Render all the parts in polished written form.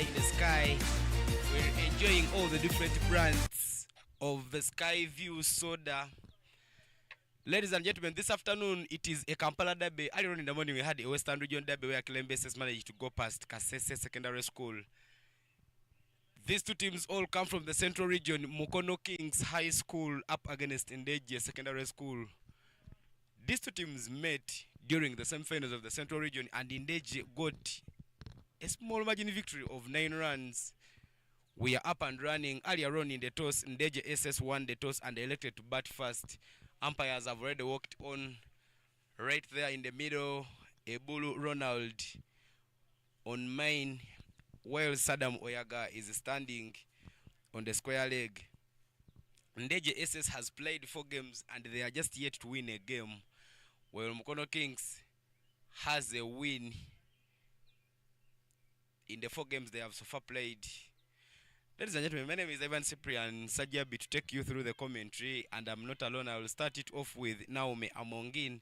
in the sky. We're enjoying all the different brands of the Sky View soda. Ladies and gentlemen, this afternoon it is a Kampala derby. Earlier on in the morning we had a Western Region derby where Kilembeses managed to go past Kasese Secondary School. These two teams all come from the Central Region. MUKONO Kings High School up against NDEJJE Secondary School. These two teams met during the semi-finals of the Central Region, and NDEJJE got a small margin victory of 9 runs. We are up and running. Earlier on in the toss, NDEJJE SS won the toss and elected to bat first. Umpires have already walked on. Right there in the middle, Ebulu Ronald on mine, while Saddam Oyaga is standing on the square leg. NDEJJE SS has played 4 games and they are just yet to win a game, while MUKONO Kings has a win in the 4 games they have so far played. Ladies and gentlemen, my name is Ivan Cyprian Sajabi to take you through the commentary, and I'm not alone. I will start it off with Naomi Amongin.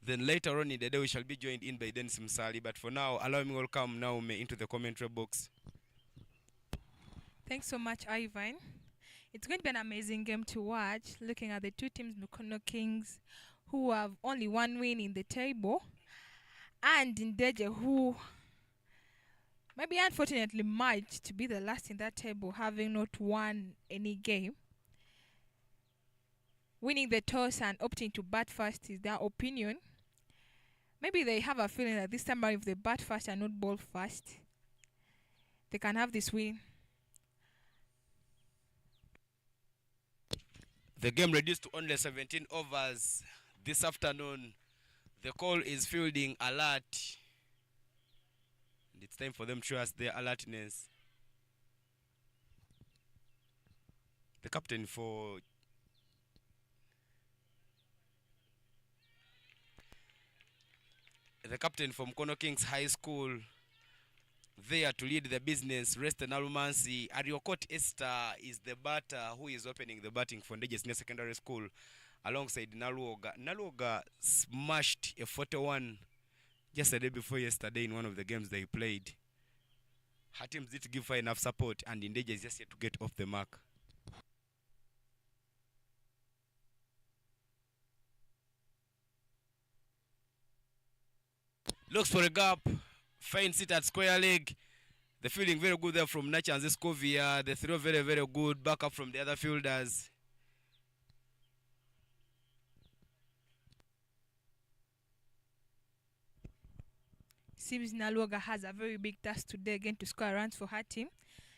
Then later on in the day we shall be joined in by Dennis Msali. But for now, allow me to welcome Naomi into the commentary box. Thanks so much, Ivan. It's going to be an amazing game to watch, looking at the two teams, MUKONO Kings, who have only 1 win in the table, and NDEJJE, who maybe unfortunately might to be the last in that table, having not won any game. Winning the toss and opting to bat first is their opinion. Maybe they have a feeling that this time around, if they bat first and not ball first, they can have this win. The game reduced to only 17 overs this afternoon. The call is fielding alert. And it's time for them to show us their alertness. The captain for MUKONO Kings High School, there to lead the business, Rest and Alumansi. Ariokot Esther is the batter who is opening the batting for NDEJJE Senior Secondary School alongside Naluoga. Naluoga smashed a 41 just the day before yesterday in one of the games they played. Her teams did give her enough support, and NDEJJE is just yet to get off the mark. Looks for a gap. Fine sit at square leg. The fielding very good there from Nacha and Zescovia. The throw very, very good. Back up from the other fielders. Seems Naluoga has a very big task today again to score runs for her team.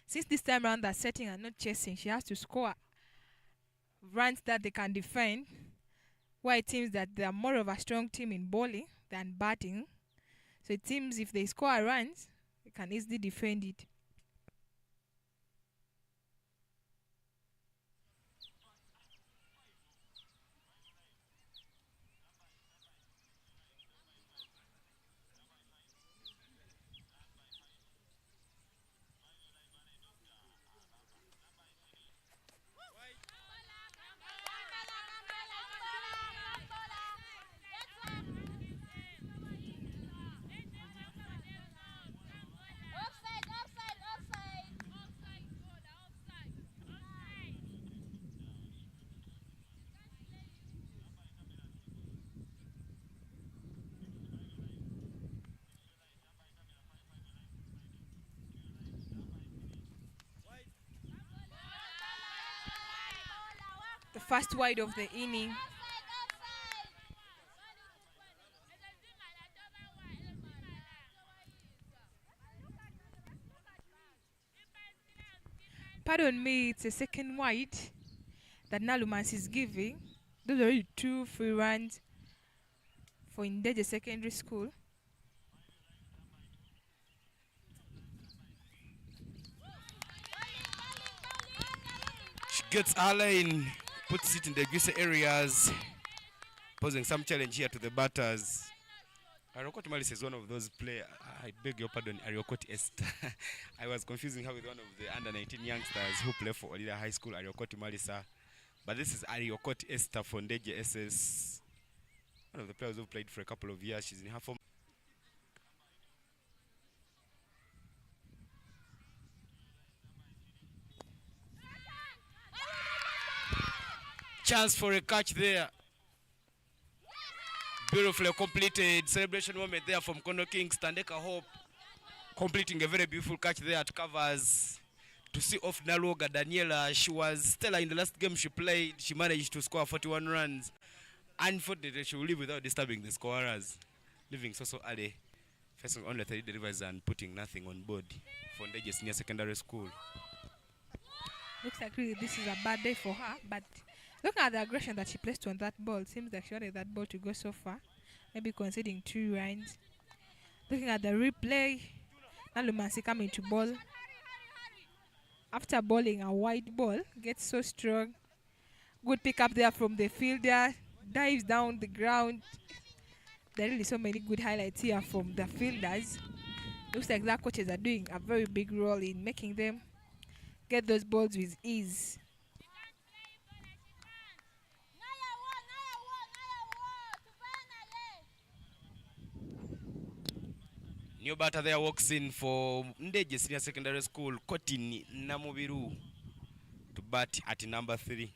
Since this time around they're setting and not chasing, she has to score runs that they can defend. Why it seems that they are more of a strong team in bowling than batting. So it seems if they score runs, they can easily defend it. The first wide of the inning. Pardon me, it's a second wide that Nalumans is giving. Those are already 2 free runs for NDEJJE Secondary School. She gets her line, puts it in the greasy areas, posing some challenge here to the batters. Ariokot Malis is one of those players. I beg your pardon, Ariokot Esther. I was confusing her with one of the under-19 youngsters who play for Olida High School, Ariokot Malisa. But this is Ariokot Esther for NDEJJE SS. One of the players who played for a couple of years. She's in her form. Chance for a catch there. Beautifully completed celebration moment there from Mukono Kings. Tandeka Hope completing a very beautiful catch there at covers to see off Naluoga Daniela. She was stellar in the last game she played. She managed to score 41 runs. Unfortunately, she will leave without disturbing the scorers, leaving so early, facing only 3 delivers and putting nothing on board for NDEJJE Senior Secondary School. Looks like really this is a bad day for her, but looking at the aggression that she placed on that ball, it seems like she wanted that ball to go so far, maybe conceding 2 runs. Looking at the replay, Nalumansi coming to ball. After bowling a wide ball, gets so strong. Good pick up there from the fielder, dives down the ground. There are really so many good highlights here from the fielders. Looks like that coaches are doing a very big role in making them get those balls with ease. New batter there walks in for NDEJJE Senior Secondary School, Kotini Namubiru, to bat at number 3.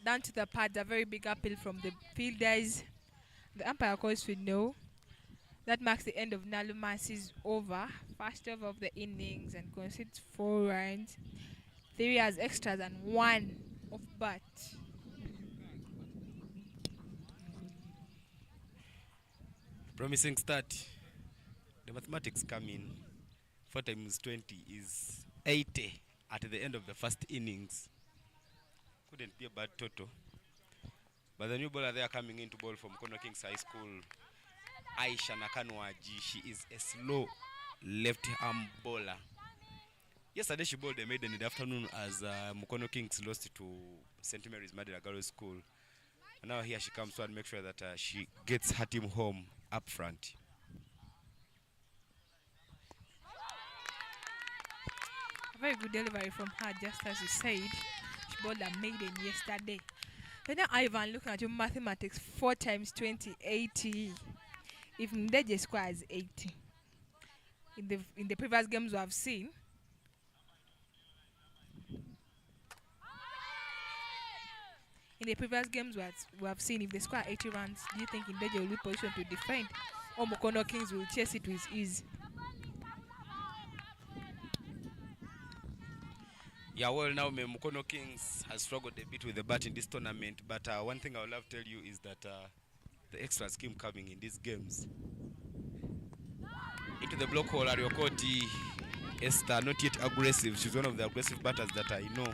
Down to the pads, a very big appeal from the fielders. The umpire calls for no. That marks the end of Nalumansi's over. First over of the innings and concedes 4 runs. 3 as extras and 1 off bat. Promising start. The mathematics come in. 4 times 20 is 80 at the end of the first innings. Couldn't be a bad total. But the new bowler there coming in to bowl from Mukono Kings High School, Aisha Nakanwaji. She is a slow left-arm bowler. Yesterday she bowled a maiden in the afternoon as Mukono Kings lost to St. Mary's Madera Girls School. And now here she comes to make sure that she gets her team home up front. A very good delivery from her, just as you said. She bowled a maiden yesterday. And now Ivan, looking at your mathematics, 4 times 20, 80. If NDEJJE score is 80. In the previous games we have seen, we have seen, if they score 80 runs, do you think NDEJJE will be positioned to defend, or Mukono Kings will chase it with ease? Yeah, well, now Mukono Kings has struggled a bit with the bat in this tournament, but one thing I would love to tell you is that the extra scheme coming in these games. Into the block hole, Ariokoti Esther, not yet aggressive. She's one of the aggressive batters that I know.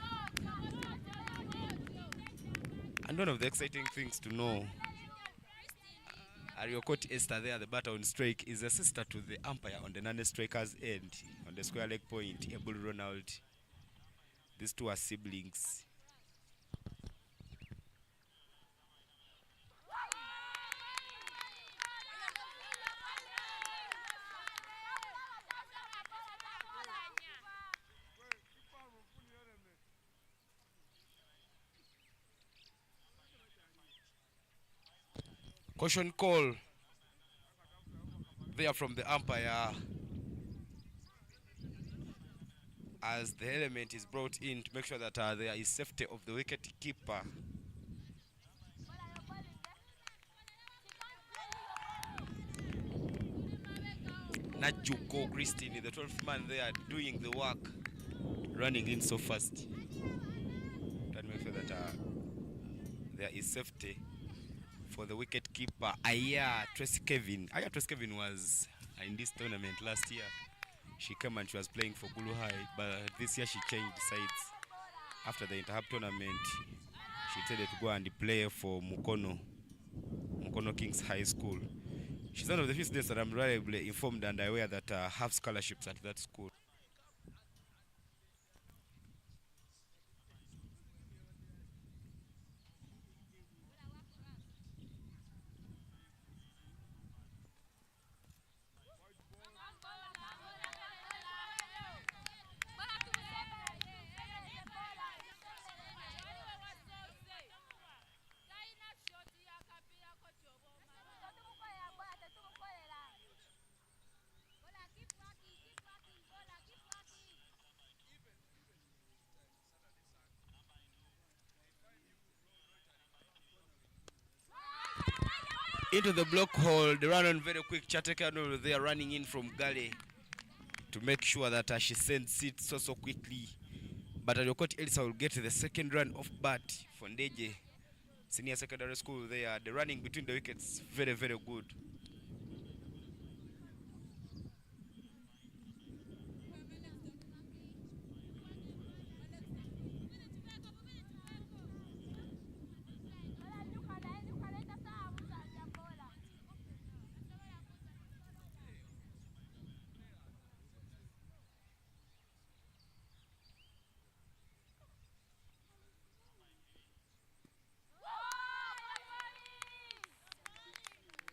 And one of the exciting things to know, Ariokoti Esther there, the batter on strike, is a sister to the umpire on the non-striker's end, on the square leg point, Ebul Ronald. These two are siblings. Caution call there from the umpire as the element is brought in to make sure that there is safety of the wicket keeper. Najuko Christine, the 12th man there, doing the work, running in so fast. Trying to make sure that there is safety for the wicket keeper. Aya Tracy Kevin. Aya Tracy Kevin was in this tournament last year. She came and she was playing for Gulu High, but this year she changed sides. After the inter-hub tournament, she decided to go and play for Mukono Kings High School. She's one of the few students that I'm reliably informed and aware that have scholarships at that school. into the block hole. The run on very quick. Chatekano, they are running in from Gale to make sure that she sends it so quickly. But Aliokoti Elisa will get the second run off bat for NDEJJE Senior Secondary School. They are the running between the wickets very good.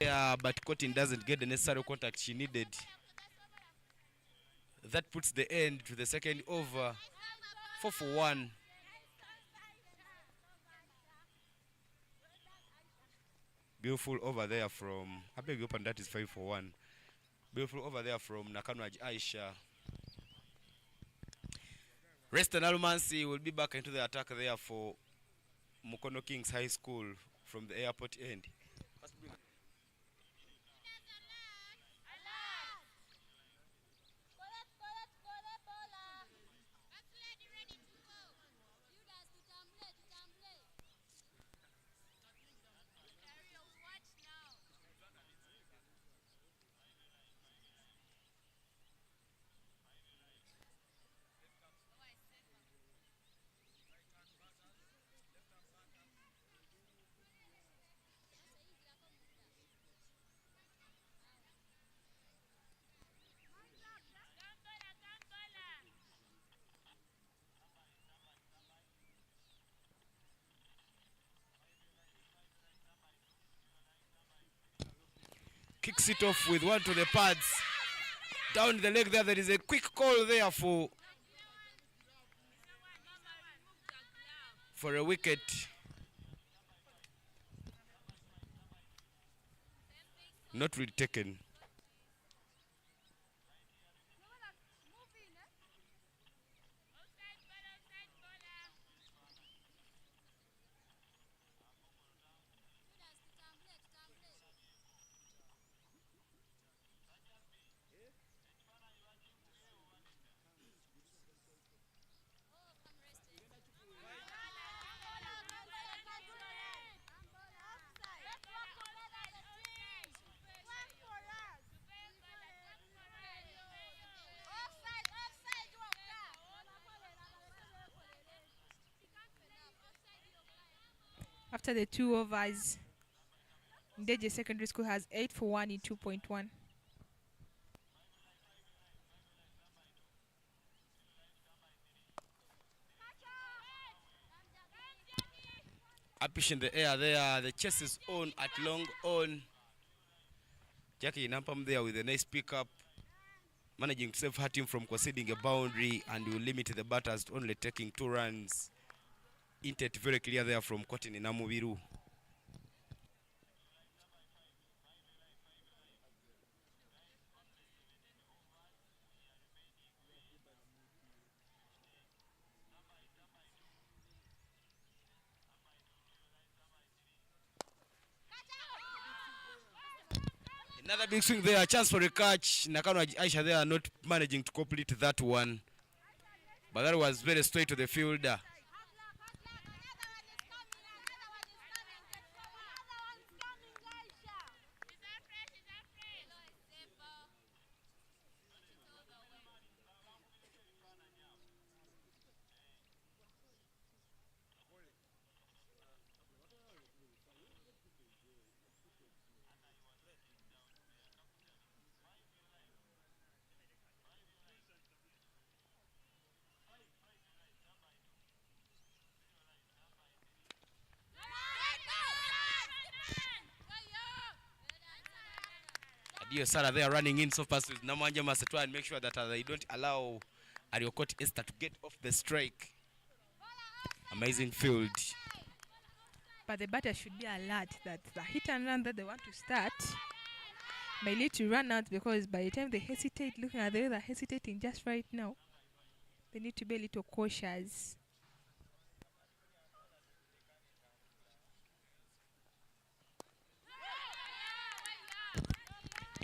Yeah, but Cotton doesn't get the necessary contact she needed. That puts the end to the second over. 4 for 1. Beautiful over there from, I beg your pardon, that is 5 for 1. Beautiful over there from Nakanwaj Aisha. Reston Alumansi will be back into the attack there for MUKONO Kings High School from the airport end. Kicks it off with one to the pads. Down the leg there is a quick call there for a wicket. Not really taken. After the 2 overs, NDEJJE Secondary School has 8 for 1 in 2.1. Upish in the air there. The chase is on at long on. Jackie Nampam there with a nice pickup, managing to save her team from conceding a boundary, and will limit the batters to only taking 2 runs. Intent very clear there from Cotton Inamubiru. Another big swing there, chance for a catch. Nakano Aisha there not managing to complete that one. But that was very straight to the fielder. Sara they are running in so fast with Namanja must try and make sure that they don't allow Aliokoti Esther to get off the strike. Amazing field. But the batter should be alert that the hit and run that they want to start may lead to run out, because by the time they hesitate, looking at the way they're hesitating just right now, they need to be a little cautious.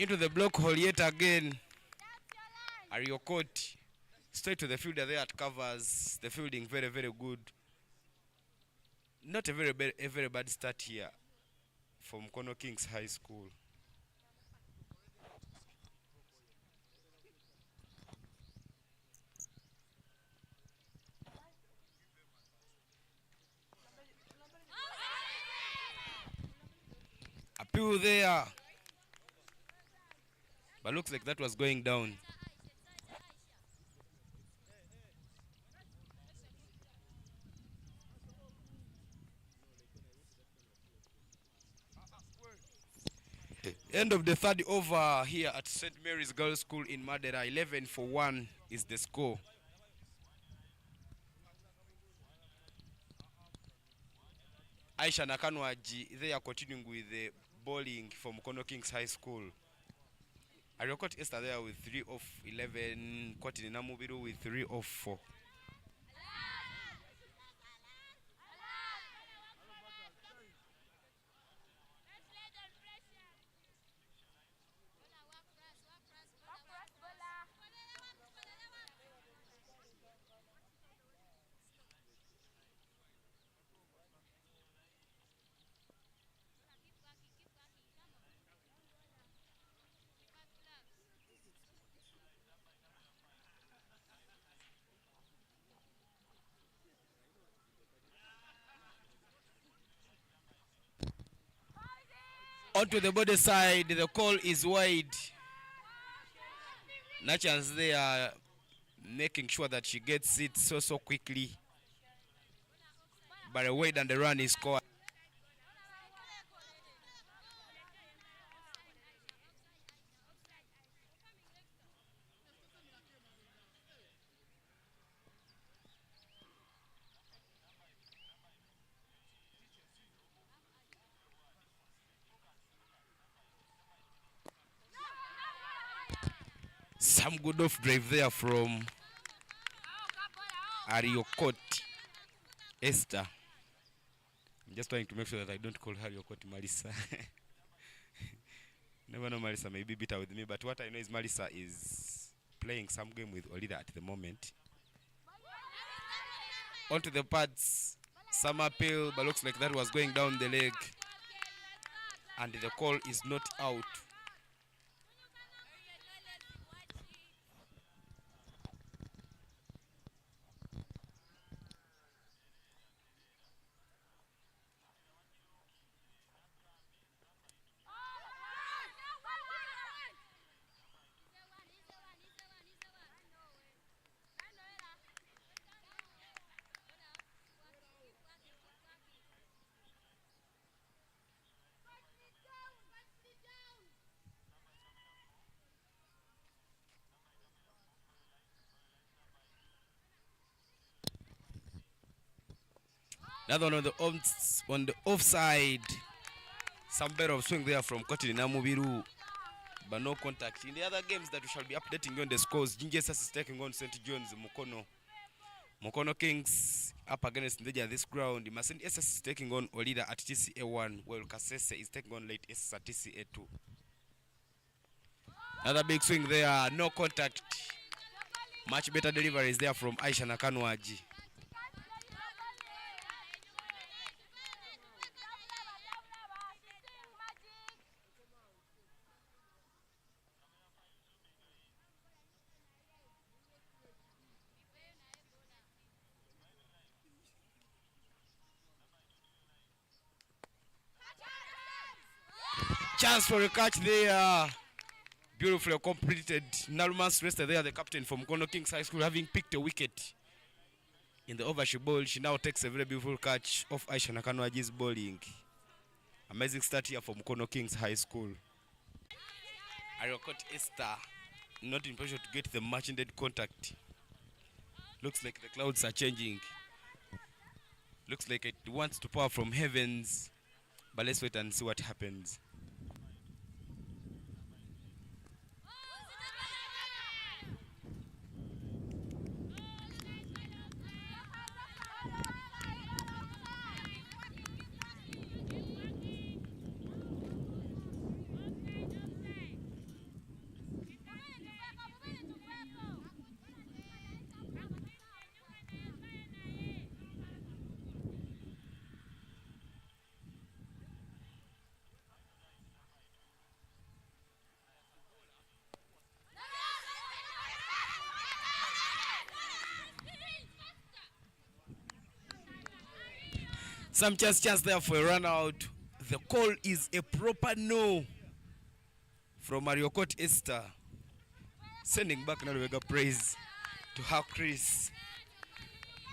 Into the block hole yet again. Ariokot straight to the fielder there at covers. The fielding very, very good. Not a very bad start here from MUKONO Kings High School. Appeal there. But looks like that was going down. End of the third over here at St. Mary's Girls' School in Madera. 11-1 is the score. Aisha Nakanwaji, they are continuing with the bowling from MUKONO Kings High School. Ariokot Esther there with 3 of 11. Kotini Namubiru with 3 of 4. Onto the body side, the call is wide. Nachans they are making sure that she gets it so quickly. But a wide and the run is scored. Some good off drive there from Ariokot Esther. I'm just trying to make sure that I don't call her Ariokot Marisa. Never know Marisa may be bitter with me, but what I know is Marisa is playing some game with Olida at the moment. Onto the pads. Some appeal, but looks like that was going down the leg. And the call is not out. Another one on the offside. Some better of swing there from Kotini Namubiru, but no contact. In the other games that we shall be updating on the scores, GSS is taking on St. John's MUKONO. MUKONO Kings up against NDEJJE at this ground. Masindi SS is taking on Olida at TCA 1, while Kasese is taking on Late SS at TCA 2. Another big swing there, no contact. Much better deliveries there from Aisha Nakanwaji. Chance for a catch there. Beautifully completed. Nalumas Rester there, the captain from MUKONO Kings High School, having picked a wicket in the over she bowled. She now takes a very beautiful catch off Aisha Nakanwaji's bowling. Amazing start here for MUKONO Kings High School. Ariokot Esther not in position to get the much needed contact. Looks like the clouds are changing. Looks like it wants to pour from heavens. But let's wait and see what happens. Some chance there for a run out. The call is a proper no from Mariokot Esther. Sending back Nalwega praise to her Chris.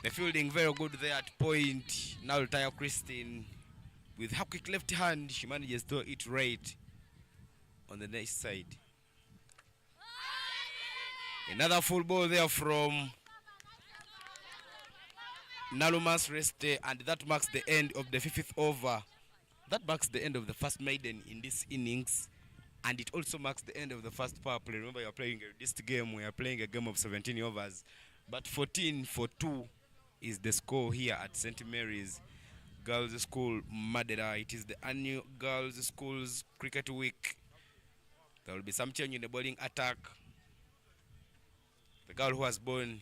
The fielding very good there at point. Now Taya Christine with her quick left hand. She manages to hit right on the next side. Another full ball there from Nalumas Reste, and that marks the end of the 5th over. That marks the end of the first maiden in this innings, and it also marks the end of the first power play. Remember, you're playing this game, we are playing a game of 17 overs, but 14-2 is the score here at St. Mary's Girls School, Madeira. It is the annual Girls Schools Cricket Week. There will be some change in the bowling attack. The girl who was born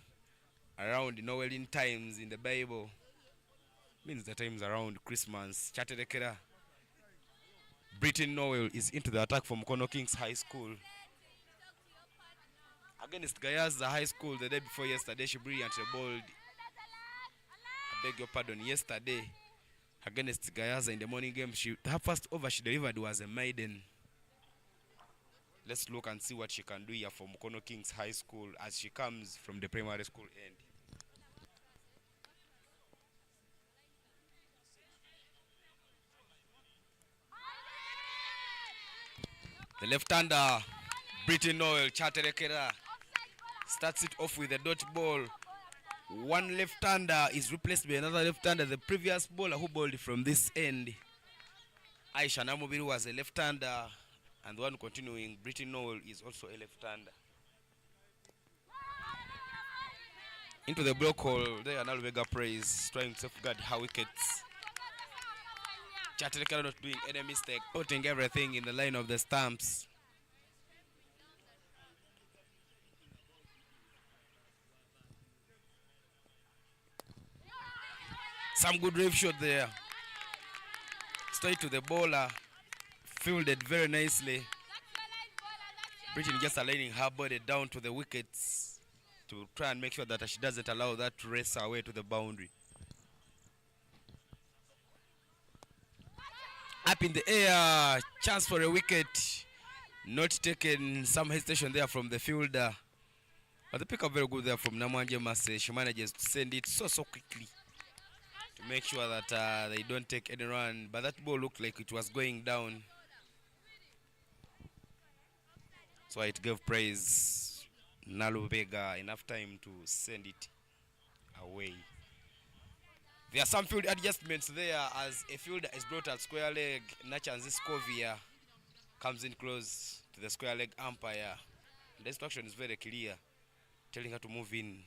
around Noeline times in the Bible means the times around Christmas. Chaterekera. Britain Noel is into the attack from MUKONO Kings High School. Against Gayaza High School the day before yesterday, she brilliantly bowled. I beg your pardon, yesterday against Gayaza in the morning game, her first over she delivered was a maiden. Let's look and see what she can do here for MUKONO Kings High School as she comes from the primary school end. The left-hander, Britain Noel Chaterekera, starts it off with a dot ball. One left-hander is replaced by another left-hander. The previous bowler who bowled from this end, Aisha Namubiru, was a left-hander, and the one continuing, Britain Noel, is also a left-hander. Into the block hole, there are Nalvega praise, trying to safeguard her wickets. Chaterekera not doing any mistake, putting everything in the line of the stumps. Some good reef shot there. Straight to the bowler. Fielded very nicely. Britain just aligning her body down to the wickets to try and make sure that she doesn't allow that to race her way to the boundary. Up in the air, chance for a wicket. Not taken, some hesitation there from the fielder. But the pick up very good there from Namwanje Mase. She manages to send it so quickly to make sure that they don't take any run. But that ball looked like it was going down. So it gave praise Nalubega enough time to send it away. There are some field adjustments there as a fielder is brought at square leg. Nachanzi Scovia comes in close to the square leg umpire. The instruction is very clear, telling her to move in.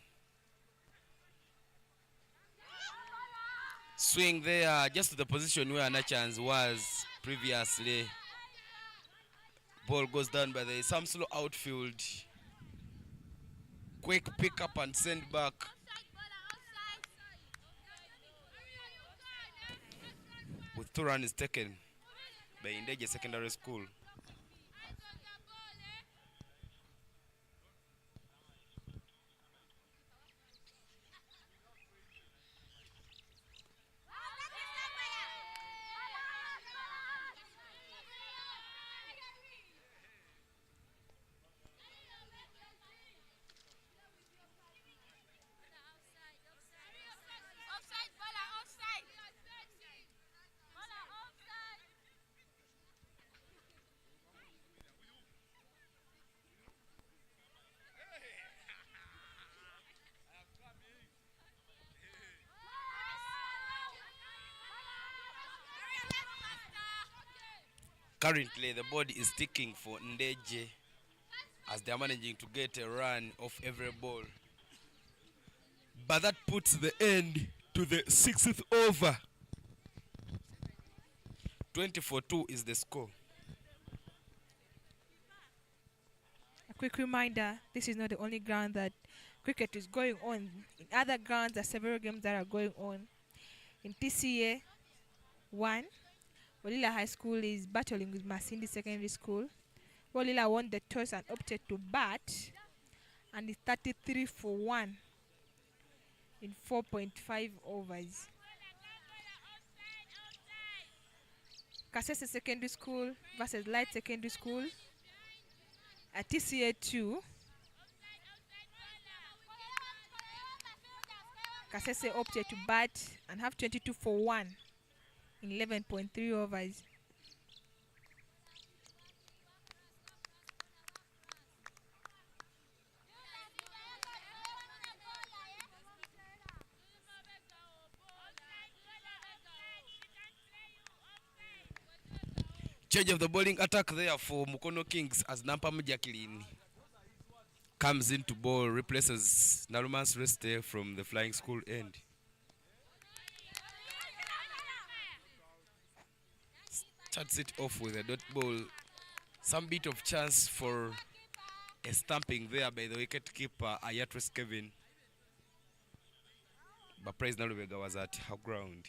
Swing there, just to the position where Nachanzi was previously. Ball goes down by some slow outfield. Quick pick up and send back. With 2 runs taken by NDEJJE Secondary School. Currently, the body is ticking for NDEJJE as they are managing to get a run off every ball. But that puts the end to the 6th over. 24-2 is the score. A quick reminder, this is not the only ground that cricket is going on. In other grounds, there are several games that are going on. In TCA 1, Wolila High School is battling with Masindi Secondary School. Wolila won the toss and opted to bat, and it's 33-1 in 4.5 overs. Kasese Secondary School versus Light Secondary School at TCA 2. Kasese opted to bat and have 22 for 1 in 11.3 overs. Change of the bowling attack there for Mukono Kings as Nampamu Jacqueline comes in to bowl, replaces Naruman's Reste from the Flying School end. Starts it off with a dot ball. Some bit of chance for a stamping there by the wicket keeper Ayatris Kevin. But Praise Nalubega was at her ground.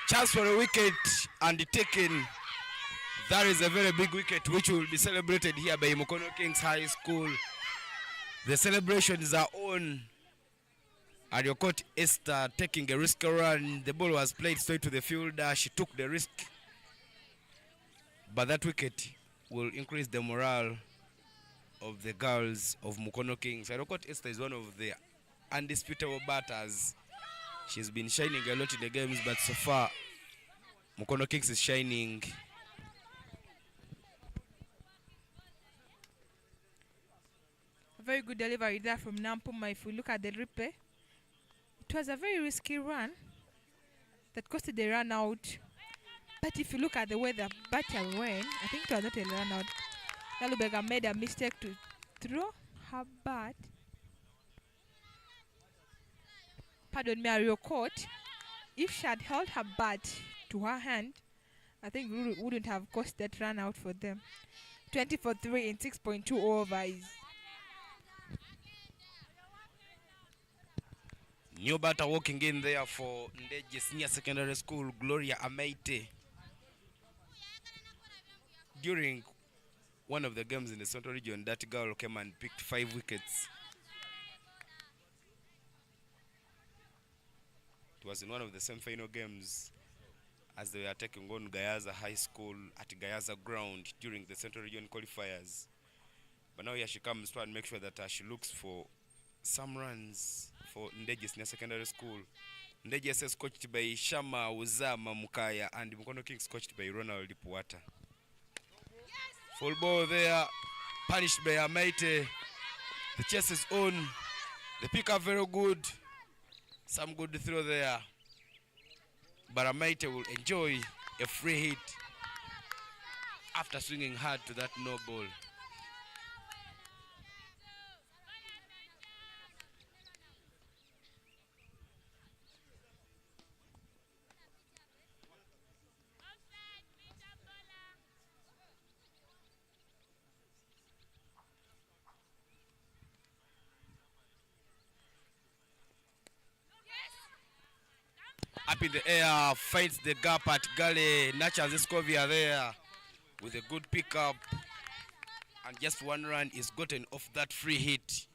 Chance for a wicket and taken. That is a very big wicket which will be celebrated here by Mukono Kings High School. The celebrations are on. Ariokot Esther taking a risk run. The ball was played straight to the fielder. She took the risk. But that wicket will increase the morale of the girls of Mukono Kings. Ariokot Esther is one of the undisputable batters. She's been shining a lot in the games, but so far, Mukono Kings is shining. A very good delivery there from Nampuma. If we look at the replay, it was a very risky run that costed the run out. But if you look at the way the batter went, I think it was not a run out. Nalubega made a mistake to throw her bat. Pardon me, Ariokot. If she had held her bat to her hand, I think we wouldn't have cost that run out for them. 20 for 3 in 6.2 overs. New batter walking in there for NDEJJE Senior Secondary School, Gloria Amaite. During one of the games in the Central Region, that girl came and picked 5 wickets. It was in one of the semi-final games as they were taking on Gayaza High School at Gayaza ground during the Central Region qualifiers. But now here she comes to and make sure that she looks for some runs for NDEJJE Senior Secondary School. NDEJJE SS coached by Shama Uzama Mukaya and Mukono Kings coached by Ronald Puata. Full ball there, punished by Amaite. The chase is on. The pick up very good. Some good throw there. But Amaite will enjoy a free hit after swinging hard to that no ball. Up in the air, finds the gap at Gale. Nachas Escovia there with a good pickup. And just one run is gotten off that free hit.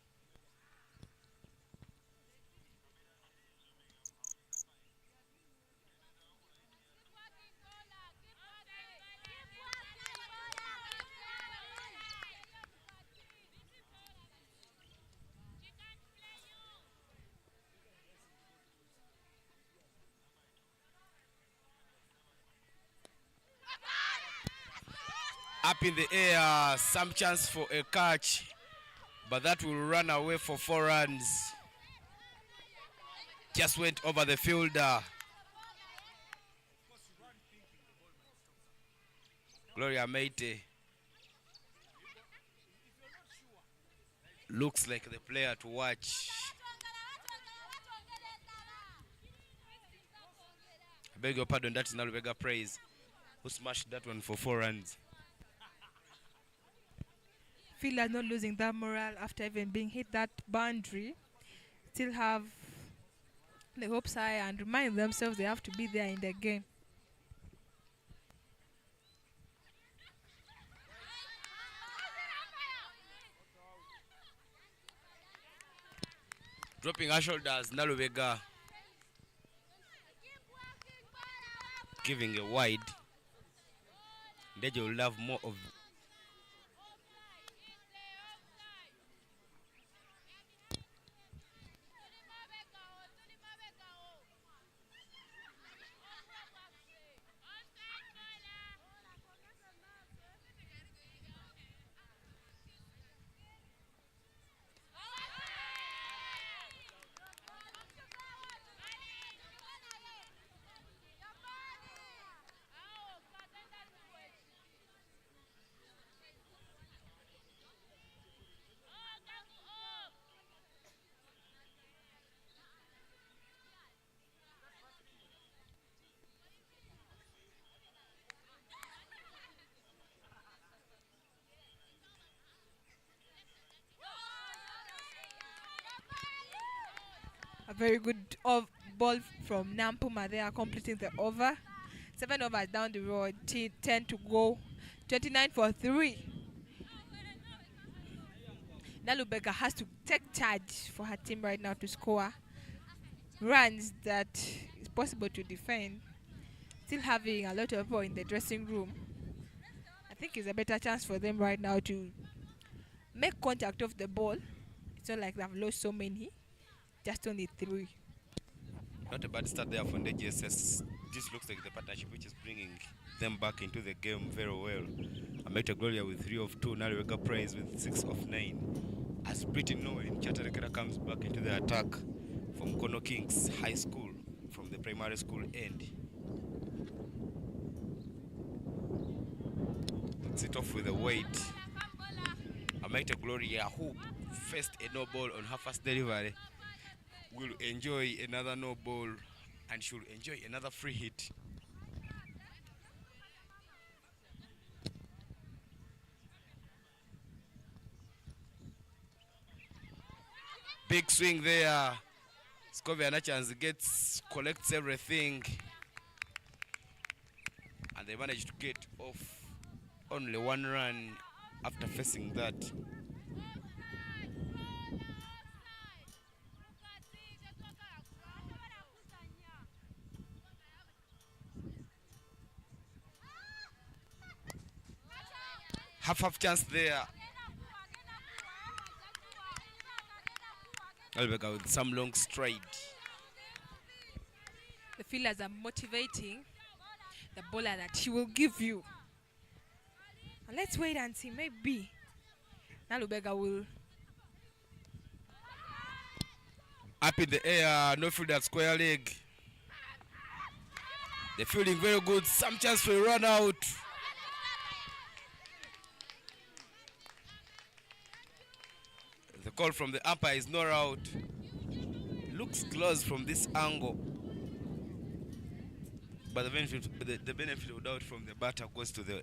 Up in the air, some chance for a catch, but that will run away for 4 runs. Just went over the fielder. Gloria Meite looks like the player to watch. I beg your pardon, that is Nalubega Praise, who smashed that one for 4 runs. Fielders not losing that morale after even being hit that boundary. Still have the hopes high and remind themselves they have to be there in the game. Dropping her shoulders, Nalubega giving a wide. NDEJJE will have more of A very good ball from Nampuma. They are completing the over. 7 overs down the road. 10 to go. 29 for 3. Nalubega has to take charge for her team right now to score runs that is possible to defend. Still having a lot of people in the dressing room. I think it's a better chance for them right now to make contact of the ball. It's not like they've lost so many. Just only 3. not a bad start there for NDEJJE. This looks like the partnership which is bringing them back into the game very well. Ameta Gloria with 3 of 2. Nalubega Praise with 6 of 9. As pretty knowing Chatarekera comes back into the attack from MUKONO Kings High School from the primary school end. Puts it off with a weight. Ameta Gloria, who faced a no ball on her first delivery, will enjoy another no ball and should enjoy another free hit. Big swing there. Scovia Nachans collects everything, and they managed to get off only 1 run after facing that. Half chance there. Nalubega with some long stride. The fielders are motivating the bowler that she will give you. And let's wait and see. Maybe Nalubega will. Up in the air, no field at square leg. They're feeling very good. Some chance for a run out. The call from the umpire is not out. Looks close from this angle, but the benefit of doubt from the batter goes to the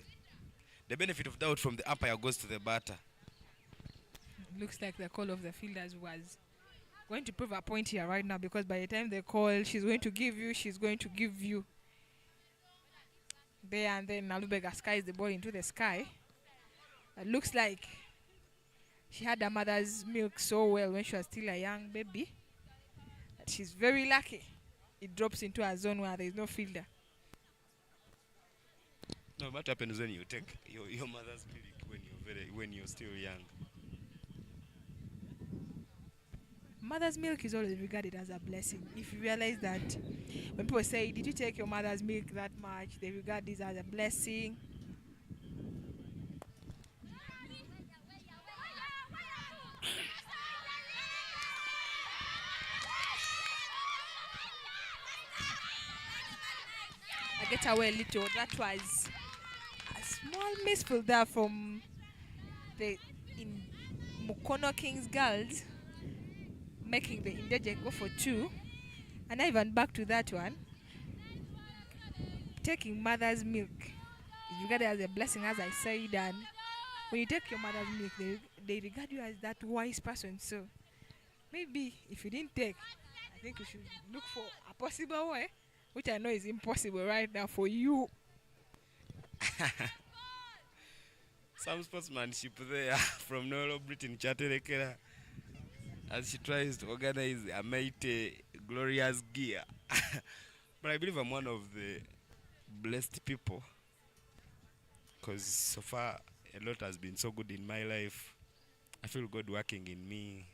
benefit of doubt from the umpire goes to the batter. Looks like the call of the fielders was going to prove a point here right now, because by the time they call, she's going to give you. There and then Nalubega skies the ball into the sky. It looks like she had her mother's milk so well when she was still a young baby that she's very lucky it drops into a zone where there is no fielder. No, what happens when you take your mother's milk when you're still young? Mother's milk is always regarded as a blessing. If you realize that when people say, "Did you take your mother's milk that much?" they regard this as a blessing. I get away a little. That was a small missful there from the MUKONO Kings girls, making the NDEJJE go for 2. And even back to that one, taking mother's milk is regarded as a blessing, as I said, and when you take your mother's milk, they regard you as that wise person. So maybe if you didn't take, I think you should look for a possible way, which I know is impossible right now for you. Some sportsmanship there from Nolo Britain Chatelekera as she tries to organize a mighty glorious gear. But I believe I'm one of the blessed people because so far a lot has been so good in my life. I feel God working in me.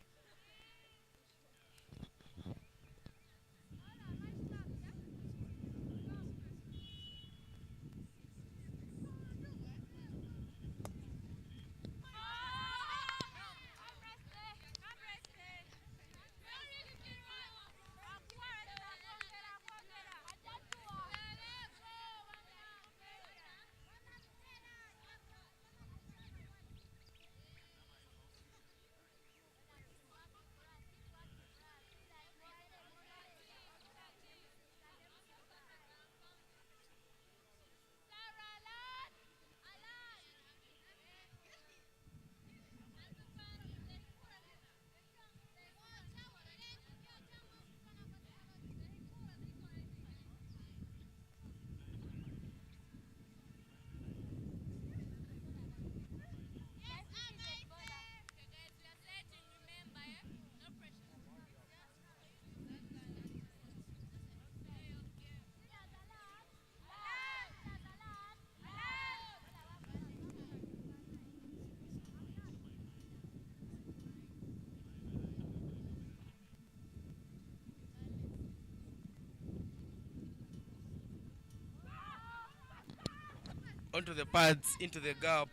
Onto the pads, into the gap.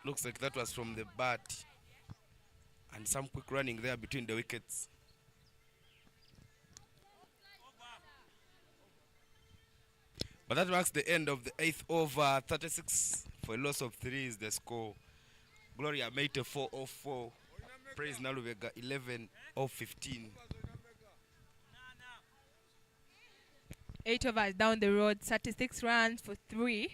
Looks like that was from the bat. And some quick running there between the wickets. But that marks the end of the 8th over. 36 for a loss of 3 is the score. Gloria made a 4 of 4. Praise Naluvega 11 of 15. 8 overs down the road, 36 runs for 3.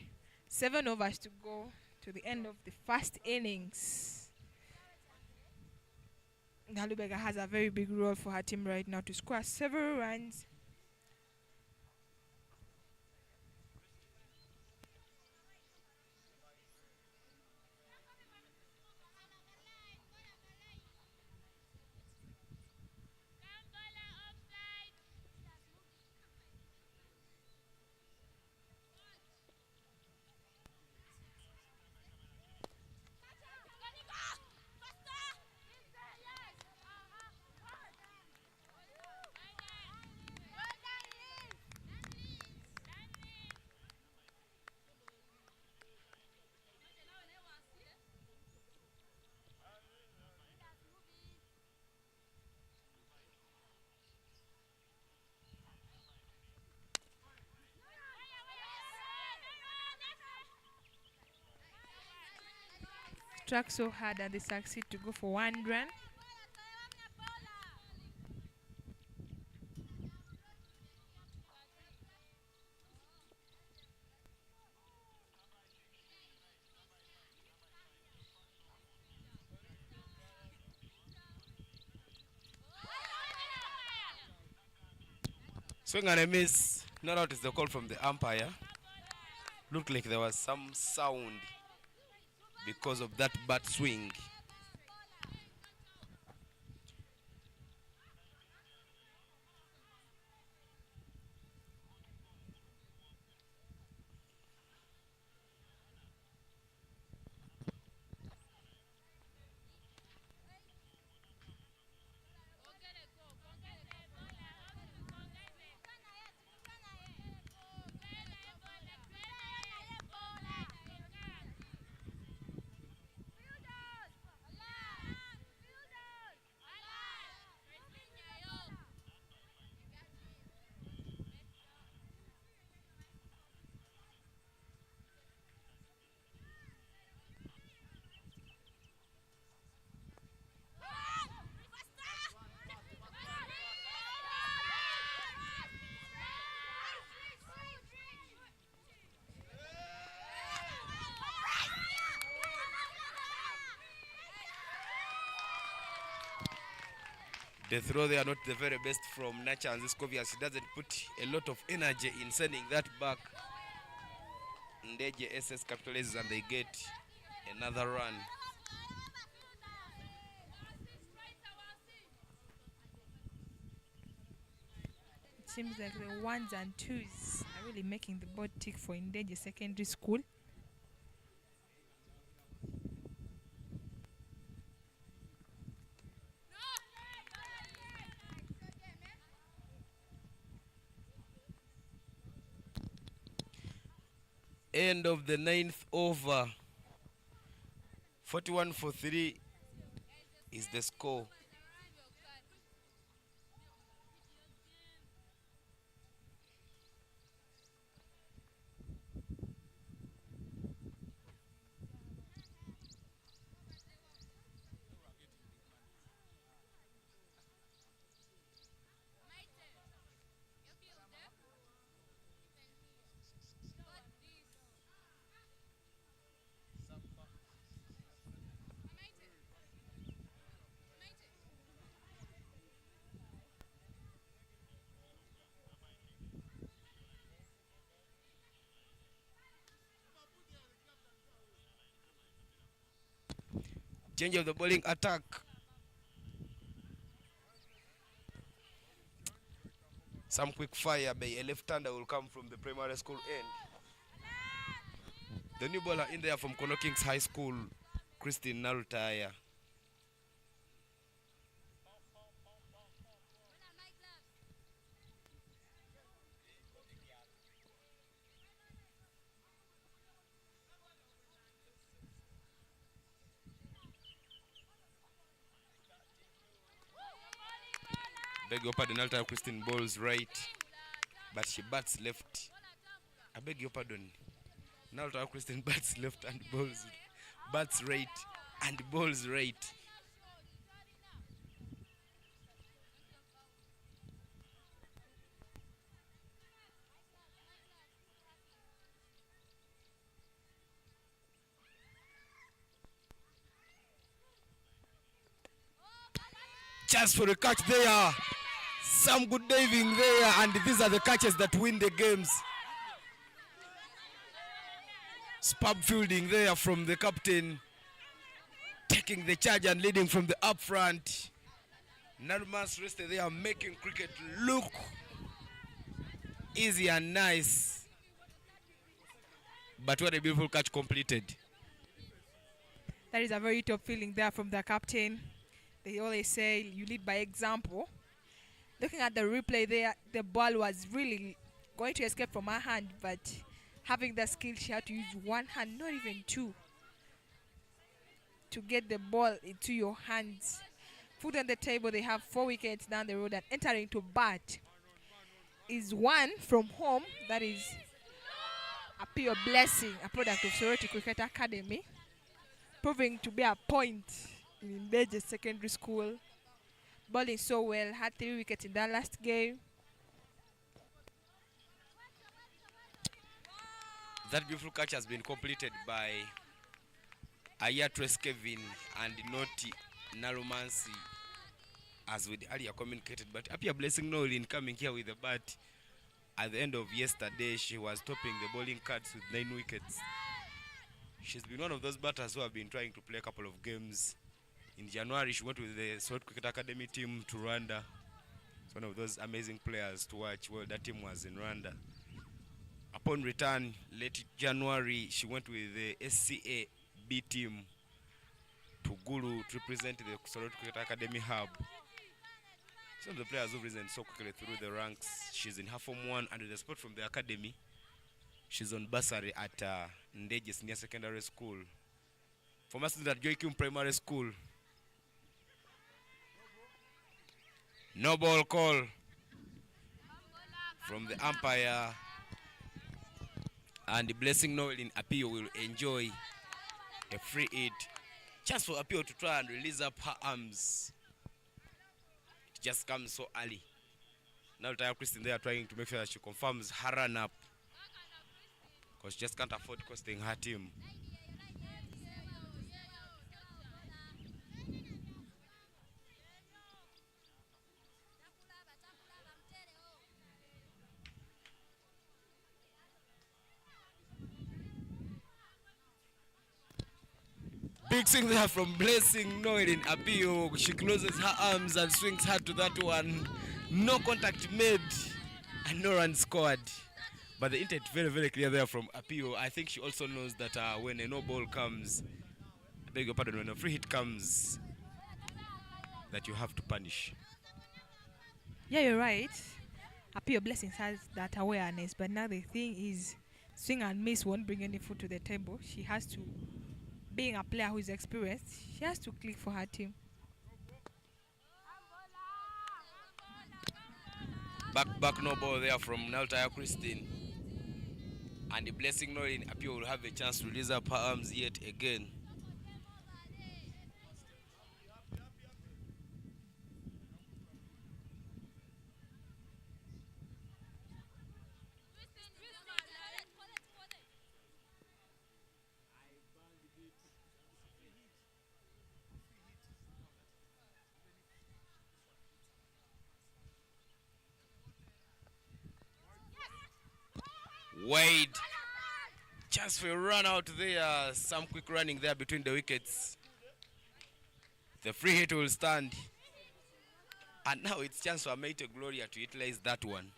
7 overs to go to the end of the first innings. Nalubega has a very big role for her team right now to score several runs. Struck so hard that they succeed to go for 1 run. Swing and a miss. Not out is the call from the umpire. Looked like there was some sound because of that bat swing. The throw there not the very best from Nacha, and this Kovias doesn't put a lot of energy in sending that back. NDEJJE SS capitalizes and they get another run. It seems like the ones and twos are really making the board tick for NDEJJJE Secondary School. End of the 9th over. 41-3 is the score. Change of the bowling attack. Some quick fire by a left-hander will come from the primary school end. The new bowler in there from MUKONO Kings High School, Christine Narutaya. Beg your pardon, Narutaya Christine bowls right, but she bats left. I beg your pardon. Narutaya Christine bats left and bats right and bowls right. Chance for a catch there. Some good diving there, and these are the catches that win the games. Superb fielding there from the captain, taking the charge and leading from the up front. Narumas rested there, making cricket look easy and nice. But what a beautiful catch completed. That is a very top feeling there from the captain. They always say you lead by example. Looking at the replay there, the ball was really going to escape from her hand, but having the skill, she had to use one hand, not even two, to get the ball into your hands. Foot on the table, they have 4 wickets down the road, and entering to bat is one from home. That is a pure blessing, a product of Sorority Cricket Academy, proving to be a point in NDEJJJE Secondary School. Bowling so well, had 3 wickets in that last game. That beautiful catch has been completed by Ayatres Kevin and Noti Narumansi, as we earlier communicated. But Apia Blessing Noelin coming here with the bat. At the end of yesterday, she was topping the bowling cards with 9 wickets. She's been one of those batters who have been trying to play a couple of games. In January, she went with the Sorority Cricket Academy team to Rwanda. It's one of those amazing players to watch. Well, that team was in Rwanda. Upon return, late January, she went with the SCA B team to Gulu to represent the Sorority Cricket Academy hub. Some of the players who've risen so quickly through the ranks. She's in her Form 1 and with the support from the academy. She's on bursary at NDEJJJE Senior Secondary School. Former student at Joikim Primary School. No ball call from the umpire, and the Blessing Noel in Apio will enjoy a free hit. Chance for Apio to try and release up her arms. It just comes so early. Now Christine they are trying to make sure that she confirms her run up, because she just can't afford costing her team. Big swing there from Blessing Noel in appeal. She closes her arms and swings hard to that one. No contact made and no run scored. But the intent very, very clear there from appeal. I think she also knows that when a no ball comes, I beg your pardon, when a free hit comes, that you have to punish. Yeah, you're right. Appeal Blessings has that awareness, but now the thing is, swing and miss won't bring any food to the table. She has to, being a player who is experienced, she has to click for her team. Back no ball there from Naltaya Christine. And the Blessing Noel in appeal will have a chance to raise up her arms yet again. Wade. Chance for a run out there. Some quick running there between the wickets. The free hit will stand. And now it's chance for Maite Gloria to utilize that one.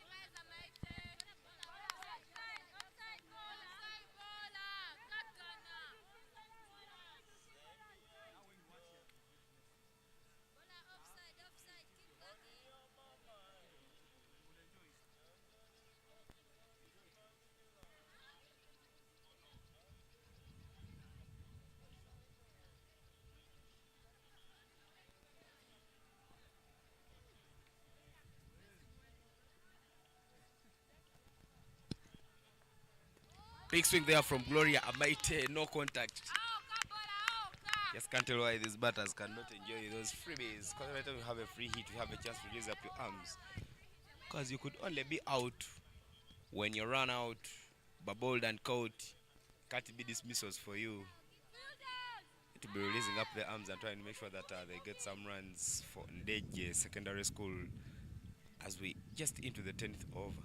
Big swing there from Gloria Amaite, no contact. Just can't tell why these batters cannot enjoy those freebies. Because every time you have a free hit, you have a chance to raise up your arms. Because you could only be out when you run out, bowled and caught. Can't be dismissals for you. To be releasing up their arms and trying to make sure that they get some runs for NDEJJE Secondary School as we just into the 10th over.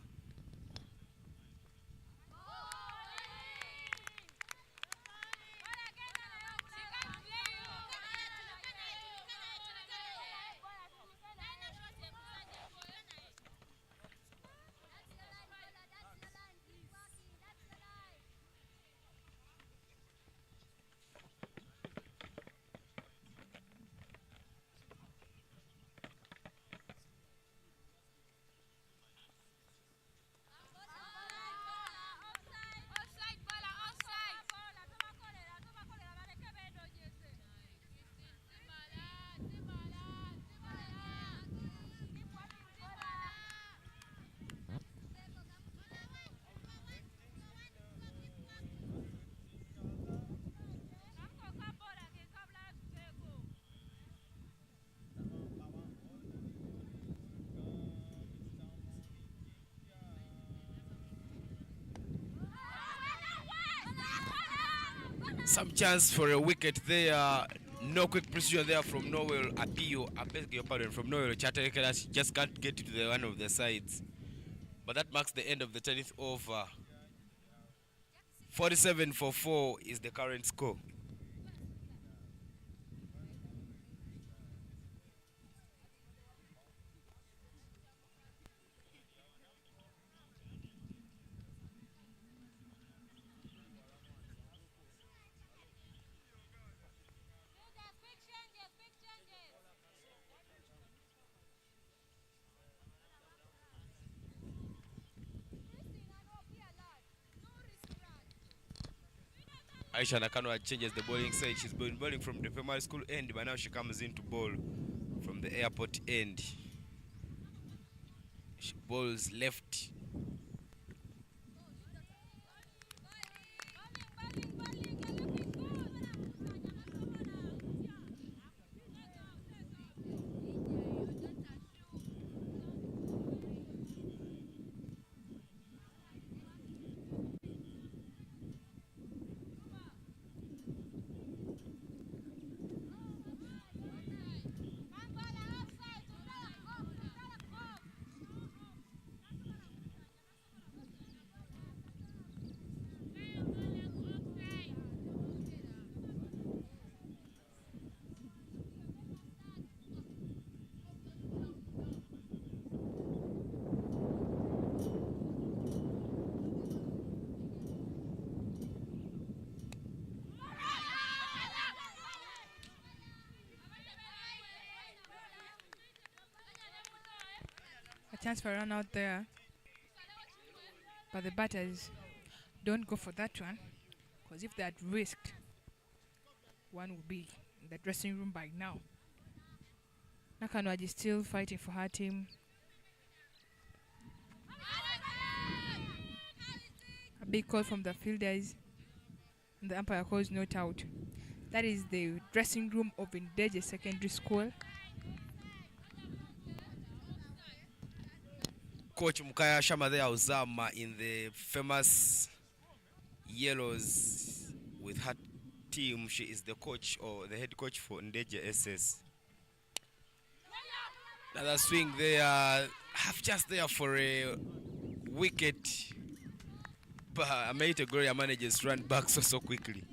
Some chance for a wicket there. No quick precision there from Noel Apio. I beg your pardon, from Noel Chatterika. Just can't get to the one of the sides. But that marks the end of the 10th over. 47 for 4 is the current score. Aisha Nakano changes the bowling side. She's been bowling from the primary school end, but now she comes in to bowl from the airport end. She bowls left. chance for a run out there. But the batters don't go for that one. Because if they had risked, one would be in the dressing room by now. Nakanwaj is still fighting for her team. A big call from the fielders. And the umpire calls not out. That is the dressing room of NDEJJE Secondary School. Coach Mukaya Shama there, Uzama, in the famous yellows with her team. She is the coach or the head coach for NDEJJE SS. Another swing there, half just there for a wicket. But Amaite Gloria manages to run back so quickly.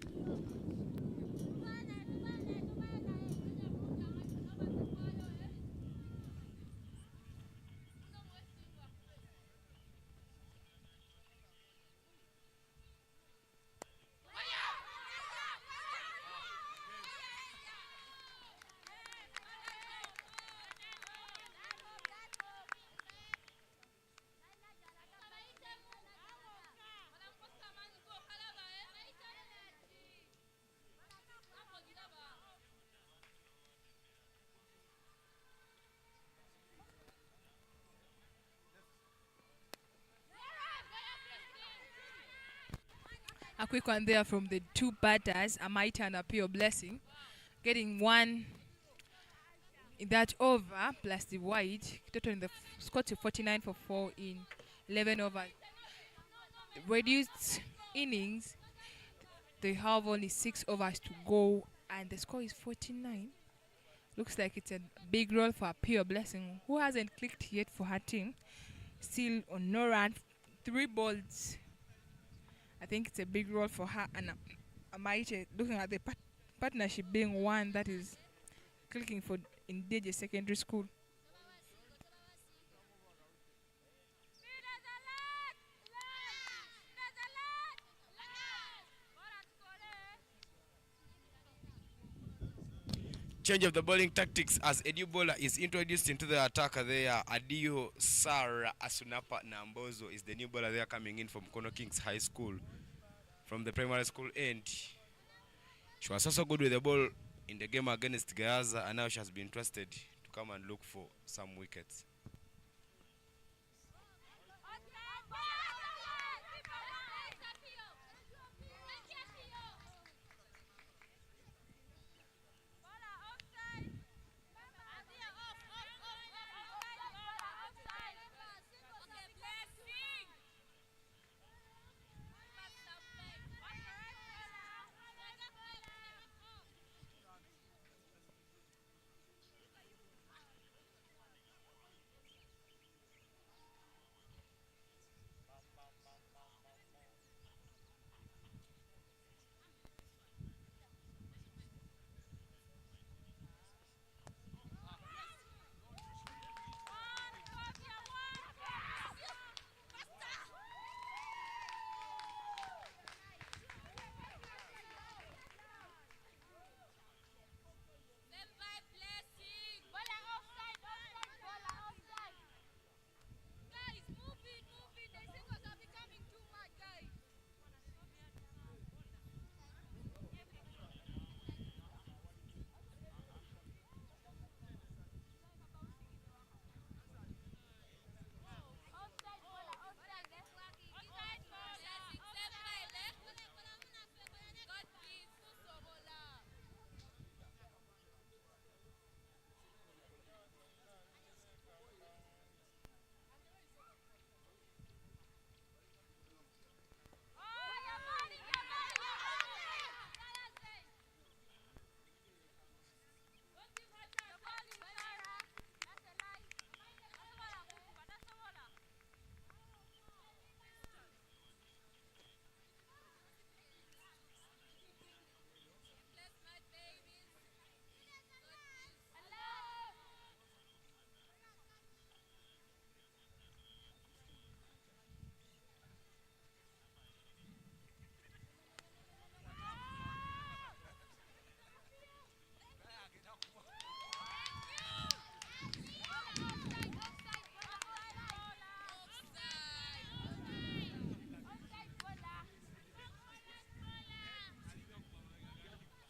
A quick one there from the two batters, Amaita and Apio Blessing, getting one in that over plus the wide, total in the score to 49 for 4 in 11 overs. Reduced innings, they have only 6 overs to go, and the score is 49. Looks like it's a big role for Apio Blessing, who hasn't clicked yet for her team. Still on no run, 3 balls. I think it's a big role for her and Amaite, looking at the partnership being one that is clicking for NDEJJE Secondary School. Change of the bowling tactics as a new bowler is introduced into the attacker there. Adio Sara Asunapa Nambozo is the new bowler there coming in from MUKONO Kings High School from the primary school end. She was also good with the ball in the game against Gayaza, and now she has been trusted to come and look for some wickets.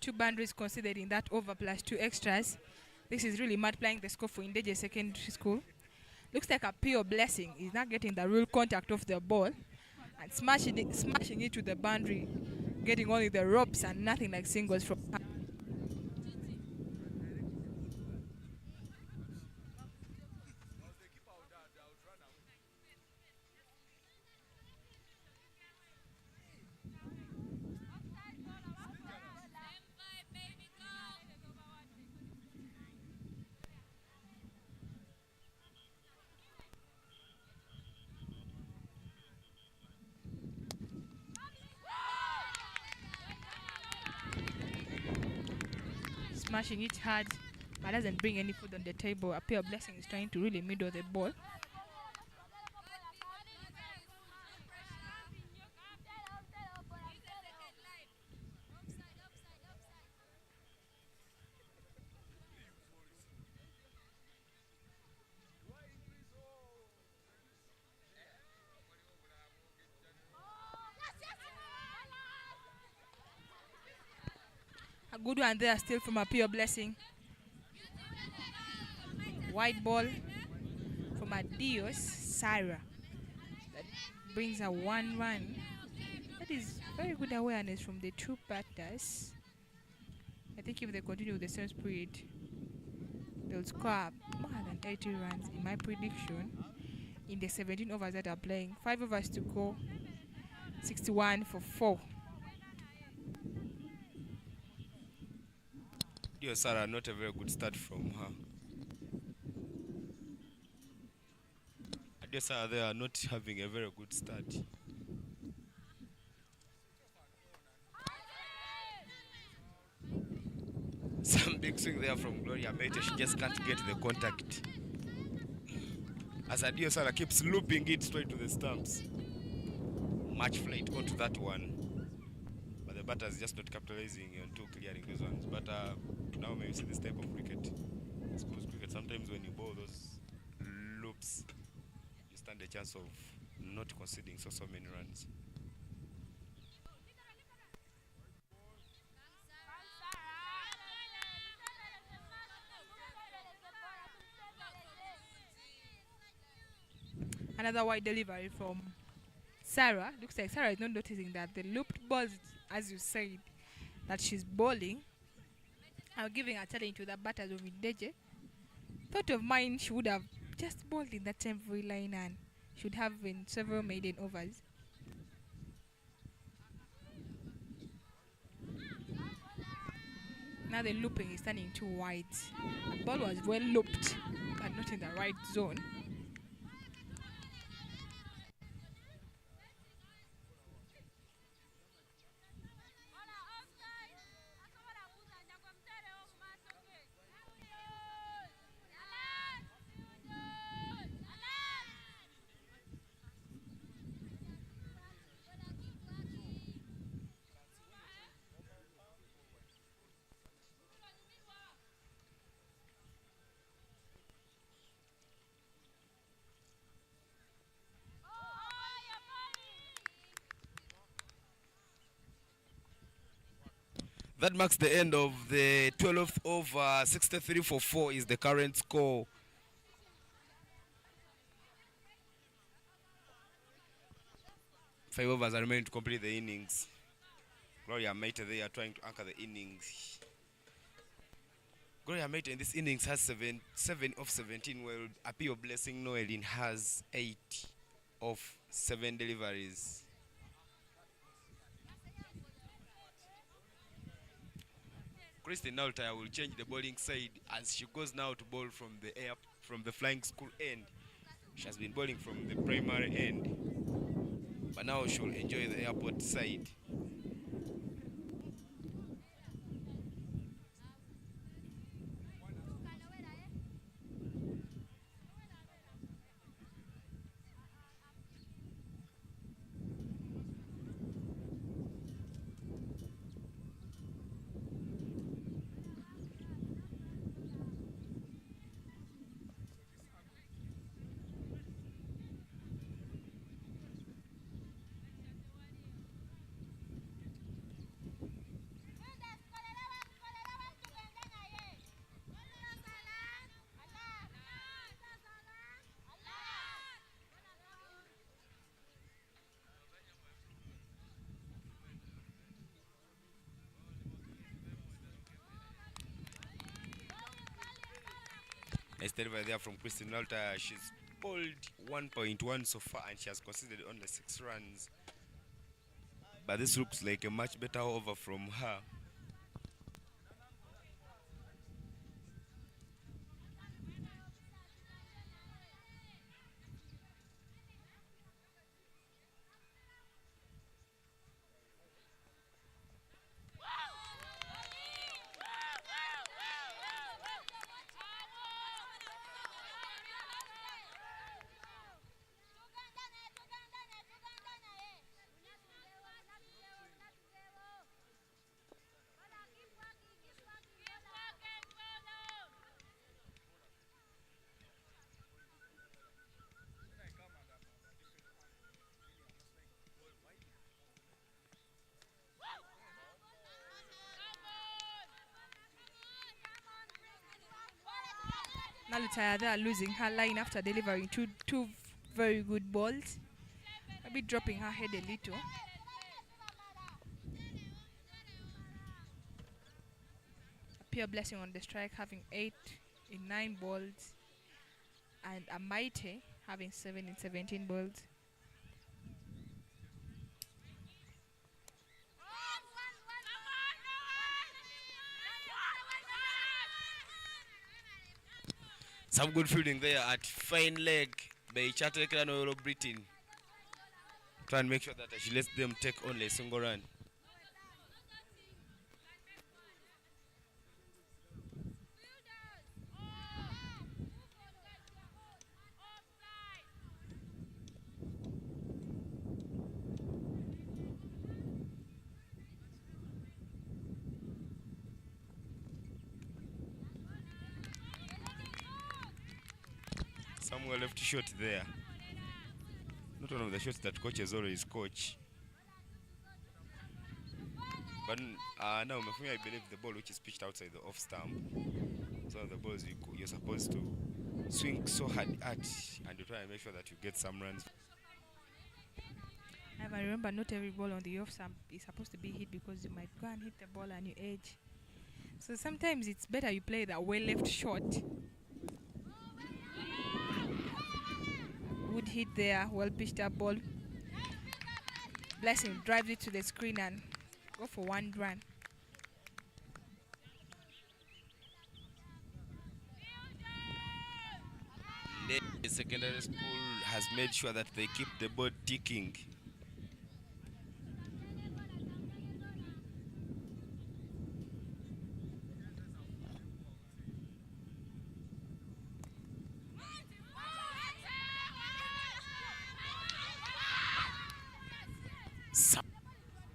2 boundaries considered in that over plus 2 extras. This is really multiplying the score for NDEJJE Secondary School. Looks like a pure blessing. He's not getting the real contact of the ball and smashing it to the boundary, getting only the ropes and nothing like singles from her. Smashing it hard, but doesn't bring any food on the table. A pure blessing is trying to really middle the ball. A good one there still from a pure blessing. White ball from a Dios Sarah. That brings a 1-1. That is very good awareness from the two batters. I think if they continue with the same spirit, they'll score more than 80 runs in my prediction in the 17 overs that are playing. 5 overs to go. 61 for 4. Dear Sarah, not a very good start from her. Dear Sarah, they are not having a very good start. Some big swing there from Gloria Mate. She just can't get the contact. As Adio Sarah keeps looping it straight to the stumps. Much flight onto that one. But the batter is just not capitalizing onto clearing those ones. But now maybe see this type of cricket. Schools cricket. Sometimes when you bowl those loops, you stand a chance of not conceding so many runs. Another wide delivery from Sarah. Looks like Sarah is not noticing that the looped balls, as you said, that she's bowling are giving a challenge to the batters of NDEJJE. Thought of mine, she would have just bowled in that temporary line and should have been several maiden overs. Now the looping is turning too wide. The ball was well looped, but not in the right zone. That marks the end of the 12th over. 63 for 4 is the current score. Five overs are remaining to complete the innings. Gloria Mate, they are trying to anchor the innings. Gloria Mate in this innings has 7 of 17, while Apio Blessing Noelin has 8 of 7 deliveries. Christine Naltaya will change the bowling side as she goes now to bowl from the flying school end. She has been bowling from the primary end, but now she'll enjoy the airport side. Nice delivery there from Christine Alta. She's bowled 1.1 so far and she has conceded only 6 runs. But this looks like a much better over from her. Nalutaya there losing her line after delivering two very good balls. Maybe dropping her head a little. A pure blessing on the strike, having 8 in 9 balls. And a mighty having 7 in 17 balls. Some good fielding there at fine leg by Chatterekano Britain. Try and make sure that she lets them take only a single run. Somewhere left short there. Not one of the shots that coaches always coach. But now, I believe the ball which is pitched outside the off stump. So the balls you're supposed to swing so hard at and you try and make sure that you get some runs. I remember not every ball on the off stump is supposed to be hit because you might go and hit the ball and you edge. So sometimes it's better you play that well left shot. Good hit there, well pitched up ball. Blessing drives it to the screen and go for 1 run. The secondary school has made sure that they keep the board ticking.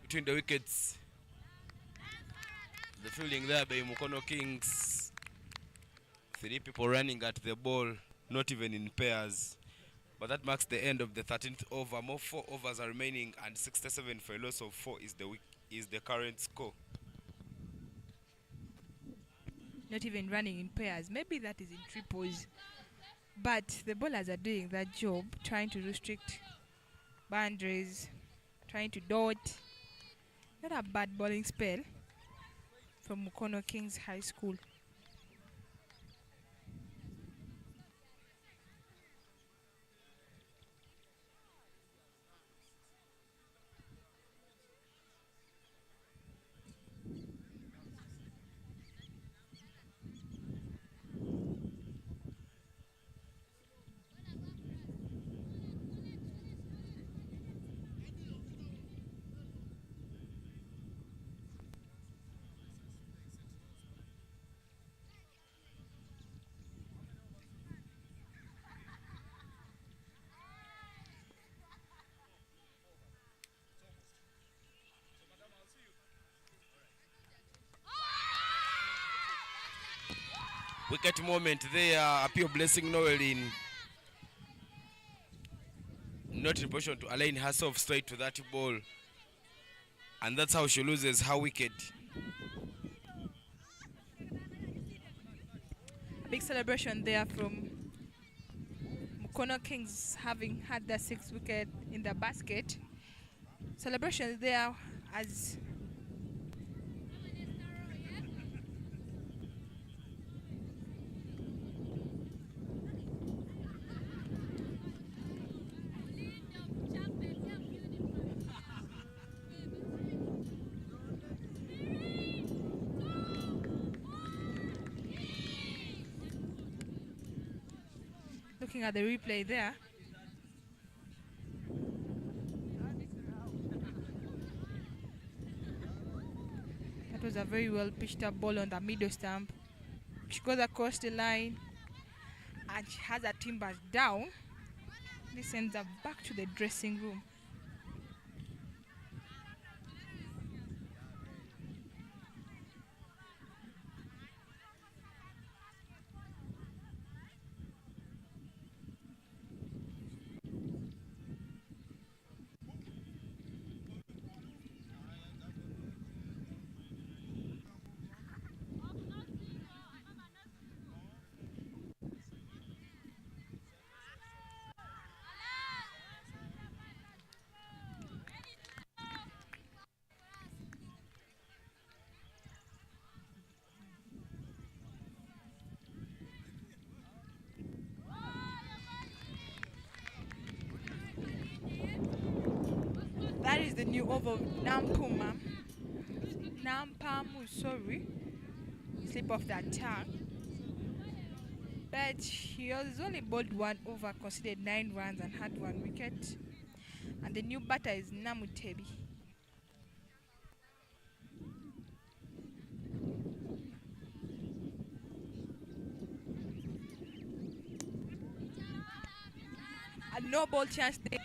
Between the wickets, the fielding there by Mukono Kings. 3 people running at the ball, not even in pairs. But that marks the end of the 13th over. More 4 overs are remaining, and 67 for a loss of 4 is the current score. Not even running in pairs. Maybe that is in triples. But the bowlers are doing that job, trying to restrict boundaries, trying to dot. Not a bad bowling spell from MUKONO Kings High School. Wicket moment there, a pure blessing Noelin. Not in position to align herself straight to that ball. And that's how she loses her wicket. A big celebration there from MUKONO Kings, having had their 6th wicket in the basket. Celebration there as looking at the replay there. That was a very well pitched up ball on the middle stump. She goes across the line and she has her timbers down. This sends her back to the dressing room. That is the new over of Nampuma. Nampamu, sorry. Slip off that tongue. But he has only bowled one over, conceded 9 runs and had 1 wicket. And the new batter is Namutebi. A no ball chance there.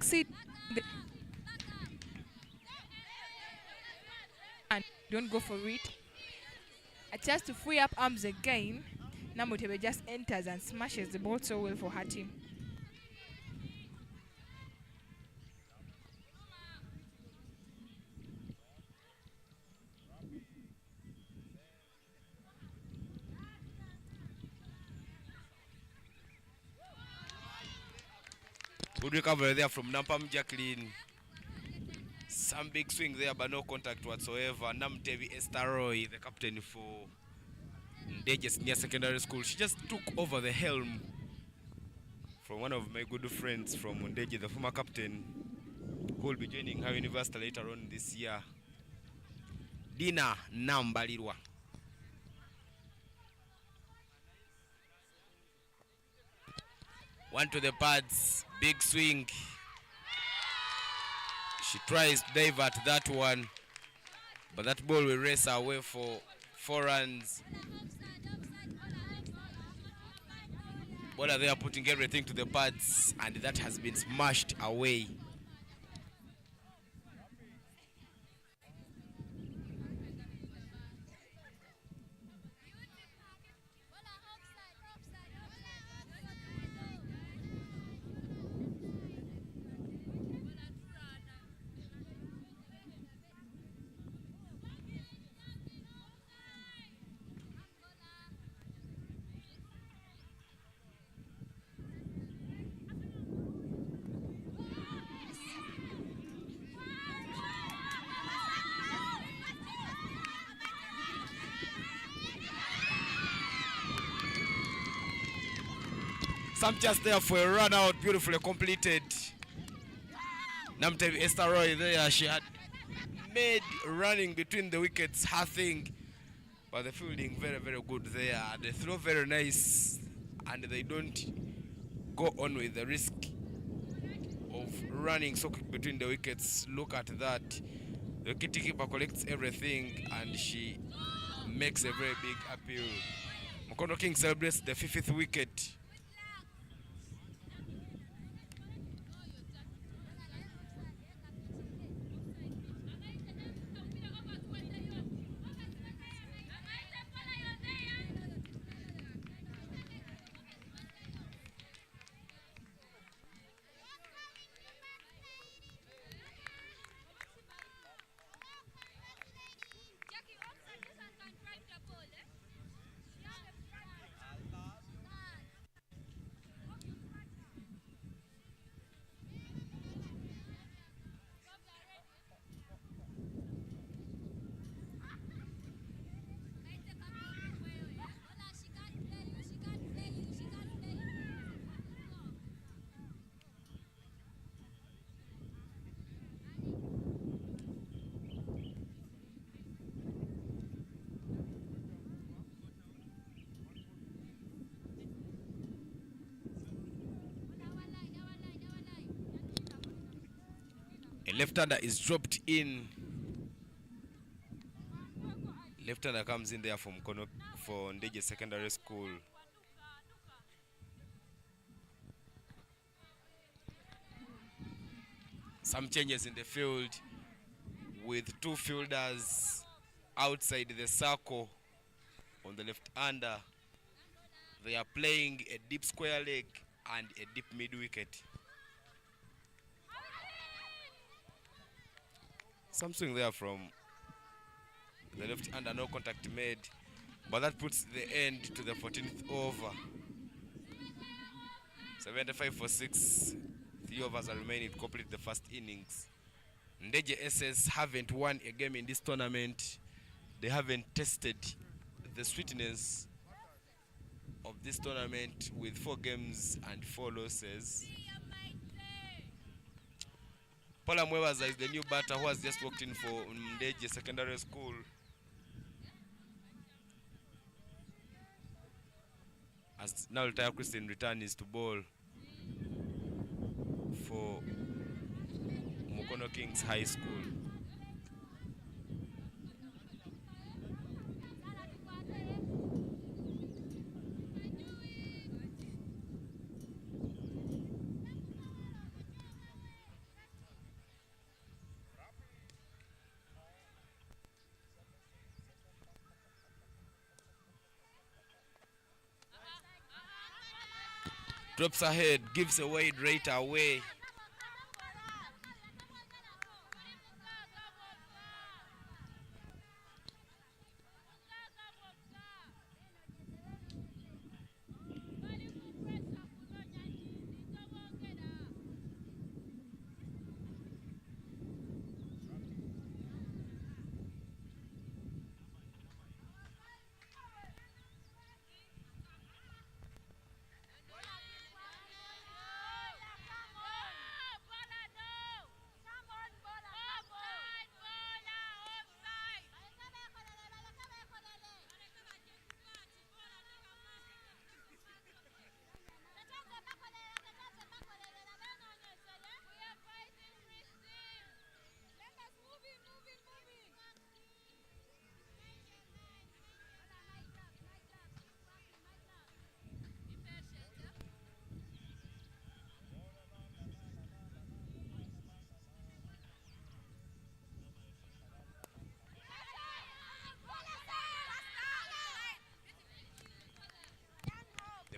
Sit and don't go for it. A chance to free up arms again. Namutebe just enters and smashes the ball so well for her team. Good recovery there from Nampam Jacqueline. Some big swing there, but no contact whatsoever. Namtevi Estaroy, the captain for NDEJJE Senior Secondary School. She just took over the helm from one of my good friends from NDEJJE, the former captain, who will be joining her university later on this year. Dina Nambalirwa. One to the pads, big swing. She tries to divert that one, but that ball will race her away for 4 runs. Bowler they are putting everything to the pads, and that has been smashed away. Some just there for a run out, beautifully completed. Namtevi Estaroy there, she had made running between the wickets her thing, but the fielding very, very good there. They throw very nice, and they don't go on with the risk of running so quick between the wickets. Look at that. The wicketkeeper collects everything, and she makes a very big appeal. Mukono King celebrates the 50th wicket. A left-hander is dropped in. Left-hander comes in there from MUKONO for NDEJJE Secondary School. Some changes in the field with two fielders outside the circle on the left-hander. They are playing a deep square leg and a deep mid-wicket. Some swing there from the left-hander, no contact made, but that puts the end to the 14th over. 75 for 6. 3 overs are remaining to complete the first innings. NDEJJE SS haven't won a game in this tournament. They haven't tested the sweetness of this tournament with 4 games and 4 losses. Paula Mwewaza is the new batter who has just walked in for NDEJJE Secondary School. As now retired Christian return is to bowl for MUKONO Kings High School. Drops ahead, gives away right away.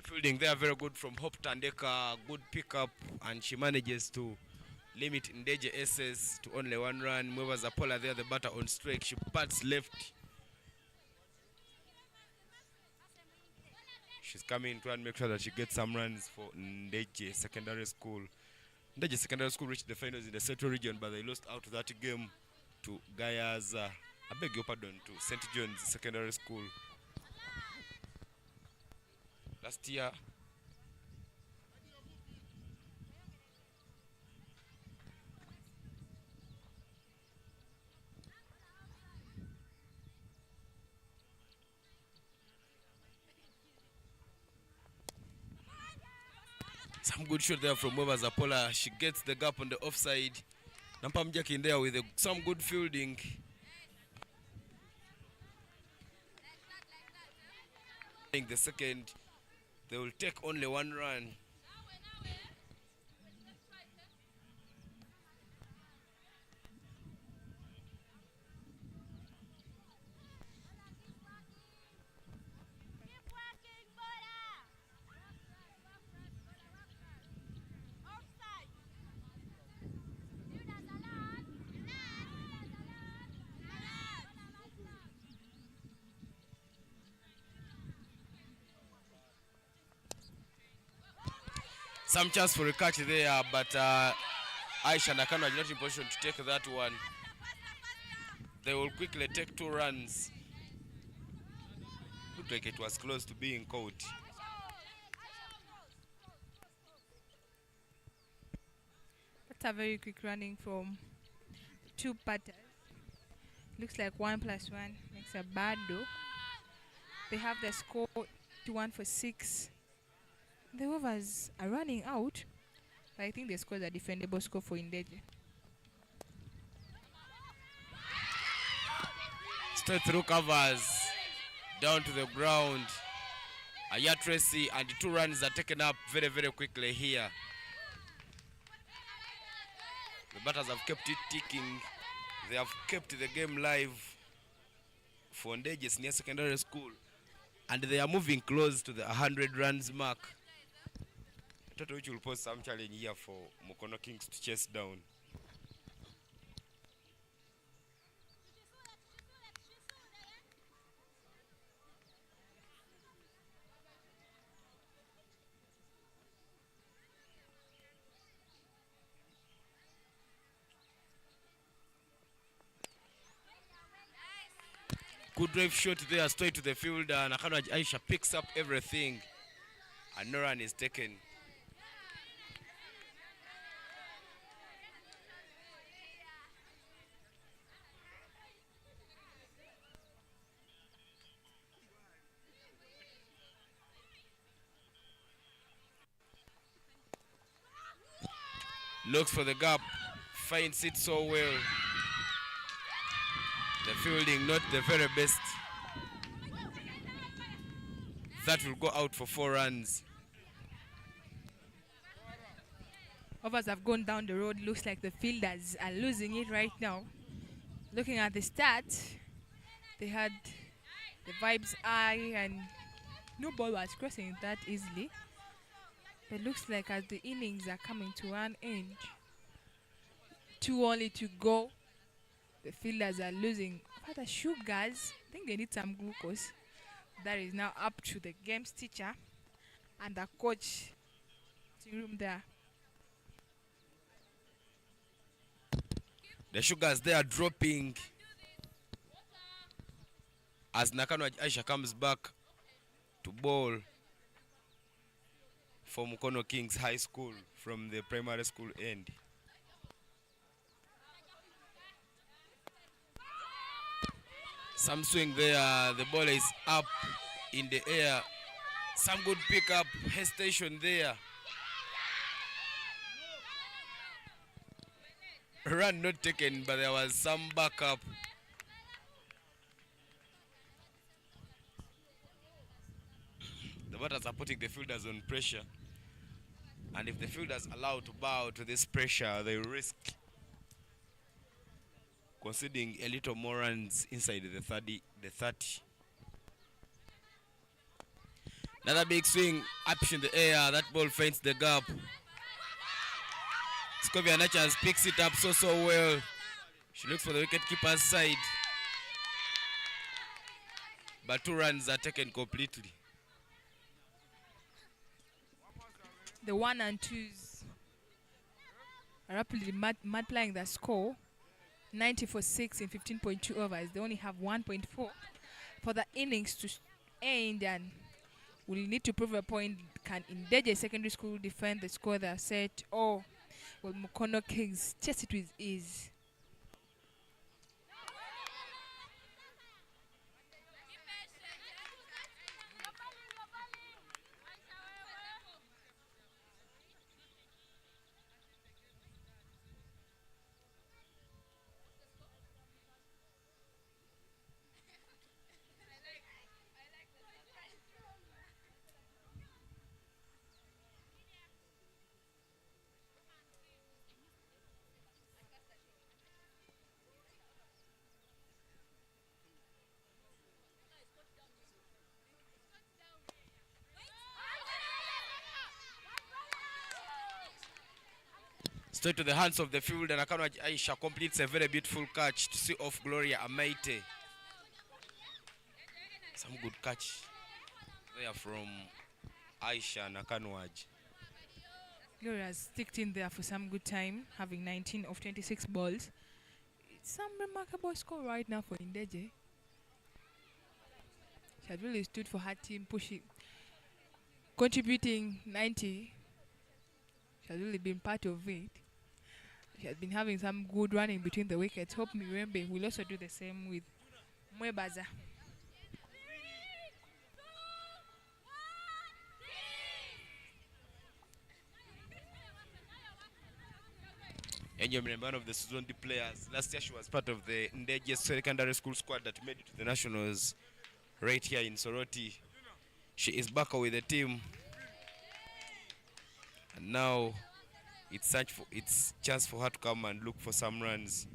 Fielding there very good from Hope Tandeka, good pickup, and she manages to limit NDEJJE SS to only 1 run. Mwewaza Paula there, the batter on strike. She bats left. She's coming to and make sure that she gets some runs for NDEJJE Secondary School. NDEJJE Secondary School reached the finals in the Central region, but they lost out that game to Gayaza. I beg your pardon, to St. John's Secondary School last year. Some good shot there from Mwewaza Paula. She gets the gap on the offside. Nampam Jack in there with some good fielding. In the second, they will take only 1 run. Some chance for a catch there, but Aisha Nakano is not in position to take that one. They will quickly take 2 runs. Looked like it was close to being caught. That's a very quick running from 2 batters. Looks like 1 + 1 makes a bad do. They have the score 2-1 for 6. The overs are running out, but I think they scored a defendable score for NDEJJE. Straight through covers. Down to the ground. Aya Tracy, and 2 runs are taken up very, very quickly here. The batters have kept it ticking. They have kept the game live for NDEJJE Senior Secondary School. And they are moving close to the 100 runs mark. Toto which will pose some challenge here for MUKONO Kings to chase down. Good drive shot there, straight to the fielder. Nakano Aisha picks up everything, and no run is taken. Looks for the gap, finds it so well. The fielding not the very best. That will go out for 4 runs. Overs have gone down the road. Looks like the fielders are losing it right now. Looking at the stats, they had the vibes high and no ball was crossing that easily. It looks like as the innings are coming to an end, 2 only to go. The fielders are losing. But the Sugars, I think they need some glucose. That is now up to the games teacher and the coach room there. The Sugars, they are dropping as Nakano Aisha comes back to bowl for MUKONO Kings High School from the primary school end. Some swing there, the ball is up in the air. Some good pickup, hesitation there. Run not taken, but there was some backup. The batters are putting the fielders on pressure. And if the fielders allow to bow to this pressure, they risk conceding a little more runs inside the 30. Another big swing up in the air. That ball finds the gap. Scovia Nachas picks it up so well. She looks for the wicketkeeper's side. But 2 runs are taken completely. The 1 and 2s are rapidly multiplying the score. 90 for 6 in 15.2 overs. They only have 1.4 for the innings to end, and will need to prove a point. Can NDEJJE Secondary School defend the score they are set, or will MUKONO Kings chase it with ease? Straight to the hands of the fielder, and Nakano Aisha completes a very beautiful catch to see off Gloria Amaite. Some good catch there from Aisha Nakano. Gloria's sticked in there for some good time, having 19 of 26 balls. It's some remarkable score right now for NDEJJE. She had really stood for her team, pushing, contributing 90. She has really been part of it. She has been having some good running between the wickets. Hope Mirembe will also do the same with Mwebaza. And you're one of the Suzundi players. Last year she was part of the NDEJJE secondary school squad that made it to the nationals right here in Soroti. She is back with the team. And now it's chance for her to come and look for some runs.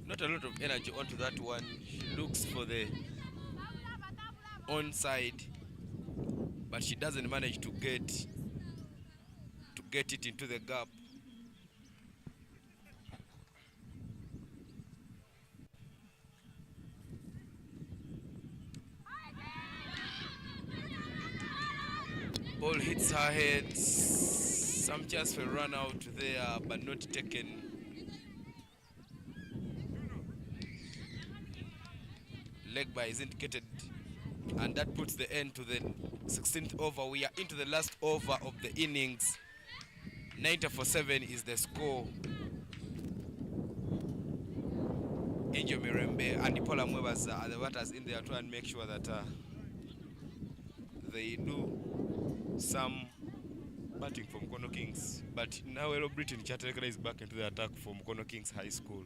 Not a lot of energy onto that one. She looks for the onside, but she doesn't manage to get it into the gap. Ball hits her head. Some chance for a run out there, but not taken. Leg by is indicated, and that puts the end to the 16th over. We are into the last over of the innings. 90-7 is the score. Angel Mirembe and Paula Muevas are the batters in there to try and make sure that they do some batting for MUKONO Kings. But now Hello Britain Chaterekera is back into the attack for MUKONO Kings High School.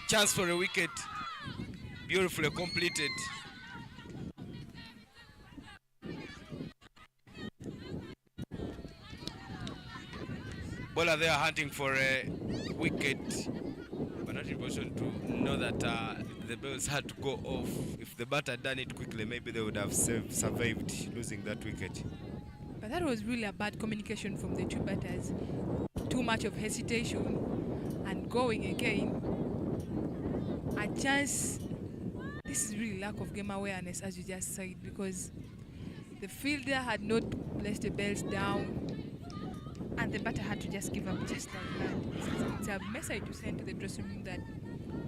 Chance for a wicket, beautifully completed. Bowler there hunting for a wicket, but not in position to know that the balls had to go off. If the batter had done it quickly, maybe they would have survived losing that wicket. But that was really a bad communication from the two batters. Too much of hesitation and going again. A chance. This is really lack of game awareness, as you just said, because the fielder had not placed the bells down and the batter had to just give up just like that. It's a message to send to the dressing room that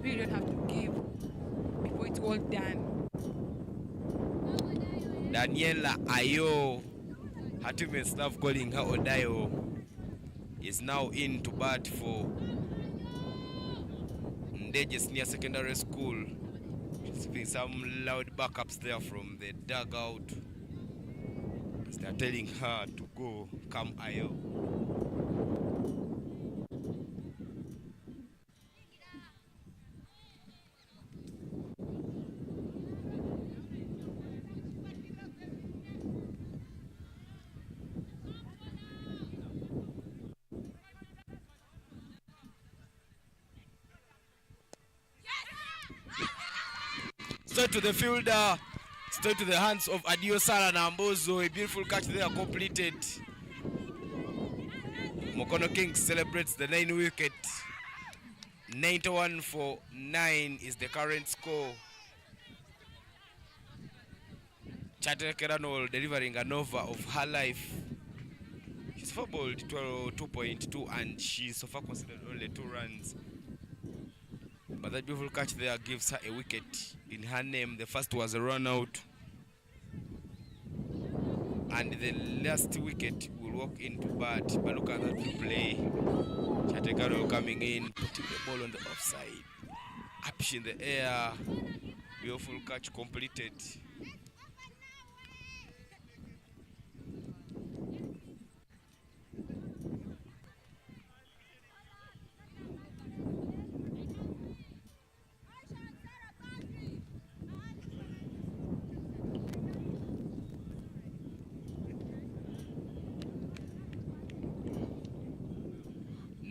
we don't have to give before it's all done. Daniela Ayo, her teammates love calling her Odayo, is now in to bat for NDEJJJE Senior Secondary School. She's been some loud backups there from the dugout. They're telling her to go, come Ayo. Straight to the fielder, straight to the hands of Adio Sara Nambozo. A beautiful catch there completed. MUKONO Kings celebrates the 9 wicket. 91-9 is the current score. Chaterekera delivering an over of her life. She's four bowled 2.2 and she's so far considered only 2 runs. But that beautiful catch there gives her a wicket in her name. The first was a run out. And the last wicket will walk into bat. But look at that play. Chatekaro coming in, putting the ball on the offside. Up in the air. Beautiful catch completed.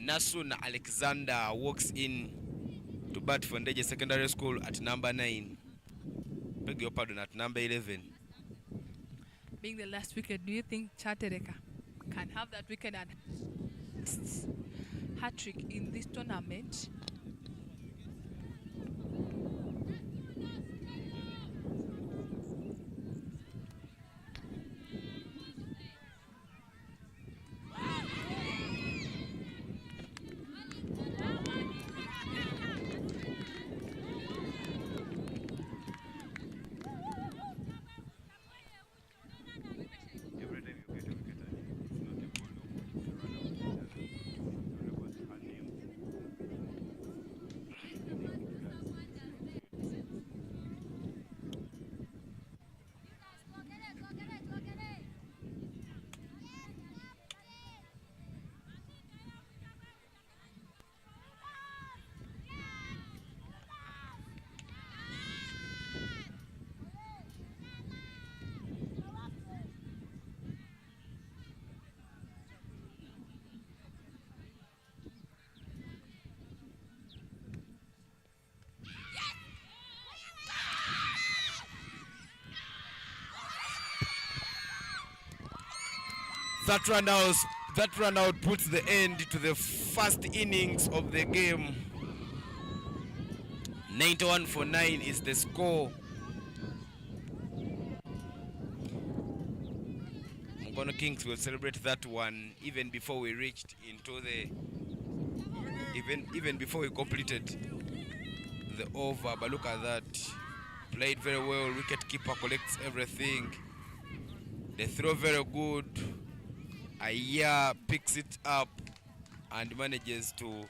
Nasun Alexander walks in to bat for NDEJJJE Secondary School at number 9. Beg your pardon, at number 11. Being the last wicket, do you think Chatereka can have that wicket? And hat-trick in this tournament. That run out puts the end to the first innings of the game. 91-9 is the score. MUKONO Kings will celebrate that one even before we reached into the even before we completed the over. But look at that, played very well. Wicket keeper collects everything. They throw very good. Aya picks it up and manages to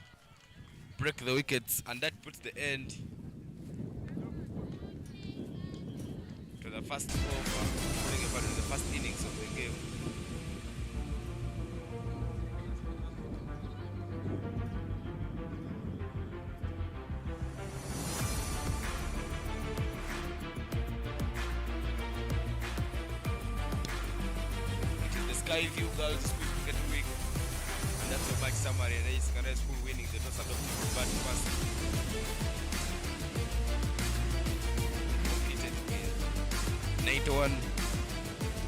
break the wickets, and that puts the end to the first over, putting about in the first innings of the game. It is the Skyview Girls School Cricket Week, and that's your match summary. And it's SECONARY School winning the toss and bat first. Completed with 91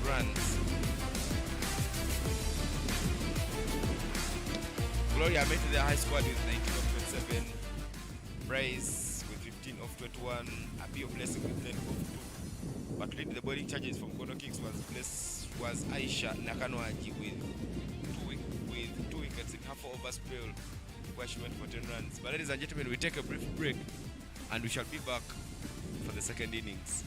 runs. Gloria made the high squad with 19 of 27. Bryce with 15 of 21. Appeal Blessing with 10 of 2. But leading the bowling charges from MUKONO Kings was Aisha Nakanwaji with two wickets in half over spell, where she went for 10 runs. But ladies and gentlemen, we take a brief break and we shall be back for the second innings.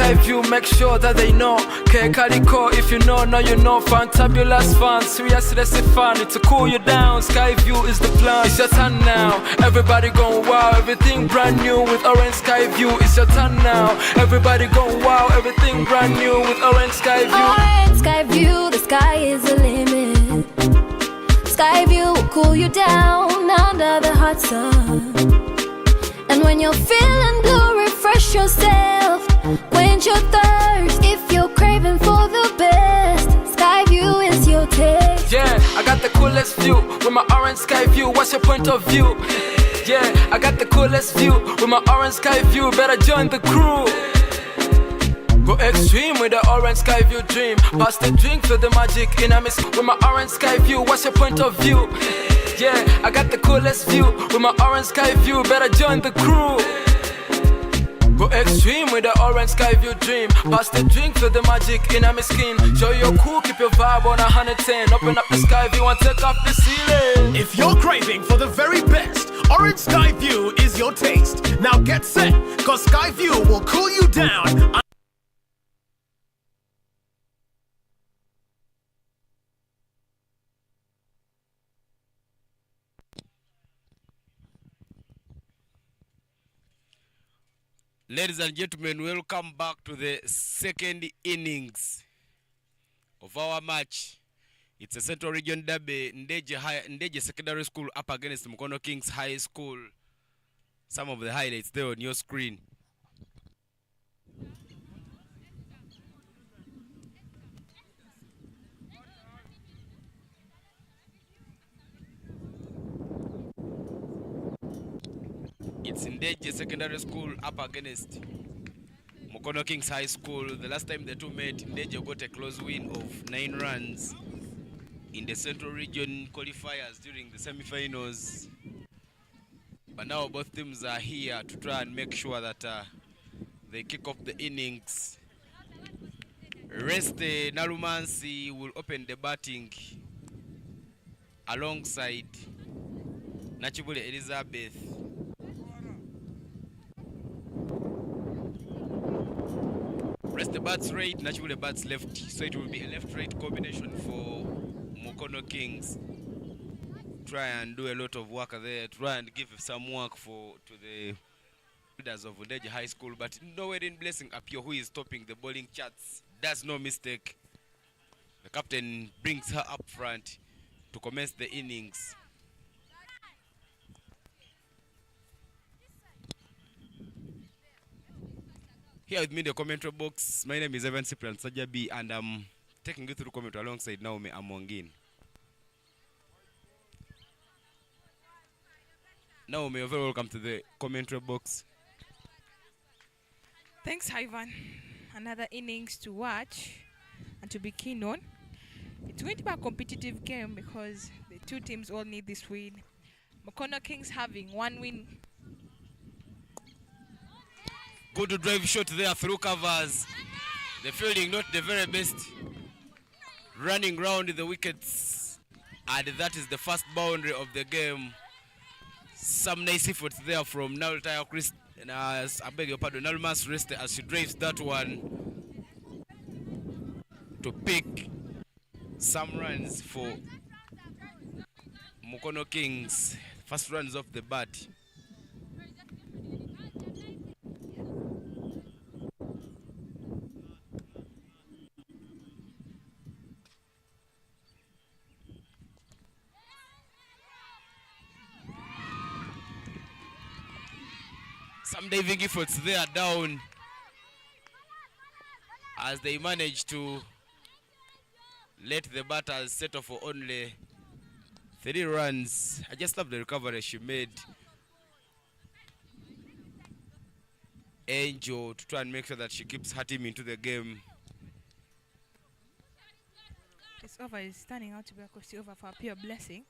Skyview, make sure that they know. Kaliko, if you know, you know. Fantabulous fun, seriously fun. It's to cool you down. Skyview is the plan. It's your turn now. Everybody going wow, everything brand new with orange Skyview. It's your turn now. Everybody going wow, everything brand new with orange Skyview. Orange Skyview, the sky is the limit. Skyview will cool you down under the hot sun. And when you're feeling blue, refresh yourself, quench your thirst. If you're craving for the best, Skyview is your taste. Yeah, I got the coolest view with my orange Skyview. What's your point of view? Yeah, I got the coolest view with my orange Skyview. Better join the crew. Go extreme with the orange Skyview dream. Pass the drink, feel the magic in a mist with my orange Skyview. What's your point of view? Yeah, I got the coolest view with my orange Skyview. Better join the crew. Go extreme with the orange Skyview dream. Pass the drink, feel the magic in a skin. Show your cool, keep your vibe on 110. Open up the Skyview and take off the ceiling. If you're craving for the very best, orange Skyview is your taste. Now get set, cause Skyview will cool you down. Ladies and gentlemen, welcome back to the second innings of our match. It's a Central Region Derby, NDEJJE Secondary School up against MUKONO Kings High School. Some of the highlights there on your screen. It's NDEJJE Secondary School up against MUKONO Kings High School. The last time the two met, NDEJJE got a close win of 9 runs in the Central Region qualifiers during the semi-finals. But now both teams are here to try and make sure that they kick off the innings. Reste Nalumansi will open the batting alongside Nachibule Elizabeth. Rest the bats right, Nachibule bats left, so it will be a left-right combination for MUKONO Kings. Try and do a lot of work there, try and give some work to the leaders of NDEJJE High School, but nowhere in Blessing Apio, who is topping the bowling charts, does no mistake. The captain brings her up front to commence the innings. Here with me in the commentary box, my name is Evan Cyprian Sajabi, and I'm taking you through commentary alongside Naomi Amongin. Naomi, you're very welcome to the commentary box. Thanks, Ivan. Another innings to watch and to be keen on. It's going to be a competitive game because the two teams all need this win. MUKONO Kings having 1 win. Good drive shot there through covers. The fielding not the very best. Running round the wickets. And that is the first boundary of the game. Some nice efforts there from Naltayo Chris. I beg your pardon, Nalmas Reste as she drives that one to pick some runs for MUKONO Kings. First runs off the bat. Some diving efforts there down as they manage to let the batters settle for only 3 runs. I just love the recovery she made. Angel to try and make sure that she keeps her team into the game. This over is turning out to be a costly over for Pure Blessing.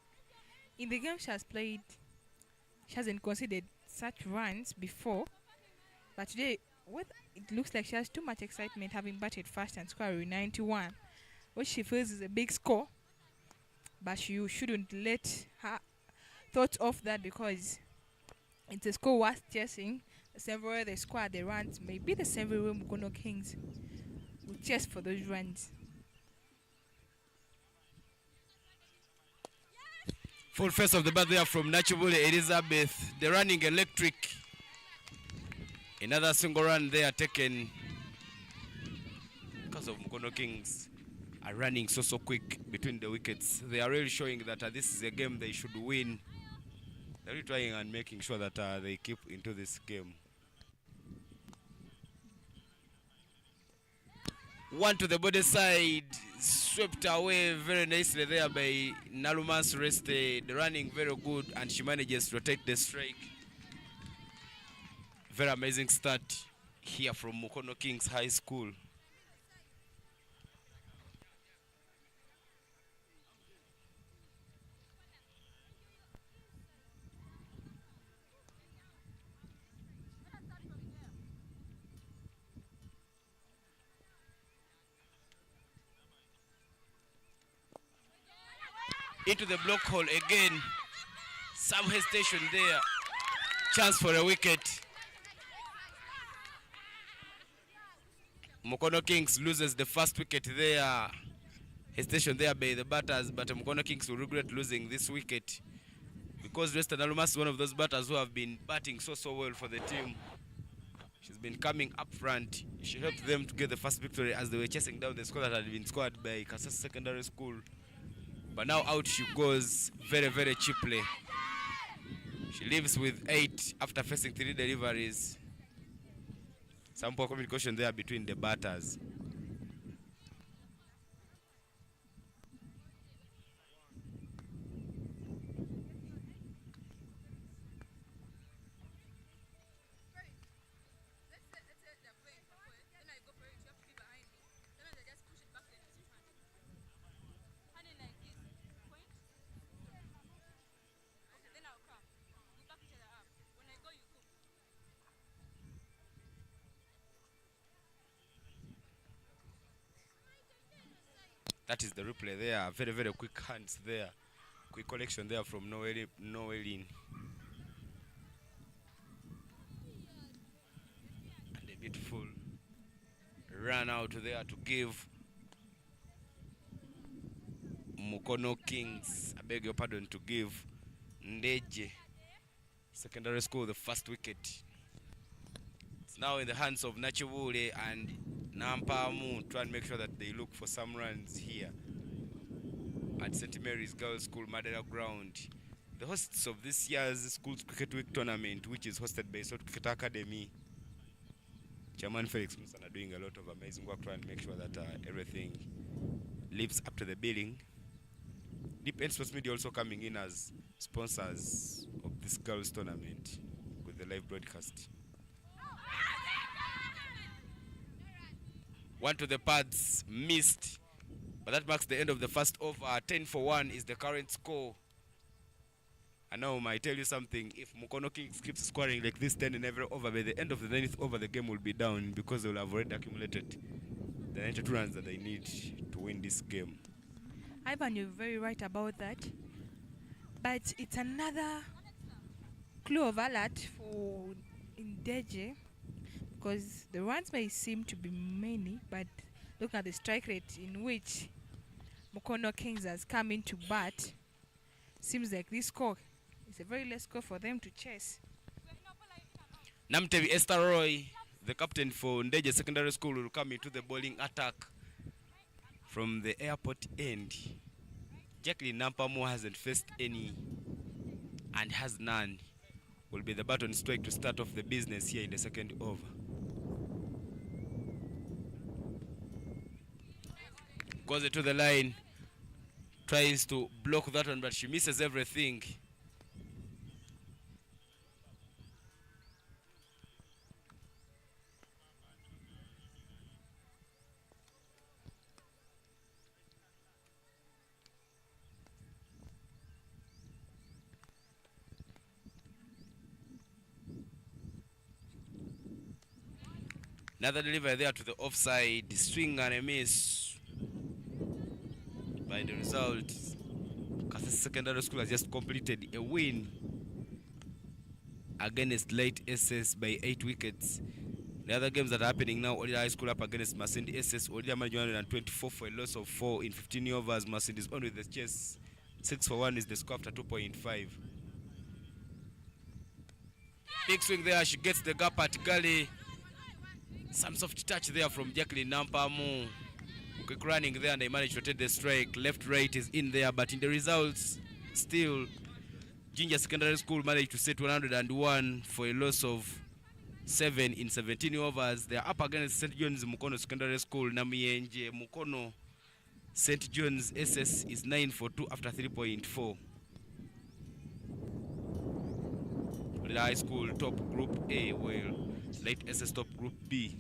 In the game she has played, she hasn't conceded such runs before, but today it looks like she has too much excitement, having batted fast and scored 91, which she feels is a big score, but you shouldn't let her thoughts off that because it's a score worth chasing. The same way they score the runs, maybe the same way Mukono Kings will chase for those runs. Full face of the bat there from Nachibule Elizabeth. The running electric. Another single run there taken because of Mukono Kings are running so quick between the wickets. They are really showing that this is a game they should win. They're really trying and making sure that they keep into this game. One to the body side, swept away very nicely there by Nalumas Reste. The running very good, and she manages to rotate the strike. Very amazing start here from Mukono Kings High School. Into the block hole again. Some hesitation there. Chance for a wicket. Mukono Kings loses the first wicket there. Hesitation there by the batters, but Mukono Kings will regret losing this wicket because Resta Nalumas is one of those batters who have been batting so well for the team. She's been coming up front. She helped them to get the first victory as they were chasing down the score that had been scored by Kasasa Secondary School. But now out she goes very cheaply. She leaves with 8 after facing 3 deliveries. Some poor communication there between the batters. That is the replay there. Very quick hands there. Quick collection there from Noelin. And a beautiful run out there to give Mukono Kings, I beg your pardon, to give NDEJJE Secondary School the first wicket. It's now in the hands of Nachibule and Nampamu, try and make sure that they look for some runs here at St. Mary's Girls School, Madera Ground. The hosts of this year's Schools Cricket Week tournament, which is hosted by South Cricket Academy. Chairman Felix Musan are doing a lot of amazing work trying to make sure that everything lives up to the billing. Deep End Sports Media also coming in as sponsors of this girls tournament with the live broadcast. One to the pads, missed, but that marks the end of the first over. 10-1 is the current score. And now I might tell you something, if Mukono Kings keeps scoring like this 10 in every over, by the end of the 9th over the game will be down because they will have already accumulated the 92 runs that they need to win this game. Ivan, you're very right about that. But it's another clue of alert for NDEJJE, because the runs may seem to be many, but look at the strike rate in which Mukono Kings has come into bat. Seems like this score is a very less score for them to chase. Namtevi Esther Roy, the captain for NDEJJE Secondary School, will come into the bowling attack from the airport end. Jacqueline Nampamu hasn't faced any and has none. Will be the baton strike to start off the business here in the second over. Goes it to the line, tries to block that one, but she misses everything. Another delivery there to the offside, swing and a miss. By the result, Kasese Secondary School has just completed a win against Late SS by 8 wickets. The other games that are happening now, Olida High School up against Masindi SS. Olida managed 124 for a loss of 4 in 15 overs. Masindi is on with the chase. 6 for 1 is the score after 2.5. Big swing there, she gets the gap at Gully. Some soft touch there from Jacqueline Nampamu. Quick running there and they managed to take the strike. Left, right is in there, but in the results, still, Ginger Secondary School managed to set 101 for a loss of 7 in 17 overs. They are up against St. John's Mukono Secondary School. NDEJJE Mukono St. John's SS is 9 for 2 after 3.4. The high school top group A, well, Late SS top group B.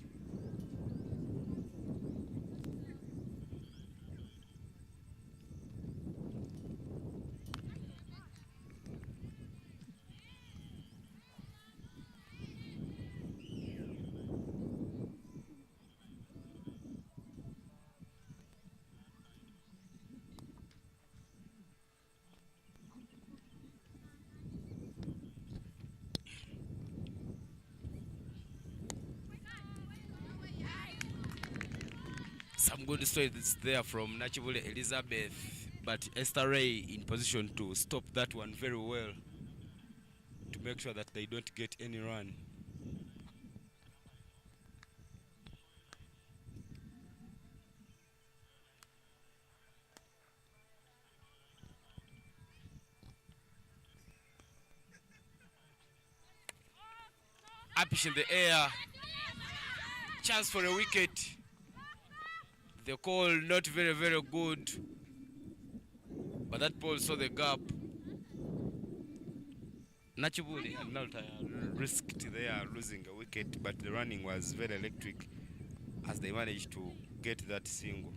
Some good stories there from Nachibule Elizabeth, but Esther Ray in position to stop that one very well to make sure that they don't get any run. Up in the air, chance for a wicket. The call not very good, but that ball saw the gap. Nachibuli and Nalta risked their losing a wicket, but the running was very electric as they managed to get that single.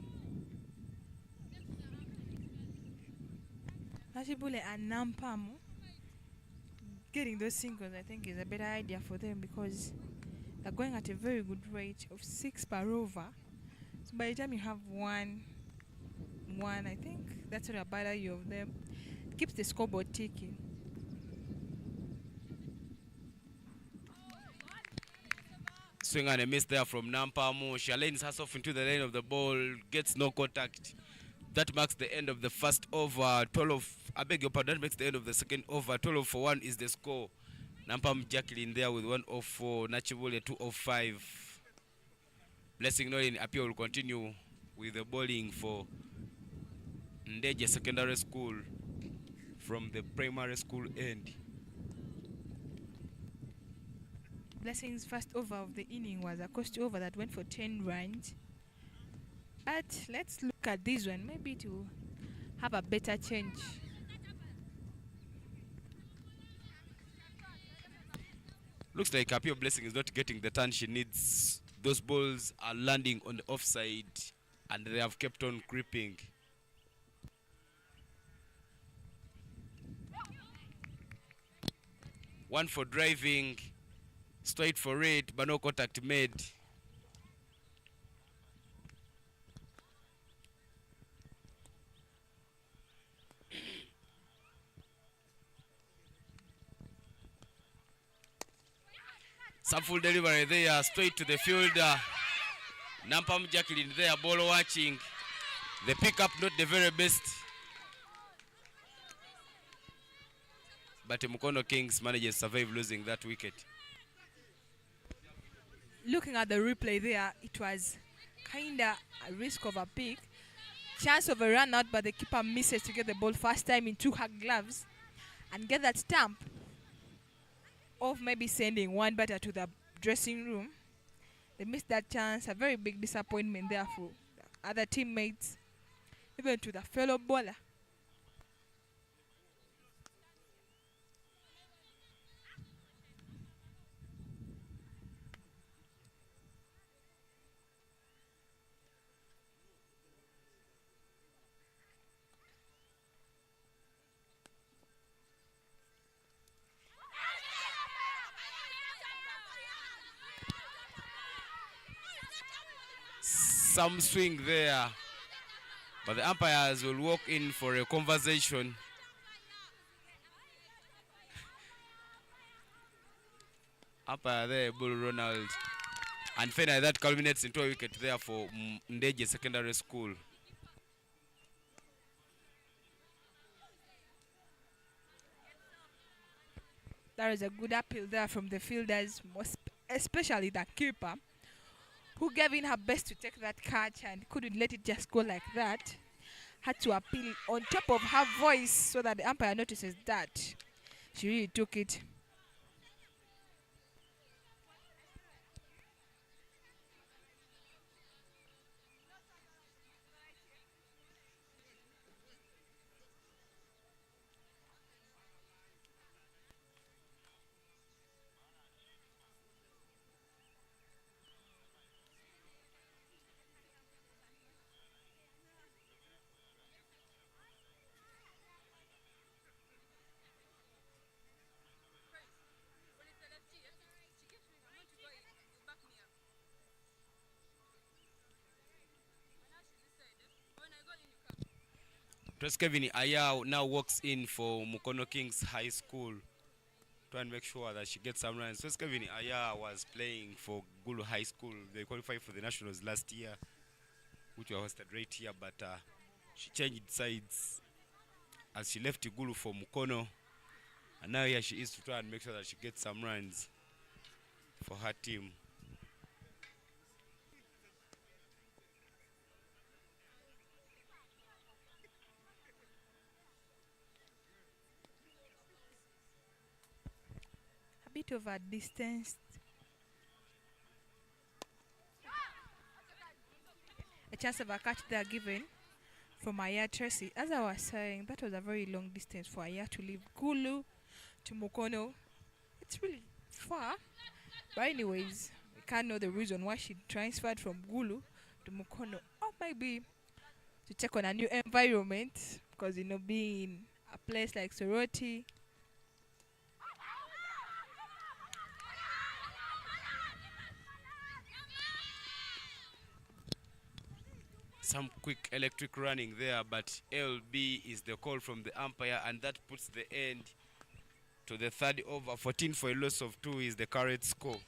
Nachibule and Nampamu getting those singles, I think, is a better idea for them because they're going at a very good rate of 6 per over. So by the time you have one, I think that's what a better you of them keeps the scoreboard ticking. Swing and a miss there from Nampamu. She lanes herself into the lane of the ball, gets no contact. That marks the end of the first over. 12, I beg your pardon, that makes the end of the second over. 12 for 1 is the score. Nampamu Jacqueline there with 104, Nachibule 205. Blessing Norin Appeal will continue with the bowling for NDEJJE Secondary School from the primary school end. Blessing's first over of the inning was a coast over that went for 10 runs. But let's look at this one, maybe to have a better change. Looks like Appeal Blessing is not getting the turn she needs. Those balls are landing on the offside and they have kept on creeping. One for driving, straight for it, but no contact made. Some full delivery there, straight to the fielder. Nampamu Jacqueline there, ball watching. The pickup not the very best. But Mukono Kings manages to survive losing that wicket. Looking at the replay there, it was kinda a risk of a pick. Chance of a run out, but the keeper misses to get the ball first time into her gloves and get that stamp of maybe sending one batter to the dressing room. They missed that chance. A very big disappointment there for other teammates, even to the fellow bowler. Some swing there, but the umpires will walk in for a conversation. Umpire there, Bull Ronald. And finally that culminates into a wicket there for NDEJJE Secondary School. There is a good appeal there from the fielders, especially the keeper, who gave in her best to take that catch and couldn't let it just go like that. Had to appeal on top of her voice so that the umpire notices that she really took it. Kevin Aya now walks in for Mukono Kings High School. Try and make sure that she gets some runs. Kevin Aya was playing for Gulu High School. They qualified for the Nationals last year, which were hosted right here, but she changed sides as she left Gulu for Mukono. And now here she is to try and make sure that she gets some runs for her team. Bit of a distance. A chance of a catch there given from Aya Tracy. As I was saying, that was a very long distance for Aya to leave Gulu to Mukono. It's really far. But anyways, we can't know the reason why she transferred from Gulu to Mukono. Or maybe to check on a new environment. Because, you know, being in a place like Soroti, some quick electric running there, but LB is the call from the umpire, and that puts the end to the third over. 14 for a loss of 2 is the current score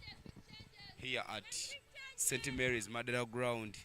here at St. Mary's Madera Ground.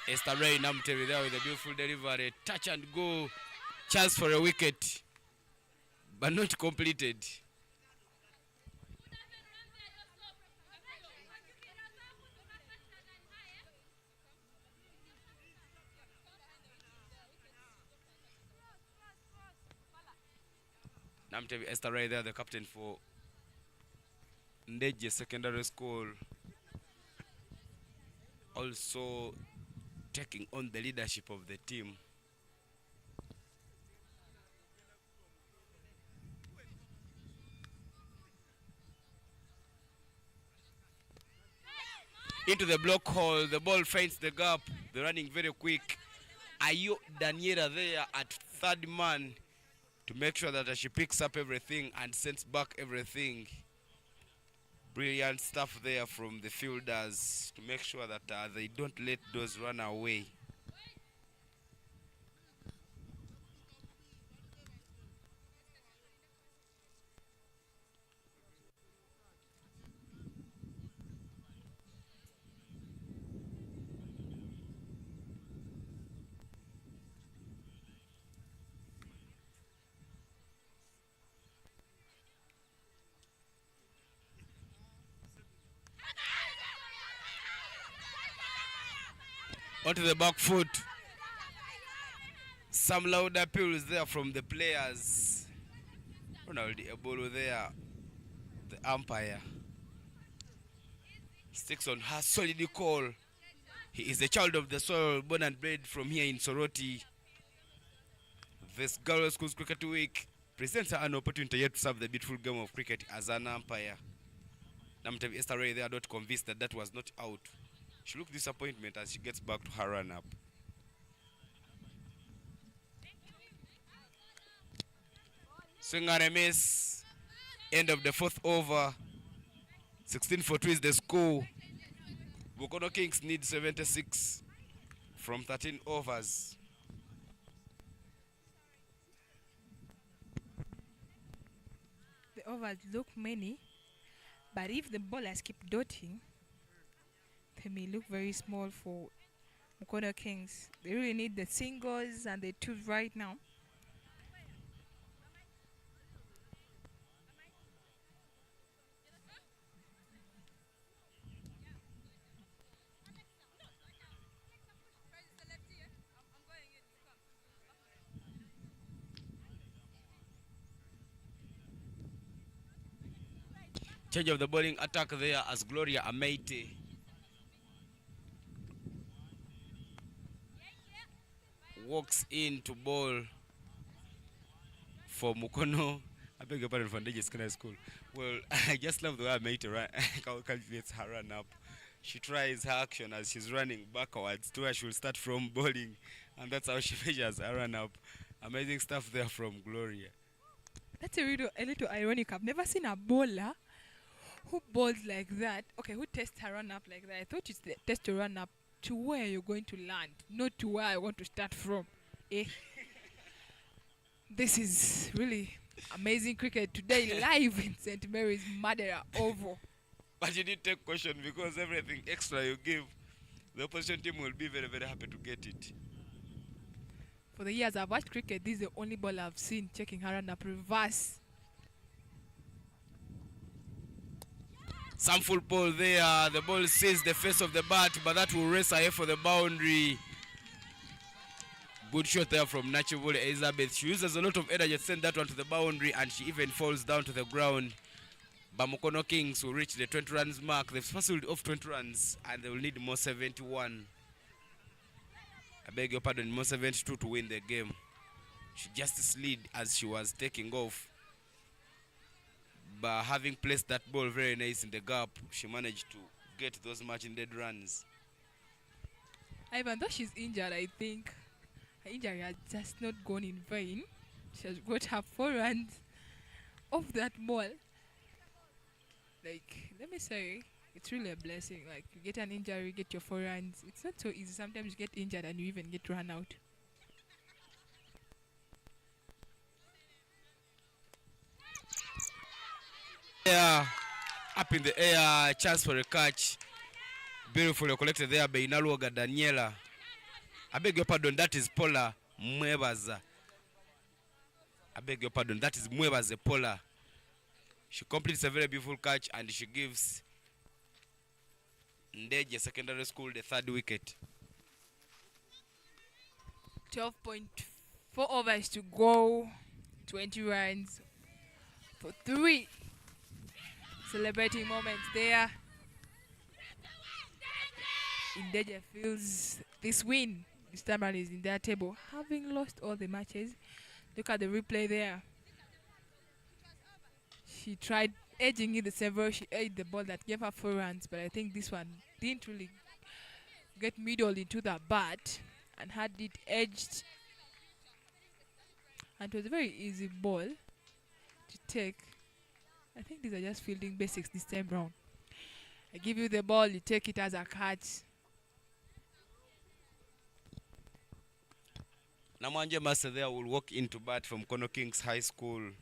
Esther Ray Namtevi there with a beautiful delivery. Touch and go. Chance for a wicket, but not completed. Namtevi Esther Ray there, the captain for NDEJJE Secondary School. Also taking on the leadership of the team. Into the block hole, the ball finds the gap. They're running very quick. Ayo Daniela there at third man to make sure that she picks up everything and sends back everything. Brilliant stuff there from the fielders to make sure that they don't let those run away. Onto the back foot. Some loud appeals there from the players. Ronald Ebolo there, the umpire. Sticks on her solid call. He is a child of the soil, born and bred from here in Soroti. This Girls Schools Cricket Week presents her an opportunity yet to serve the beautiful game of cricket as an umpire. Namtavi Esther Ray there not convinced that that was not out. She looks disappointment as she gets back to her run-up. Swing and a miss. End of the fourth over. 16-for-2 is the score. MUKONO Kings need 76 from 13 overs. The overs look many, but if the bowlers keep dotting, they may look very small for MUKONO Kings. They really need the singles and the twos right now. Change of the bowling attack there as Gloria Ameite walks in to bowl for MUKONO. I beg your pardon for NDEJJE Secondary School. Well, I just love the way Ameite calculates her run up. She tries her action as she's running backwards to where she will start from bowling, and that's how she measures her run up. Amazing stuff there from Gloria. That's a little ironic. I've never seen a bowler who bowls like that. Okay, who tests her run up like that. I thought it's the test to run up to where you're going to land, not to where I want to start from. Eh? This is really amazing cricket today, live in St. Mary's Madeira Oval. But you didn't take caution because everything extra you give, the opposition team will be very, very happy to get it. For the years I've watched cricket, this is the only ball I've seen checking her run up reverse. Some full ball there. The ball sees the face of the bat, but that will race ahead for the boundary. Good shot there from Nachibule Elizabeth. She uses a lot of energy to send that one to the boundary, and she even falls down to the ground. But MUKONO Kings will reach the 20 runs mark. They've sponsored off 20 runs, and they will need more 71. I beg your pardon, more 72 to win the game. She just slid as she was taking off. But having placed that ball very nice in the gap, she managed to get those much-needed runs. Even though she's injured, I think her injury has just not gone in vain. She has got her 4 runs off that ball. Like, let me say, it's really a blessing. Like, you get an injury, you get your 4 runs. It's not so easy. Sometimes you get injured and you even get run out. Yeah, up in the air, chance for a catch. Beautifully collected there by Inaluoga Daniela. I beg your pardon, that is Paula Mwebaza. I beg your pardon, that is Mwebaza Paula. She completes a very beautiful catch and she gives NDEJJE Secondary School the 3rd wicket. 12.4 overs to go. 20 runs for 3. Celebrating moments there. NDEJJE feels this win this time around is in their table, having lost all the matches. Look at the replay there. She tried edging in the server. She edged the ball that gave her 4 runs, but I think this one didn't really get middle into the bat and had it edged. And it was a very easy ball to take. I think these are just fielding basics this time round. I give you the ball, you take it as a catch. Namwanje Master there will walk into bat from MUKONO Kings High School.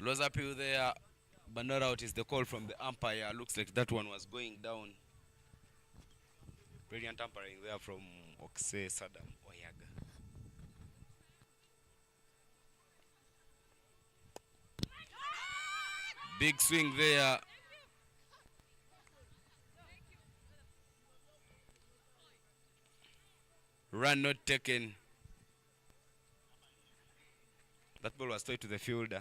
Close up you there, but not out is the call from the umpire. Looks like that one was going down. Brilliant umpiring there from Okse Sadam Oyaga. Big swing there. Run not taken. That ball was straight to the fielder.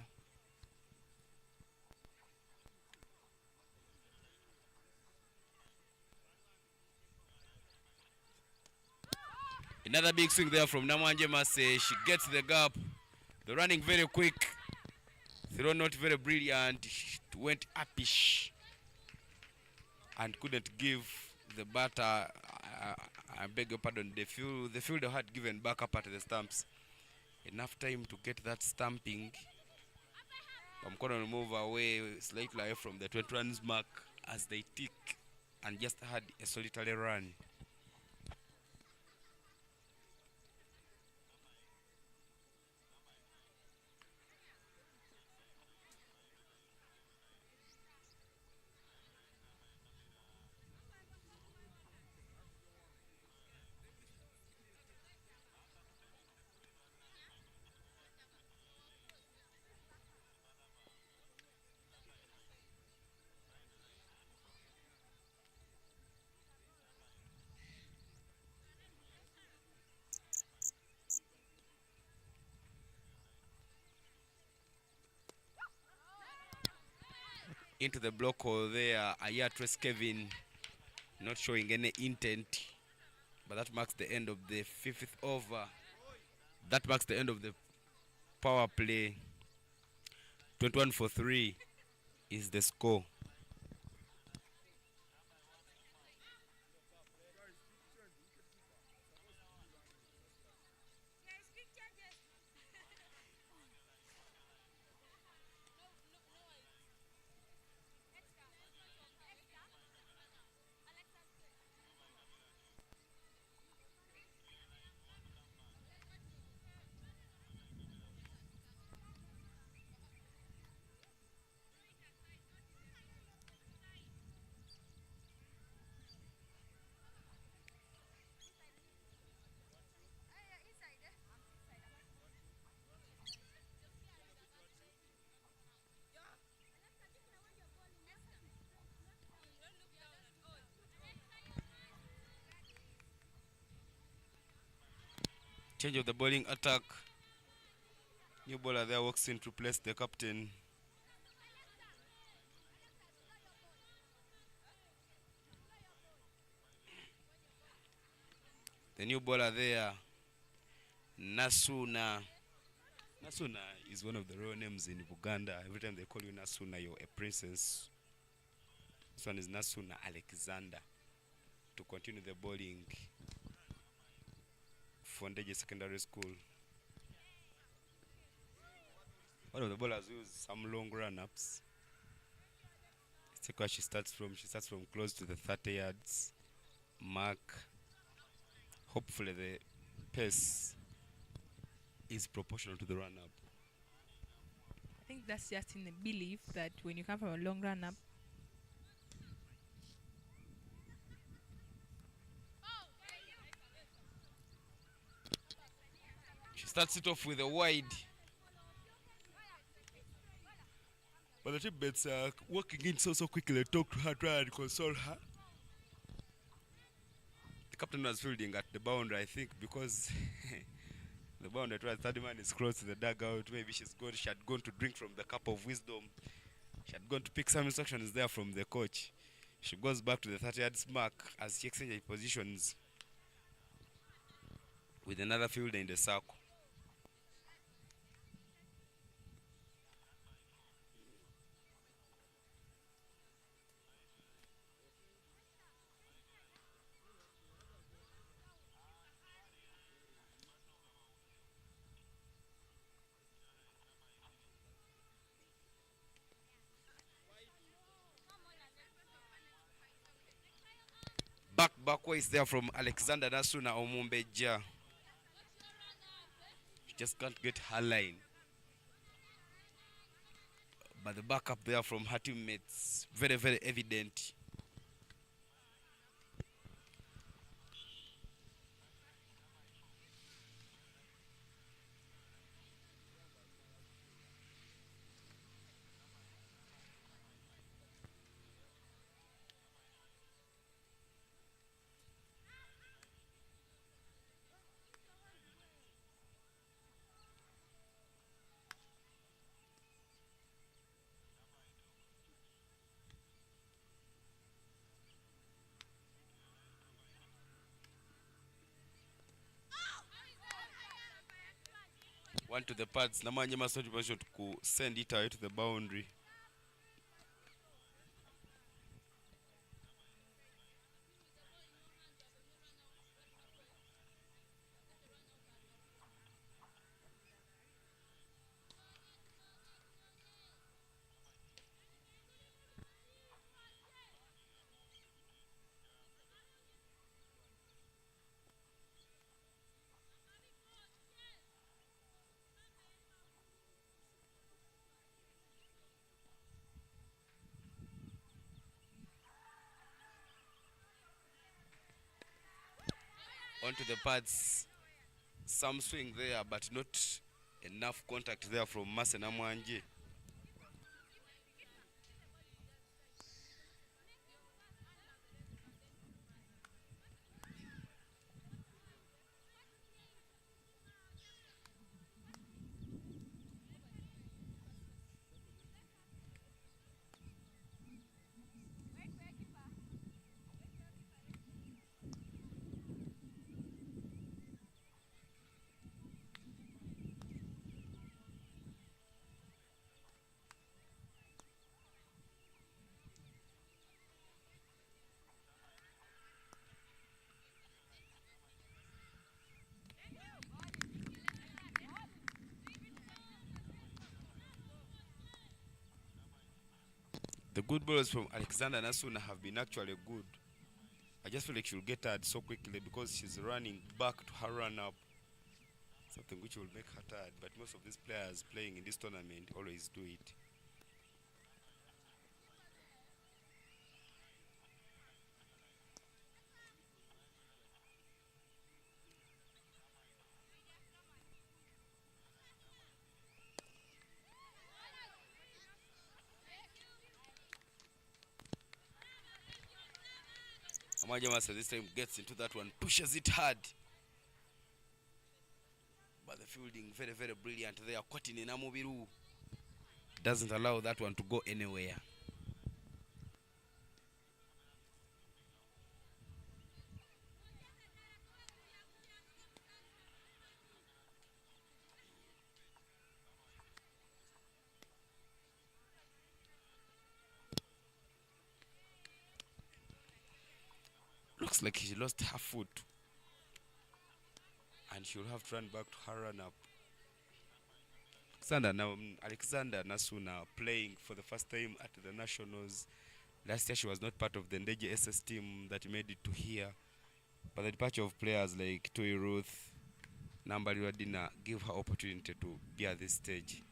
Another big swing there from Namwanje Mase. She gets the gap. The running very quick. Throw not very brilliant. It went upish and couldn't give the batter. I beg your pardon. The fielder had given back up at the stumps. Enough time to get that stamping. MUKONO will move away slightly away from the 20 runs mark as they tick and just had a solitary run. Into the block hole there, Ayatres Kevin not showing any intent, but that marks the end of the 5th over. That marks the end of the power play. 21-3 is the score. Change of the bowling attack. New bowler there walks in to replace the captain. The new bowler there, Nasuna. Nasuna is one of the royal names in Uganda. Every time they call you Nasuna, you're a princess. This one is Nasuna Alexander to continue the bowling for NDEJJE Secondary School. One of the bowlers use some long run-ups. Check where she starts from. She starts from close to the 30 yards mark. Hopefully the pace is proportional to the run-up. I think that's just in the belief that when you come from a long run-up, she starts it off with a wide. But the teammates are walking in so quickly. They talk to her, try and console her. captain was fielding at the boundary, I think, because the boundary was 30 man is close to the dugout. Maybe she had gone to drink from the cup of wisdom. She had gone to pick some instructions there from the coach. She goes back to the 30-yard mark as she exchanges positions with another fielder in the circle. Backways there from Alexander Nasuna Omumbejja. She just can't get her line. But the backup there from her teammates, very, very evident. One to the pads. Namanye must not to send it away to the boundary. Onto the pads. Some swing there, but not enough contact there from Masena Mwanje. The good balls from Alexander Nasuna have been actually good. I just feel like she'll get tired so quickly because she's running back to her run-up. Something which will make her tired, but most of these players playing in this tournament always do it. Amajamasa this time gets into that one, pushes it hard. But the fielding very, very brilliant there. Caught in Inamubiru. Doesn't allow that one to go anywhere. Looks like she lost her foot. And she'll have to run back to her run-up. Alexander Nasuna playing for the first time at the Nationals. Last year she was not part of the NDEJJE SS team that made it to here. But the departure of players like Toy Ruth, Nambali Wadina give her opportunity to be at this stage.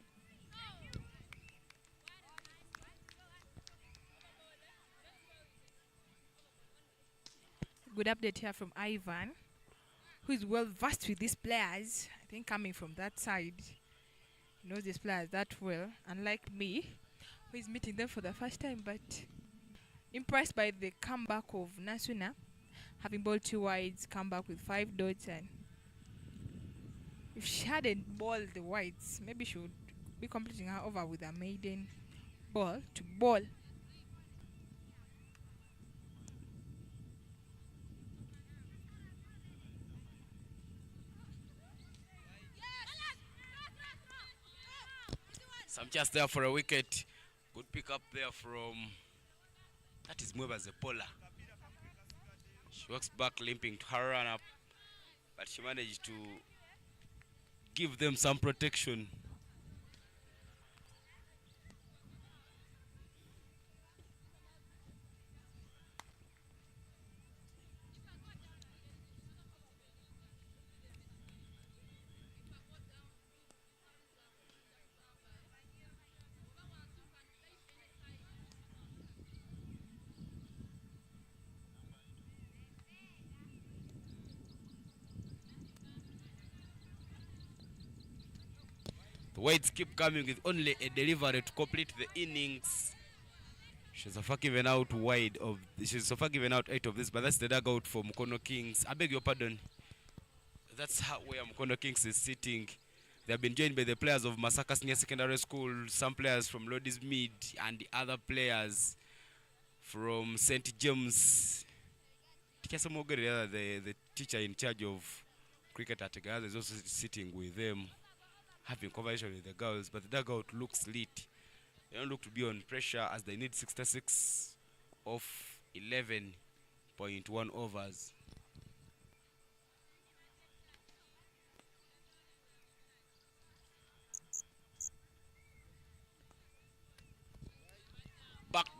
Good update here from Ivan, who is well versed with these players. I think coming from that side, he knows these players that well, unlike me, who is meeting them for the first time, but impressed by the comeback of Nasuna. having ball 2 wides, come back with 5 dots, and if she hadn't balled the wides, maybe she would be completing her over with a maiden ball to ball. Some chance there for a wicket. Good pick up there from, that is Mweba Zepola. She works back limping to her run up, but she managed to give them some protection. The Whites keep coming with only a delivery to complete the innings. She's so far given out wide of, she's so far given out 8 of this, but that's the dugout for MUKONO Kings. I beg your pardon. That's how where MUKONO Kings is sitting. They have been joined by the players of Masaka Senior Secondary School, some players from Lodies Mid, and the other players from St. James. The teacher in charge of cricket at Gaza is also sitting with them, having conversation with the girls, but the dugout looks lit. They don't look to be on pressure as they need 66 of 11.1 overs.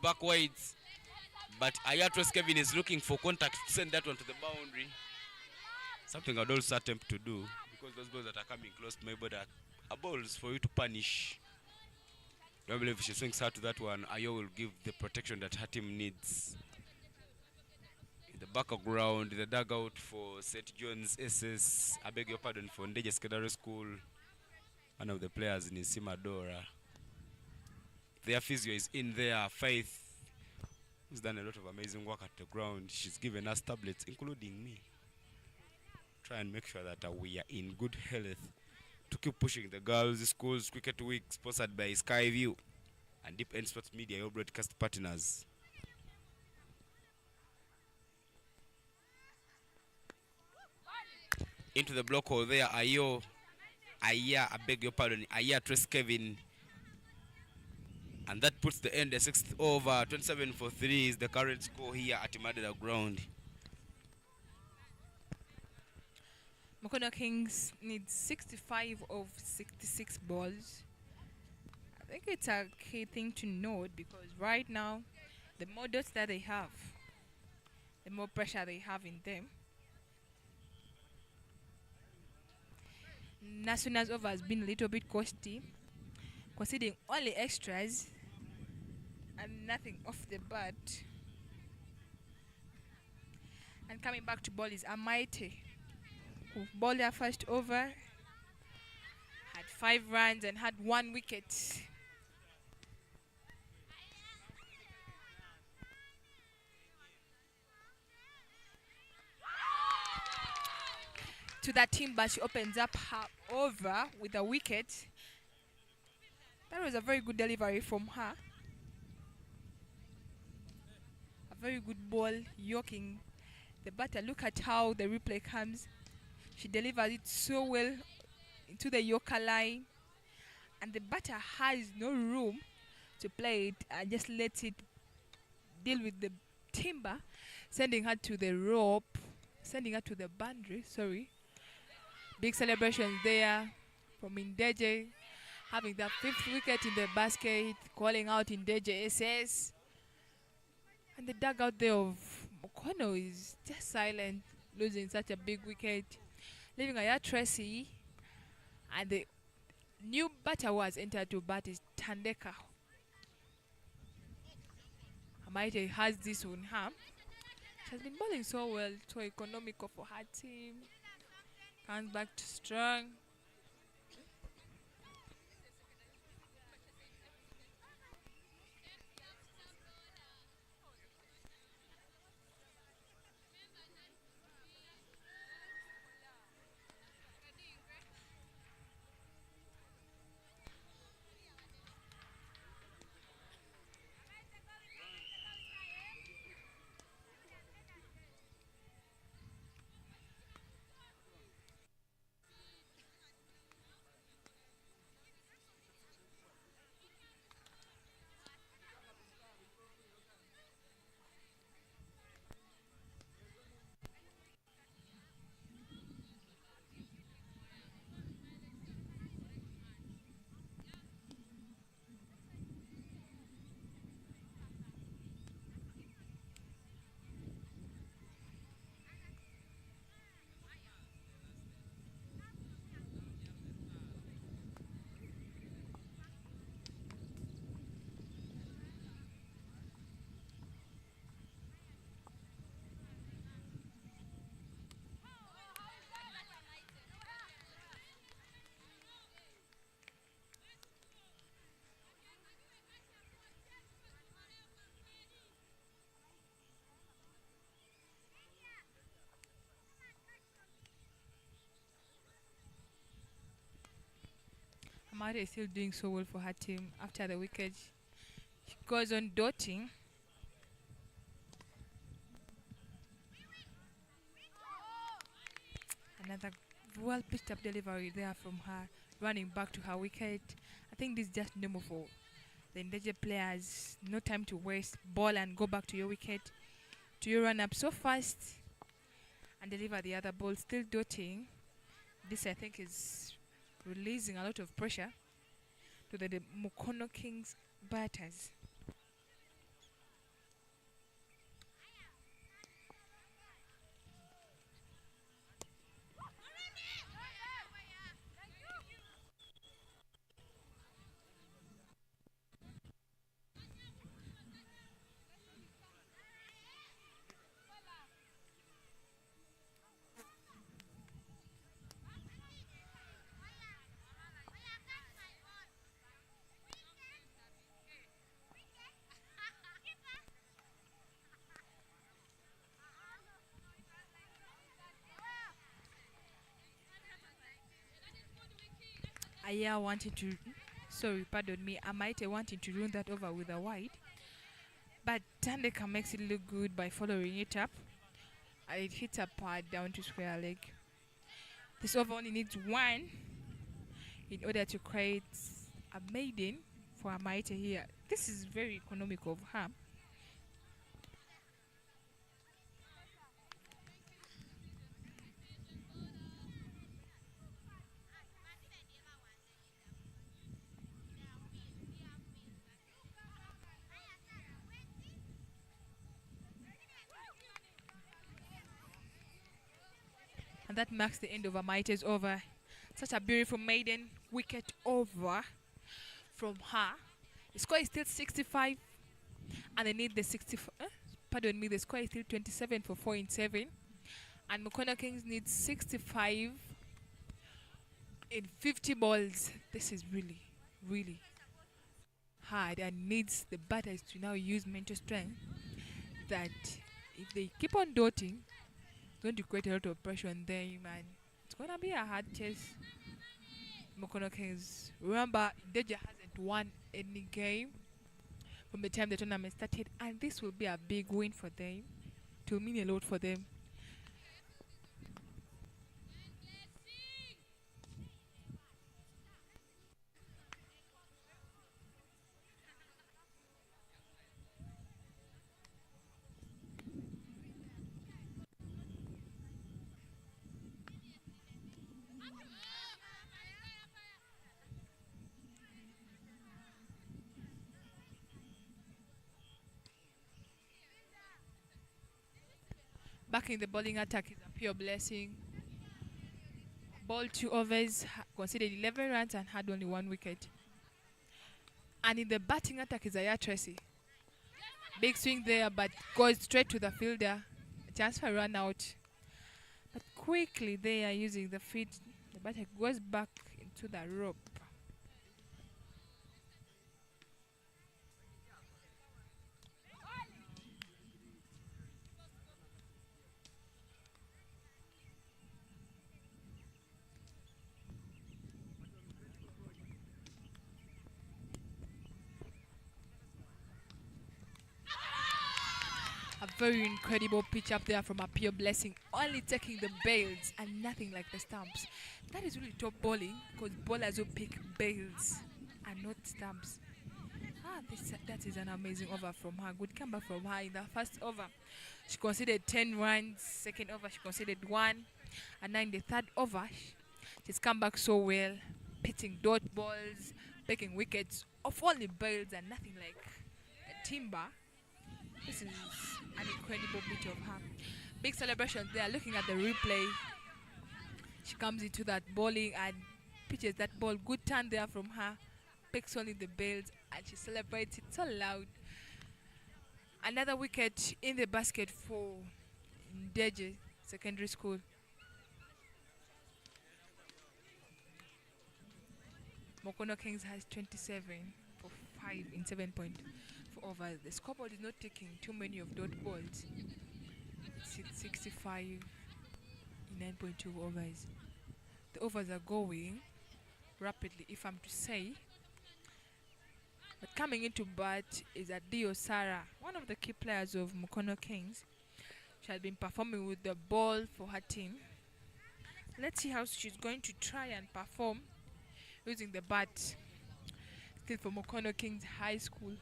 Back wides, but Ayatros Kevin is looking for contact to send that one to the boundary. Something I'd also attempt to do, because those balls that are coming close to my body are balls for you to punish. I don't believe if she swings her to that one, Ayo will give the protection that her team needs. In the background, the dugout for St. John's SS, I beg your pardon, for NDEJJE Secondary School, one of the players in Isimadora. Their physio is in there, Faith, who's done a lot of amazing work at the ground. She's given us tablets, including me. Try and make sure that we are in good health to keep pushing the girls' schools cricket week, sponsored by Skyview and Deep End Sports Media, your broadcast partners. Into the block hole there, I beg your pardon, Trace Kevin. And that puts the end, the 6th over, 27 for 3 is the current score here at Imadela ground. MUKONO Kings needs 65 of 66 balls. I think it's a key thing to note, because right now, the more dots that they have, the more pressure they have in them. Nasuna's over has been a little bit costly, conceding only extras and nothing off the bat. And coming back to ball is Amaite, who bowled their first over, had 5 runs and had 1 wicket. To that team, but she opens up her over with a wicket. That was a very good delivery from her. A very good ball, yoking the batter. Look at how the replay comes. She delivers it so well into the Yorker line, and the batter has no room to play it and just lets it deal with the timber, sending her to the rope, sending her to the boundary. Sorry. Big celebrations there from NDEJJE, having that 5th wicket in the basket, calling out NDEJJE SS. And the dugout there of MUKONO is just silent, losing such a big wicket, leaving Aya Tracy, and the new batter who has entered to bat is Tandeka. Amaite has this on her. She has been bowling so well, so economical for her team. Comes back to strong. Amaria is still doing so well for her team after the wicket. She goes on dotting. Another well pitched up delivery there from her, running back to her wicket. I think this is just normal for the NDEJJE players. No time to waste. Ball and go back to your wicket. Do you run up so fast and deliver the other ball? Still dotting. This I think is releasing a lot of pressure to the MUKONO Kings batters. Aya wanted to, sorry, pardon me, Amaite wanting to run that over with a wide. But Tandeka makes it look good by following it up. And it hits a pad down to square leg. This over only needs one in order to create a maiden for Amaite here. This is very economical of her. And that marks the end of Amaite's over. Such a beautiful maiden wicket over from her. The score is still 65, and they need the 65. Pardon me, the score is still 27 for 4 in 7. And MUKONO Kings need 65 in 50 balls. This is really, really hard and needs the batters to now use mental strength. That if they keep on dotting, it's going to create a lot of pressure on them, and it's going to be a hard chase. MUKONO Kings. Remember, NDEJJE hasn't won any game from the time the tournament started, and this will be a big win for them. It will mean a lot for them. Back in the bowling attack is a pure blessing. Bowled 2 overs, conceded 11 runs and had only 1 wicket. And in the batting attack is Aya Tracy. Big swing there, but goes straight to the fielder. A chance for a run out. But quickly they are using the feet. The batter goes back into the rope. A very incredible pitch up there from a pure blessing, only taking the bails and nothing like the stumps. That is really top bowling, because bowlers will pick bails and not stumps. That is an amazing over from her. Good comeback from her in the first over. She conceded 10 runs. Second over she conceded 1, and now in the third over she's come back so well, pitching dot balls, picking wickets off only bails and nothing like a timber. This is an incredible bit of her. Big celebration there. Looking at the replay, she comes into that bowling and pitches that ball. Good turn there from her. Picks only the bails and she celebrates it so loud. Another wicket in the basket for NDEJJE Secondary School. MUKONO Kings has 27 for 5 in 7.4 overs. The scoreboard is not taking too many of dot balls. It's 65 in 9.2 overs. The overs are going rapidly, if I'm to say. But coming into bat is Adio Sara, one of the key players of Mukono Kings. She has been performing with the ball for her team. Let's see how she's going to try and perform using the bat. Still for Mukono Kings High School.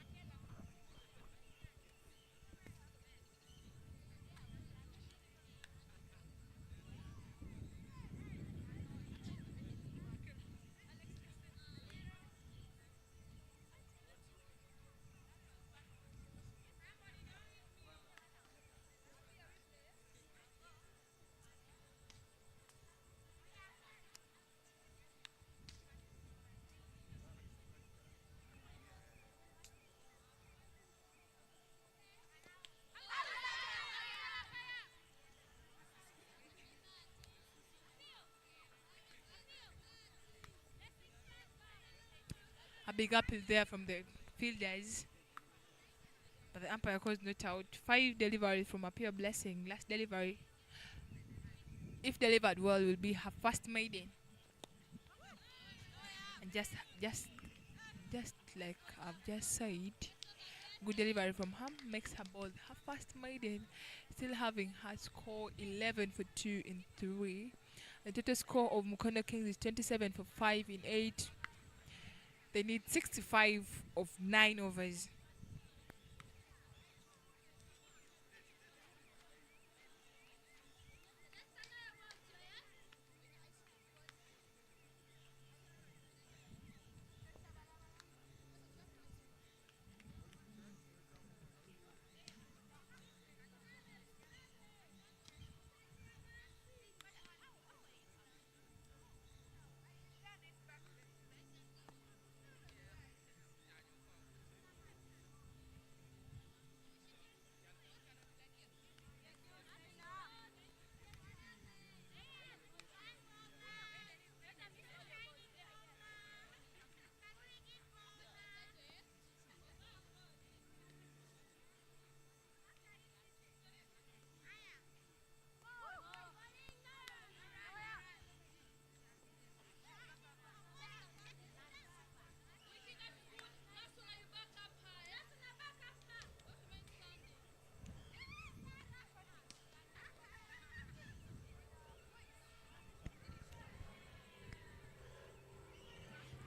A big appeal there from the fielders, but the umpire calls not out. 5 deliveries from a pure blessing. Last delivery, if delivered well, will be her first maiden. And just like I've just said, good delivery from her makes her ball her first maiden. Still having her score 11 for 2 in 3. The total score of Mukono Kings is 27 for 5 in 8. They need 65 of 9 overs.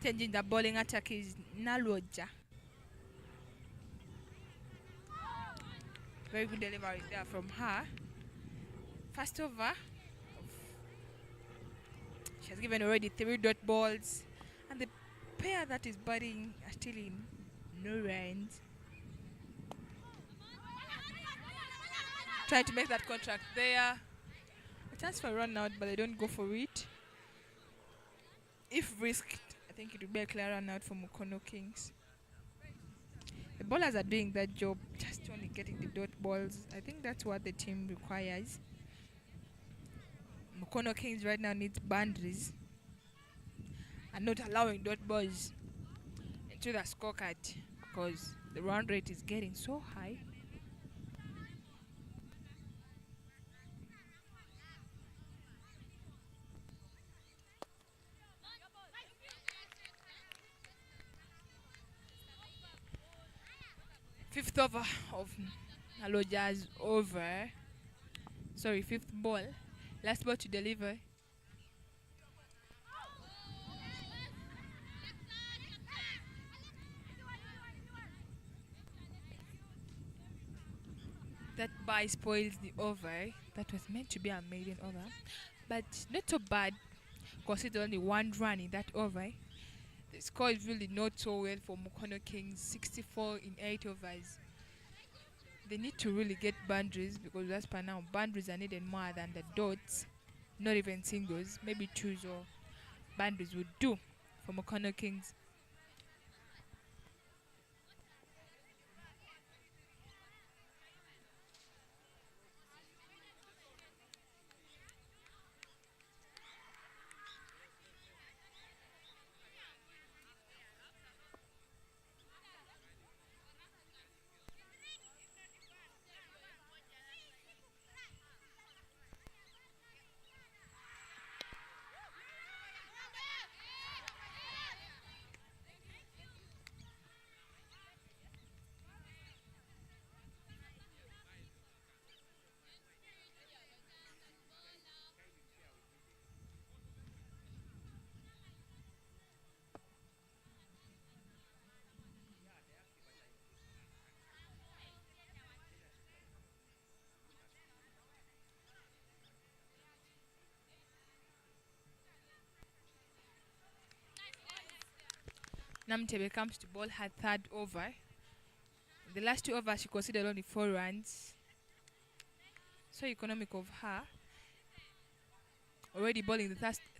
Changing the bowling attack is NDEJJE. Very good delivery there from her. First over. She has given already 3 dot balls. And the pair that is batting are still in no runs. Trying to make that contract there. A chance for a run out, but they don't go for it. If risked, I think it would be a clear run out for Mukono Kings. The bowlers are doing that job, just only getting the dot balls. I think that's what the team requires. Mukono Kings right now needs boundaries and not allowing dot balls into the scorecard because the run rate is getting so high. Fifth over of NDEJJE's over. Sorry, 5th ball. Last ball to deliver. That bye spoils the over. That was meant to be a maiden over. But not so bad. Consider only 1 run in that over. The score is really not so well for Mukono Kings, 64 in 8 overs. They need to really get boundaries because as per now, boundaries are needed more than the dots, not even singles. Maybe 2s or boundaries would do for Mukono Kings. Namtebe comes to ball her third over. The last 2 overs she conceded only 4 runs. So economic of her. Already bowling the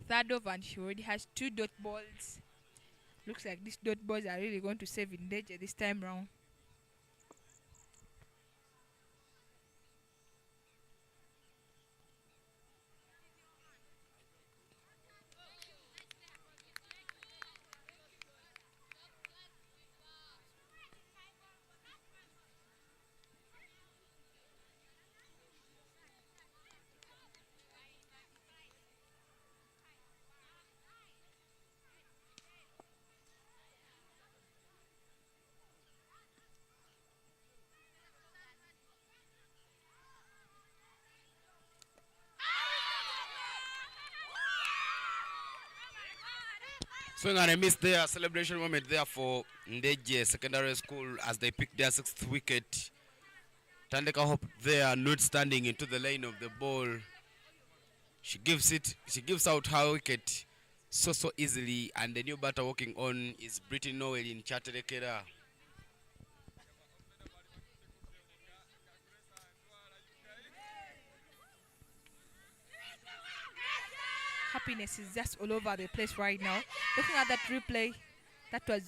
third over and she already has 2 dot balls. Looks like these dot balls are really going to save NDEJJE this time round. Swing and a miss there. Celebration moment there for NDEJJE Secondary School as they pick their 6th wicket. Tandeka Hope there, not standing into the lane of the ball. She gives out her wicket so easily, and the new batter walking on is Brittany Noel in Chaterekera. Happiness is just all over the place right now. Looking at that replay, that was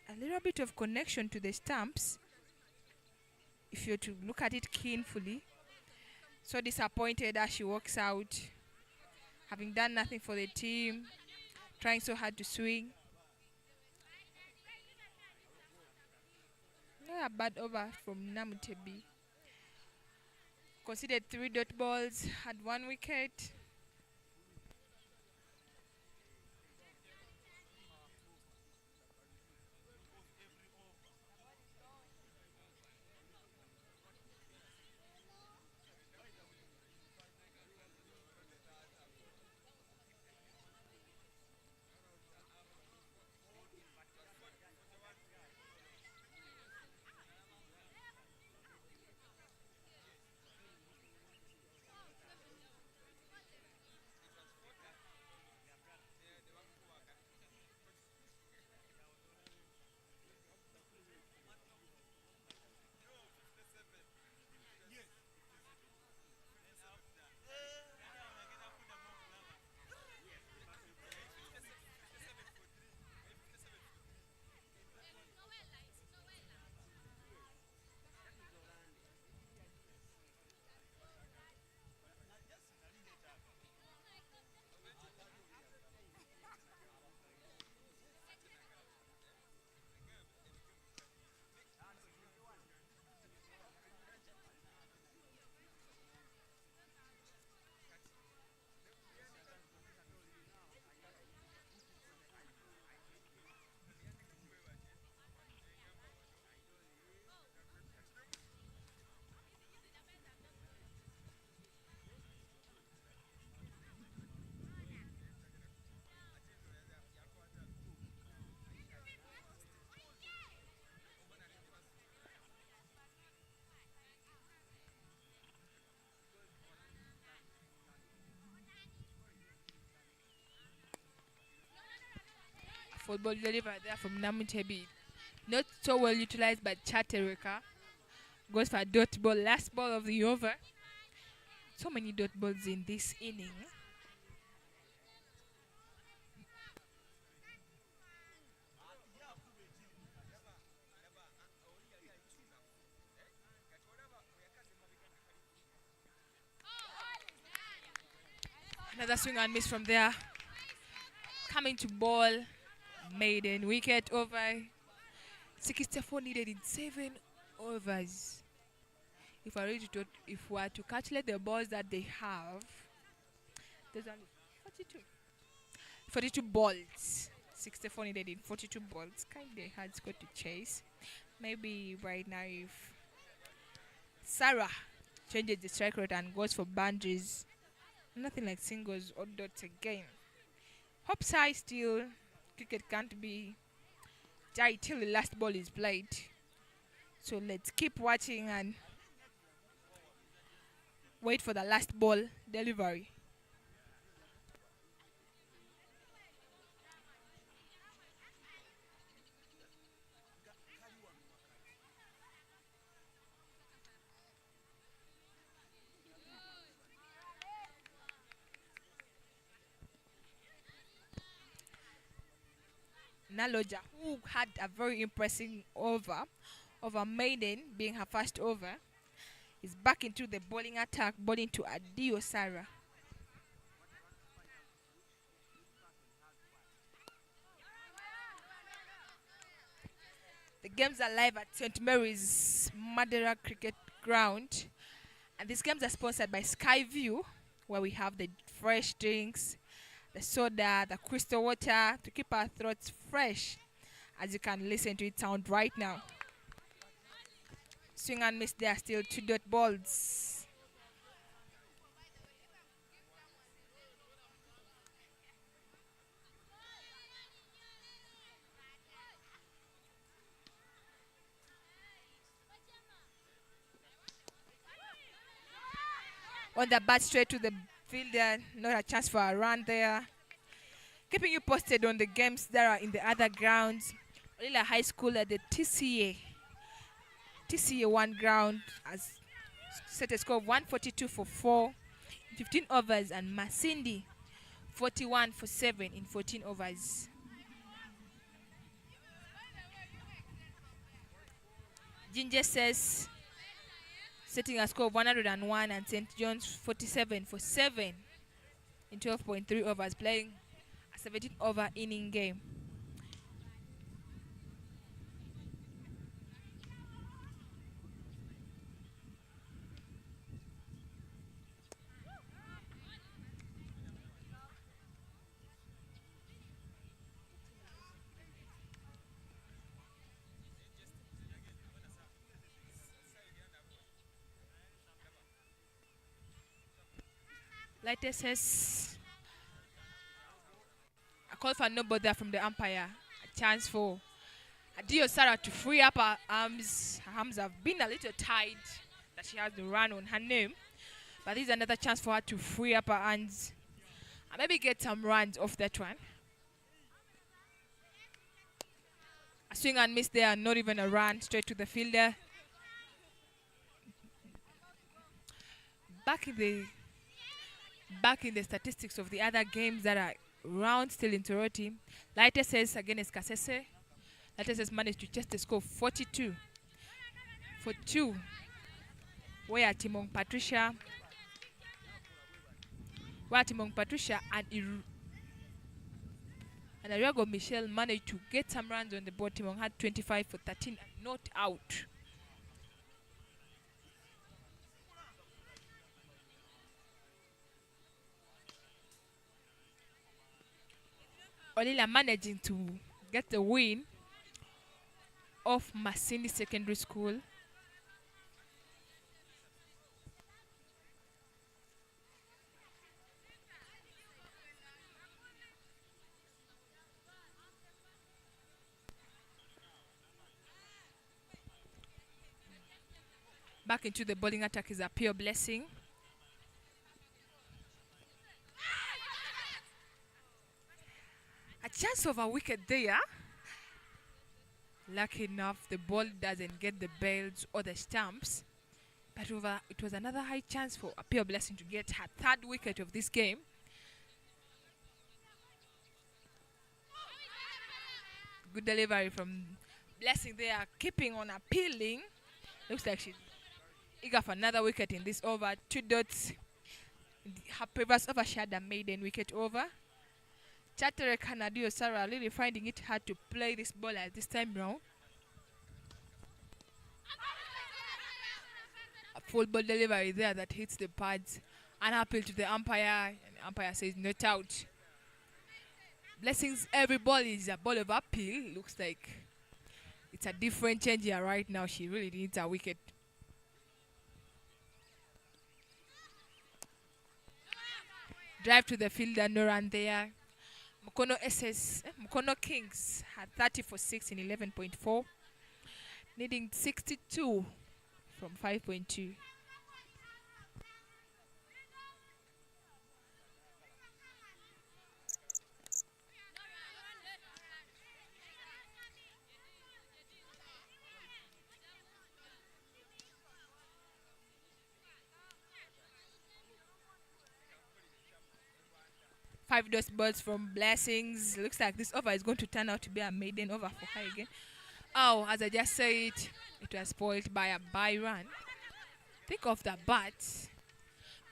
a little bit of connection to the stumps. If you're to look at it carefully. So disappointed as she walks out, having done nothing for the team, trying so hard to swing. Not a bad over from Namutebi. Conceded 3 dot balls, had 1 wicket. Football delivery there from Namutebi. Not so well utilized by Chatereka. Goes for a dot ball, last ball of the over. So many dot balls in this inning. Another swing and miss from there. Coming to ball. Maiden wicket over. 64 needed in 7 overs. If we were to calculate the balls that they have, there's only 42 balls. 64 needed in 42 balls. Kind of hard score to chase. Maybe right now if Sarah changes the strike rate and goes for boundaries, nothing like singles or dots again. Hopes high still. Cricket can't be tied till the last ball is played. So let's keep watching and wait for the last ball delivery. Naloja, who had a very impressive over Maiden being her first over, is back into the bowling attack, bowling to Adio Sarah. The games are live at St. Mary's Madeira Cricket Ground, and these games are sponsored by Skyview, where we have the fresh drinks, the soda, the crystal water to keep our throats fresh, as you can listen to it sound right now. Swing and miss there, still 2-dot balls. On the bat straight to the fielder, not a chance for a run there. Keeping you posted on the games that are in the other grounds. Olila High School at the TCA 1 ground has set a score of 142 for 4 in 15 overs, and Masindi 41 for 7 in 14 overs. Ginger says setting a score of 101, and St. John's 47 for 7 in 12.3 overs, playing a 17-over inning game. Lighter says a call for no bother from the umpire. A chance for Adio Sarah to free up her arms. Her arms have been a little tight, that she has the run on her name. But this is another chance for her to free up her hands and maybe get some runs off that one. A swing and miss there, not even a run, straight to the fielder. Back in the statistics of the other games that are round still in Toroti, Lighter says against Kasese, Lighter says managed to chase the score 42 for 2, where Timong Patricia and Ariago Michelle managed to get some runs on the board. Timong had 25 for 13 and not out. Olila managing to get the win of Masindi Secondary School. Back into the bowling attack is a pure blessing. A chance of a wicket there. Lucky enough, the ball doesn't get the bells or the stumps. But it was another high chance for a pure blessing to get her 3rd wicket of this game. Good delivery from Blessing there, keeping on appealing. Looks like she's eager for another wicket in this over. 2 dots. Her previous over, she had a maiden wicket over. Chatere Kanadio Sarah really finding it hard to play this ball at this time round. A full ball delivery there that hits the pads. An appeal to the umpire, and the umpire says not out. Blessings, every ball is a ball of appeal. Looks like it's a different change here right now. She really needs a wicket. Drive to the fielder, no run there. Mukono Kings had 30 for 6 in 11.4, needing 62 from 5.2. 5 dust balls from Blessings. Looks like this over is going to turn out to be a maiden over for her again. Oh, as I just said, it was spoiled by a by run. Think of the bat.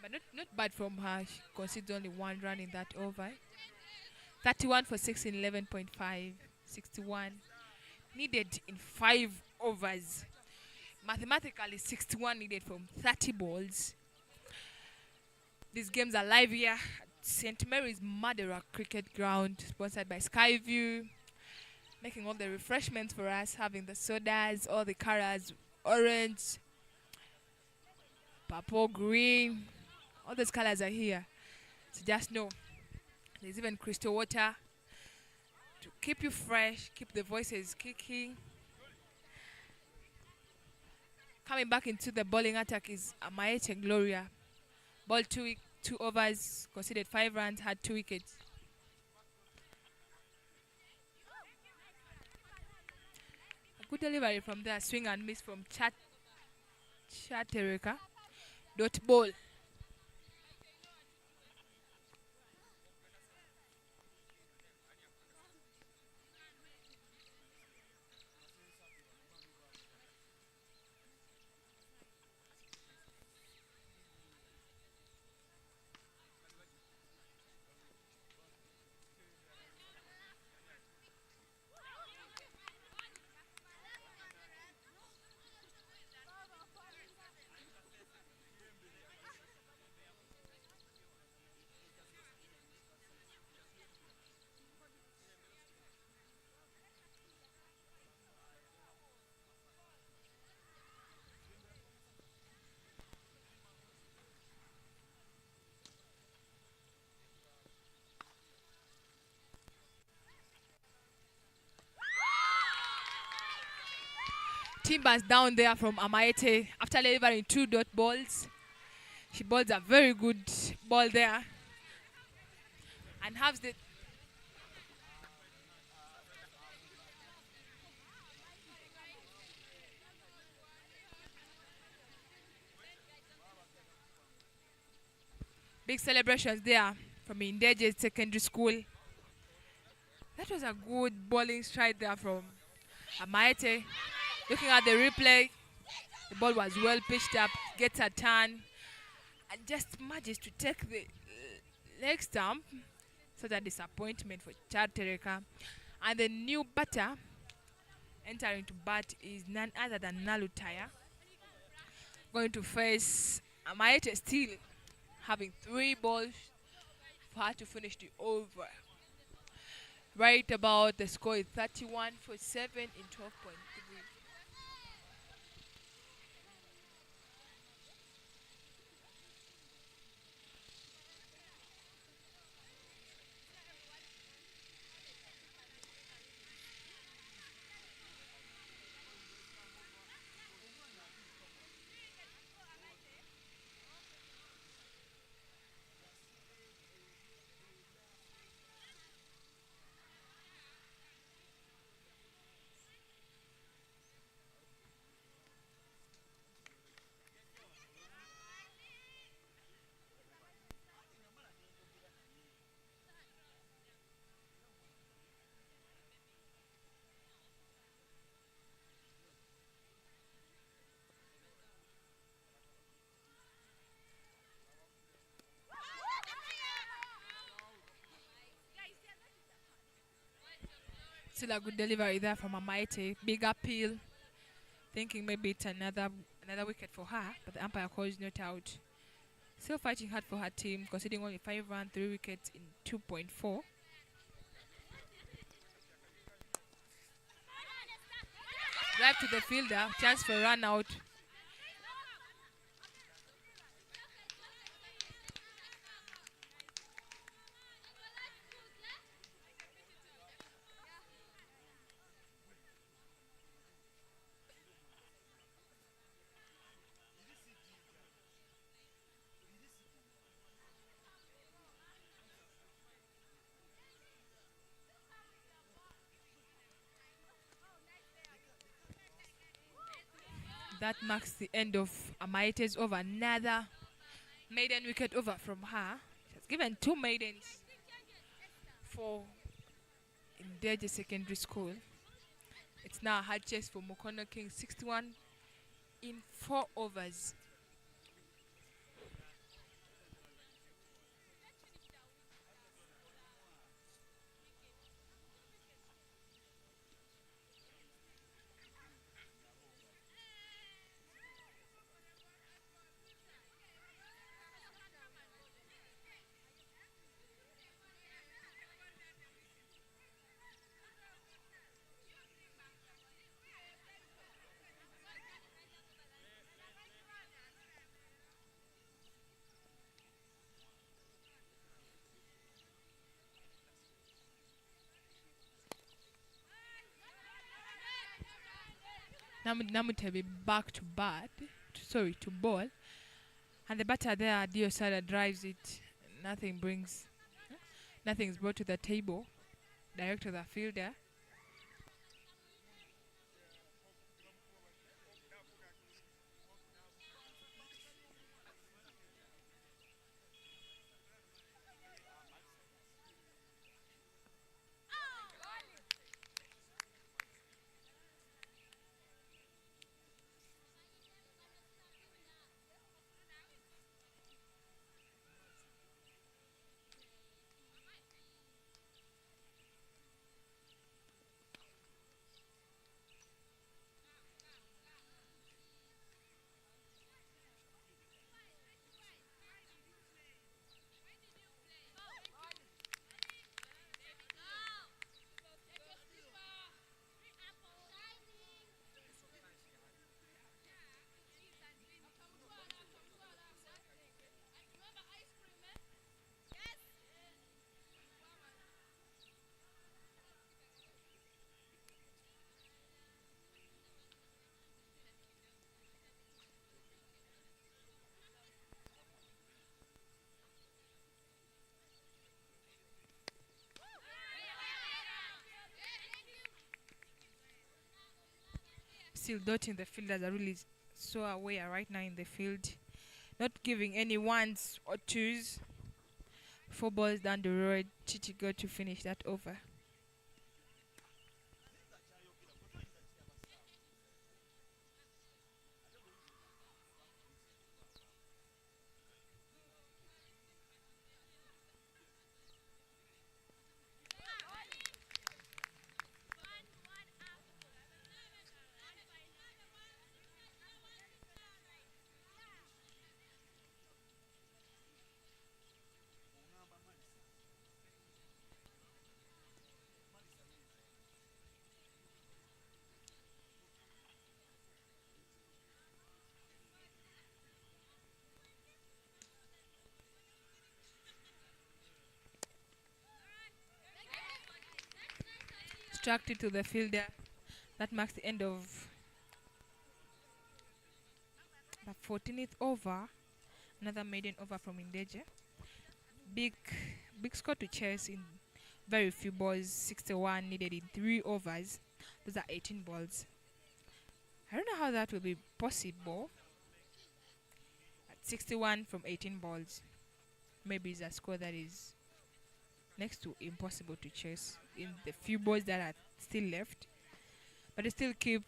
But not bad from her. She conceded only 1 run in that over. 31 for 6 in 11.5. 61. Needed in 5 overs. Mathematically, 61 needed from 30 balls. These games are live here at St. Mary's Madeira Cricket Ground, sponsored by Skyview. Making all the refreshments for us, having the sodas, all the colors, orange, purple, green. All those colors are here. So just know, there's even crystal water to keep you fresh, keep the voices kicking. Coming back into the bowling attack is Amaeche Gloria. Ball 2 overs, conceded 5 runs, had 2 wickets. A good delivery from there, swing and miss from Chatereka. Dot ball. Timbers down there from Amaete after delivering 2 dot balls. She bowls a very good ball there and has the big celebrations there from NDEJJE Secondary School. That was a good bowling stride there from Amaete. Looking at the replay, the ball was well pitched up, gets a turn, and just manages to take the leg stump. Such a disappointment for Chad Tereka. And the new batter entering to bat is none other than Nalutaya. Going to face Amaete, still having 3 balls for her to finish the over. Right about the score is 31 for 7 in 12.3. Still a good delivery there from Amaete. Big appeal. Thinking maybe it's another wicket for her, but the umpire calls not out. Still fighting hard for her team, conceding only 5 runs, 3 wickets in 2.4. Drive to the fielder, chance for run out. That marks the end of Amaete's over. Another maiden wicket over from her. She has given 2 maidens for NDEJJE Secondary School. It's now a hard chase for MUKONO Kings, 61 in 4 overs. Namutebe back to bat, to ball, and the batter there, Diosada, drives it. Nothing's brought to the table. Direct to the fielder. Still dotting the fielders are really so aware right now in the field, not giving any ones or twos. 4 balls down the road, Chichi got to finish that over. Struck it to the fielder. That marks the end of the 14th over. Another maiden over from NDEJJE. Big score to chase in very few balls. 61 needed in 3 overs. Those are 18 balls. I don't know how that will be possible. At 61 from 18 balls. Maybe it's a score that is next to impossible to chase in the few balls that are still left. But I still keep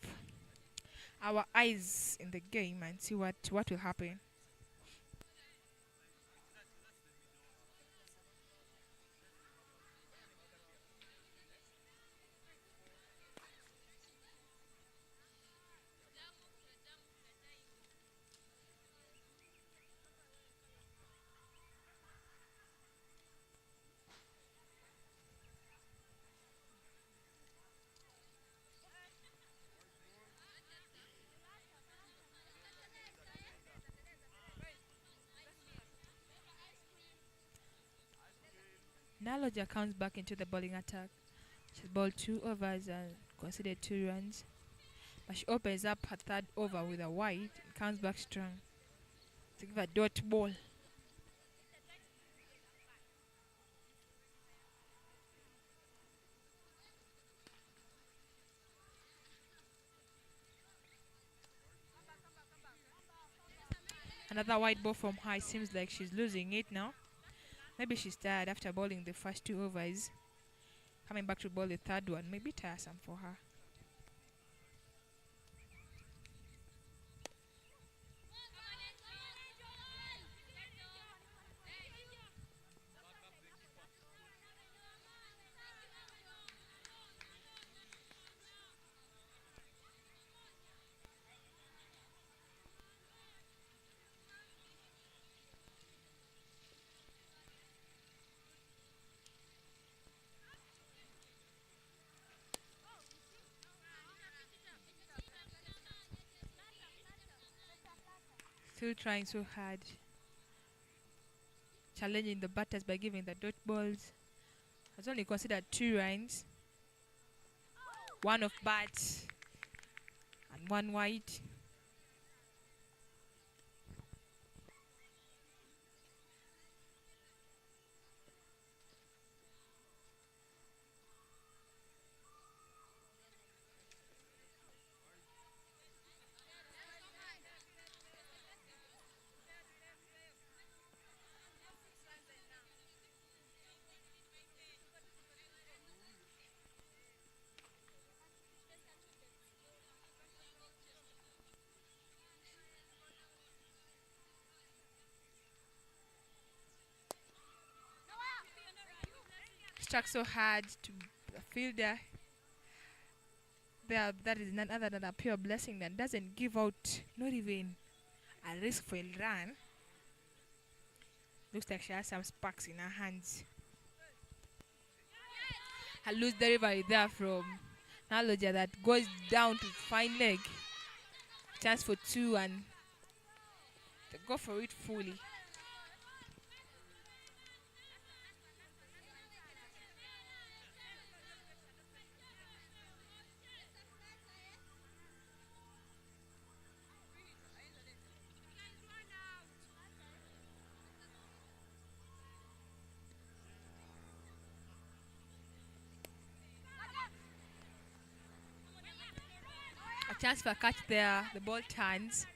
our eyes in the game and see what will happen. Naloja comes back into the bowling attack. She's bowled 2 overs and conceded 2 runs. But she opens up her 3rd over with a wide and comes back strong to give a dot ball. Another wide ball from her. Seems like she's losing it now. Maybe she's tired after bowling the first 2 overs. Coming back to ball the third one, maybe tiresome for her. Still trying so hard. Challenging the batters by giving the dot balls. Has only considered 2 runs. 1 of bat and 1 wide. Struck so hard to the fielder. There, that is none other than a pure blessing that doesn't give out not even a risk for a run. Looks like she has some sparks in her hands. A loose delivery there from Naloja that goes down to fine leg. Chance for 2 and they go for it fully. A chance for a catch there. The ball turns,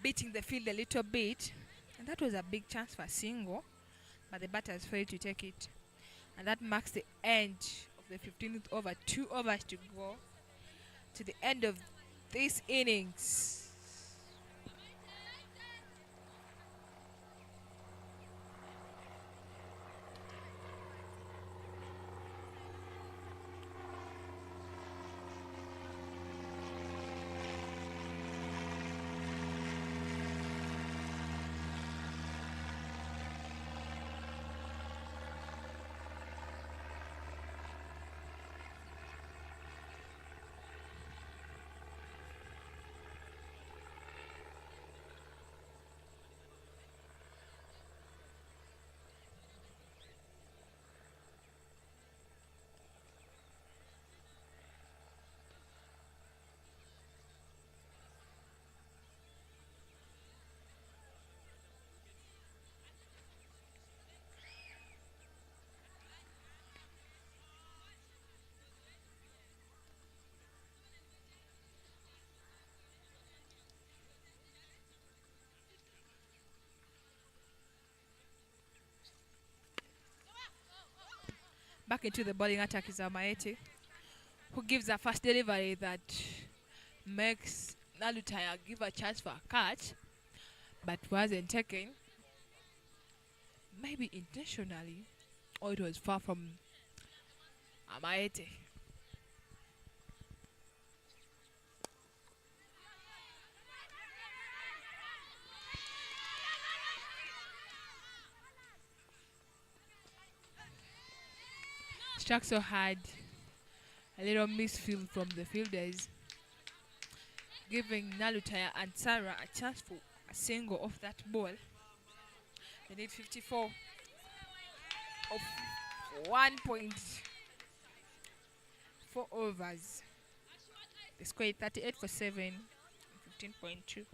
beating the field a little bit. And that was a big chance for a single, but the batters failed to take it. And that marks the end of the 15th over. 2 overs to go to the end of this innings. Back into the bowling attack is Amaete, who gives a first delivery that makes Nalutaya give a chance for a catch, but wasn't taken. Maybe intentionally, or it was far from Amaete. Struck so hard, a little misfield from the fielders, giving Nalutaya and Sarah a chance for a single off that ball. They need 54 of 1.4 overs. They scored 38 for 7, 15.2.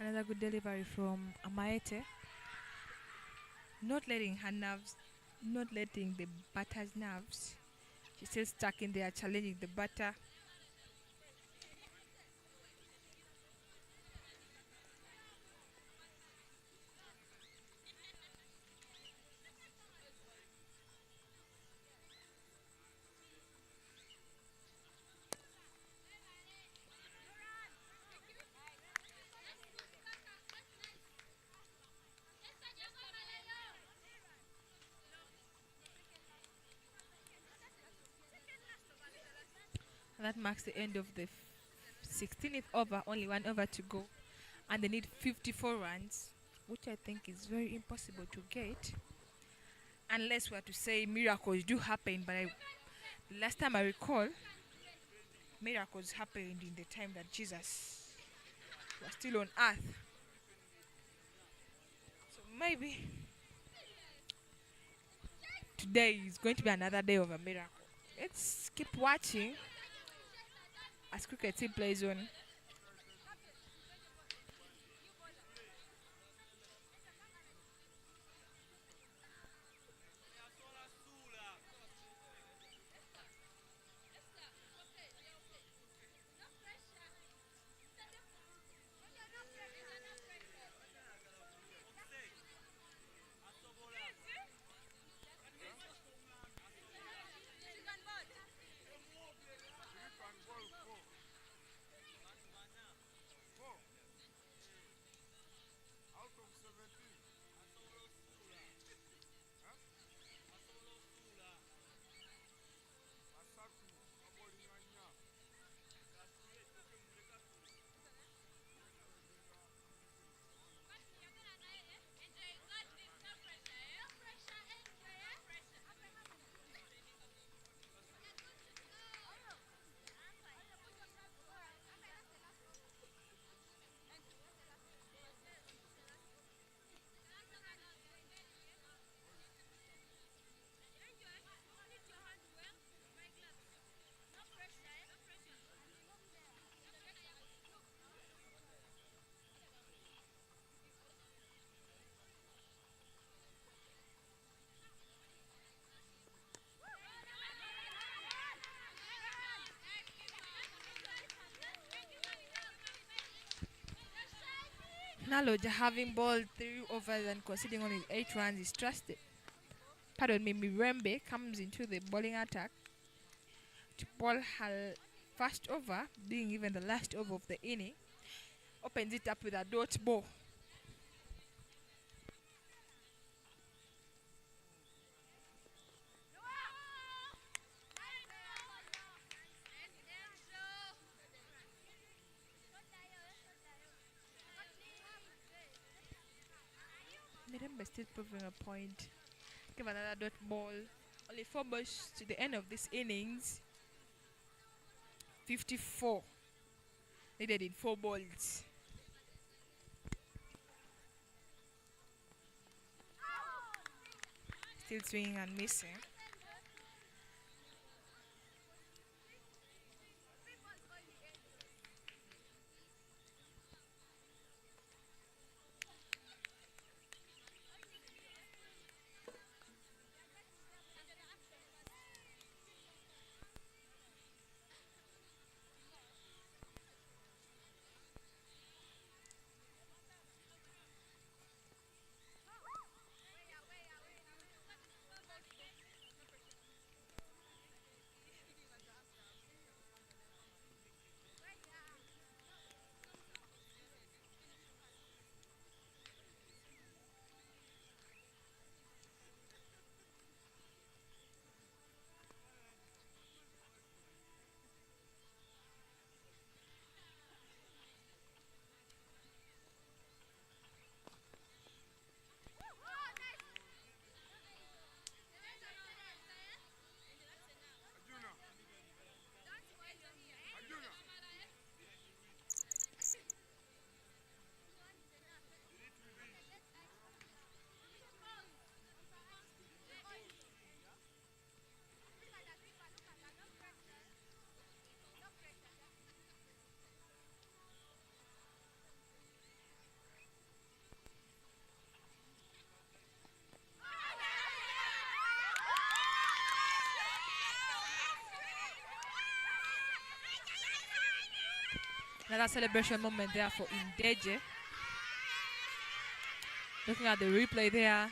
Another good delivery from Amaete. Not letting her nerves, not letting the batter's nerves. She's still stuck in there, challenging the batter. That marks the end of the 16th over, only one over to go. And they need 54 runs, which I think is very impossible to get. Unless we are to say miracles do happen, but the last time I recall, miracles happened in the time that Jesus was still on earth. So maybe today is going to be another day of a miracle. Let's keep watching as cricket team plays on. Naloja, having bowled 3 overs and conceding only 8 runs, is trusted. Pardon me, Mirembe comes into the bowling attack to bowl her first over, being even the last over of the inning. Opens it up with a dot ball. Mirembe still proving a point. Give another dot ball. Only 4 balls to the end of this innings. 54. Needed in 4 balls. Still swinging and missing. Another celebration moment there for NDEJJE. Looking at the replay there.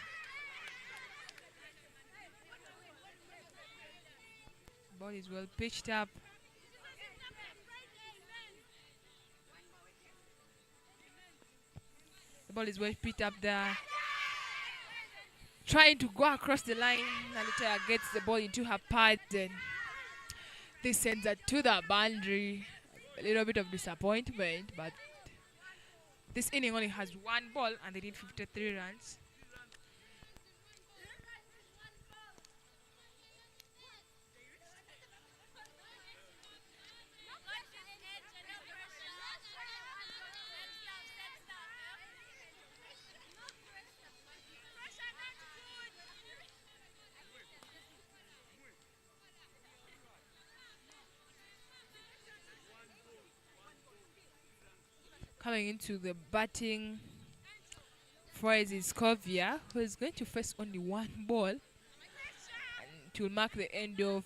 Ball is well pitched up. The ball is well pitched up there. Trying to go across the line. Nalitaya gets the ball into her pads and this sends her to the boundary. A little bit of disappointment, but this inning only has one ball and they need 53 runs. Coming into the batting phase is Kovia, who is going to face only one ball. And it will mark the end of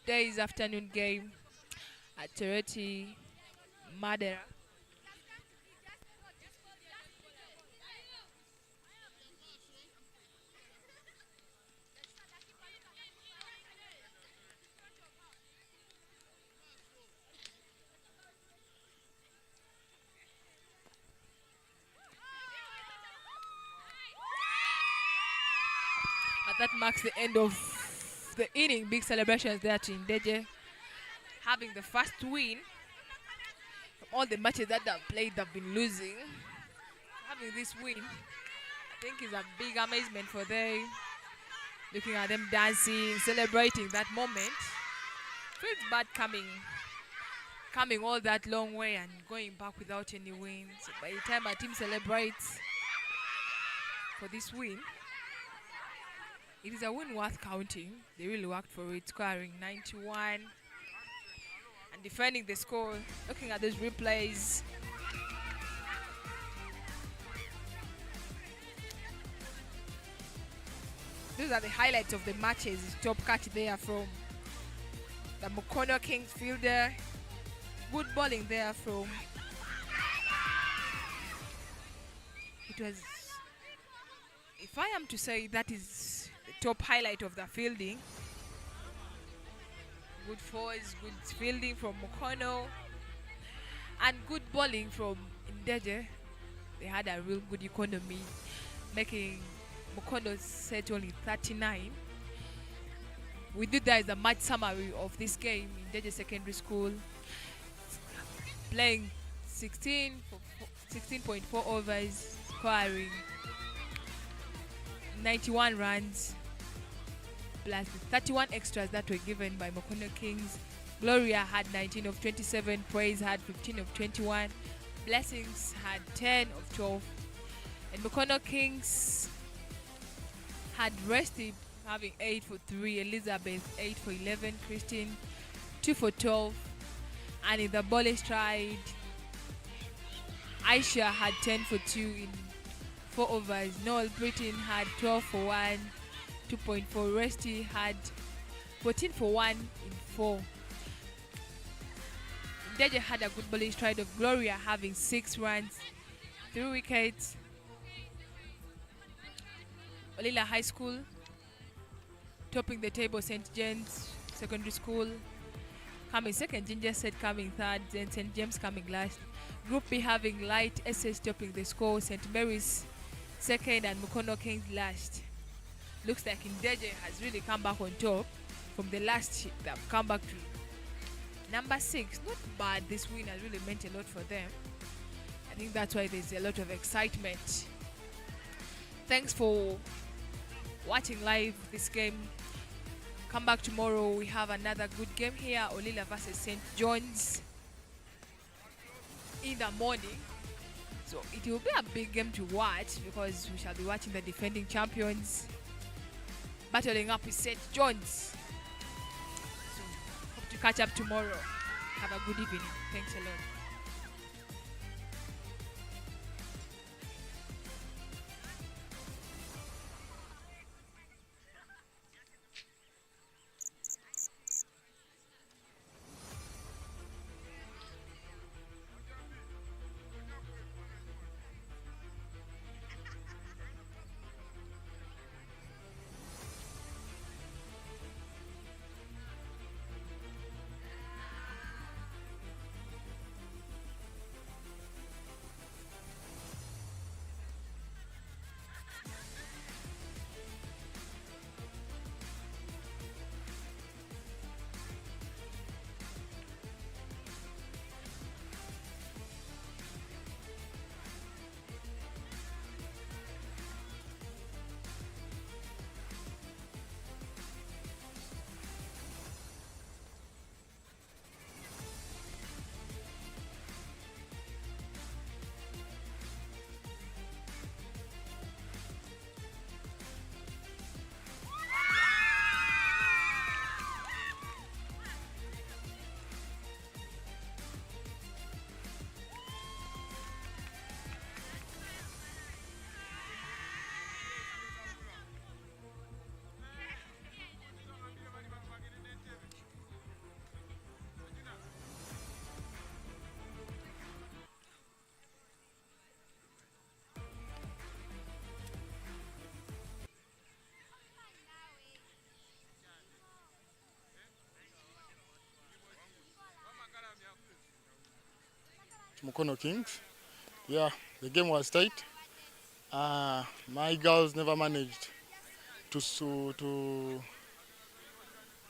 today's afternoon game at Tereti Madera. That marks the end of the inning. Big celebrations there to NDEJJE, having the first win. All the matches that they've played, they've been losing. Having this win, I think, is a big amazement for them. Looking at them dancing, celebrating that moment. Feels bad coming all that long way and going back without any wins. So by the time our team celebrates for this win, it is a win worth counting. They really worked for it, scoring 91 and defending the score. Looking at those replays, those are the highlights of the matches. Top cut there from the MUKONO Kings fielder. Good bowling there from, it was, if I am to say, that is top highlight of the fielding. Good force, good fielding from MUKONO, and good bowling from NDEJJE. They had a real good economy, making MUKONO set only 39. We did that as a match summary of this game. NDEJJE Secondary School playing 16.4 overs, scoring 91 runs. Plus the 31 extras that were given by MUKONO Kings. Gloria had 19 of 27, Praise had 15 of 21, Blessings had 10 of 12, and MUKONO Kings had Resty having 8 for 3, Elizabeth 8 for 11, Christine 2 for 12, and in the bowling stride, Aisha had 10 for 2 in 4 overs, Noel Britain had 12 for 1, 2.4. Resty had 14 for 1 in 4. NDEJJE had a good bowling stride of Gloria having 6 runs, 3 wickets. Olila High School topping the table, St. James Secondary School coming second, Ginger Set coming third, then St. James coming last. Group B having Light SS topping the score, St. Mary's second, and MUKONO Kings last. Looks like NDEJJE has really come back on top from the last hit. They've come back to number 6. Not bad. This win has really meant a lot for them. I think that's why there's a lot of excitement. Thanks for watching live this game. Come back tomorrow. We have another good game here. Olila versus St. John's in the morning. So it will be a big game to watch because we shall be watching the defending champions battling up with St. John's. So hope to catch up tomorrow. Have a good evening. Thanks a lot. MUKONO Kings. Yeah, the game was tight. My girls never managed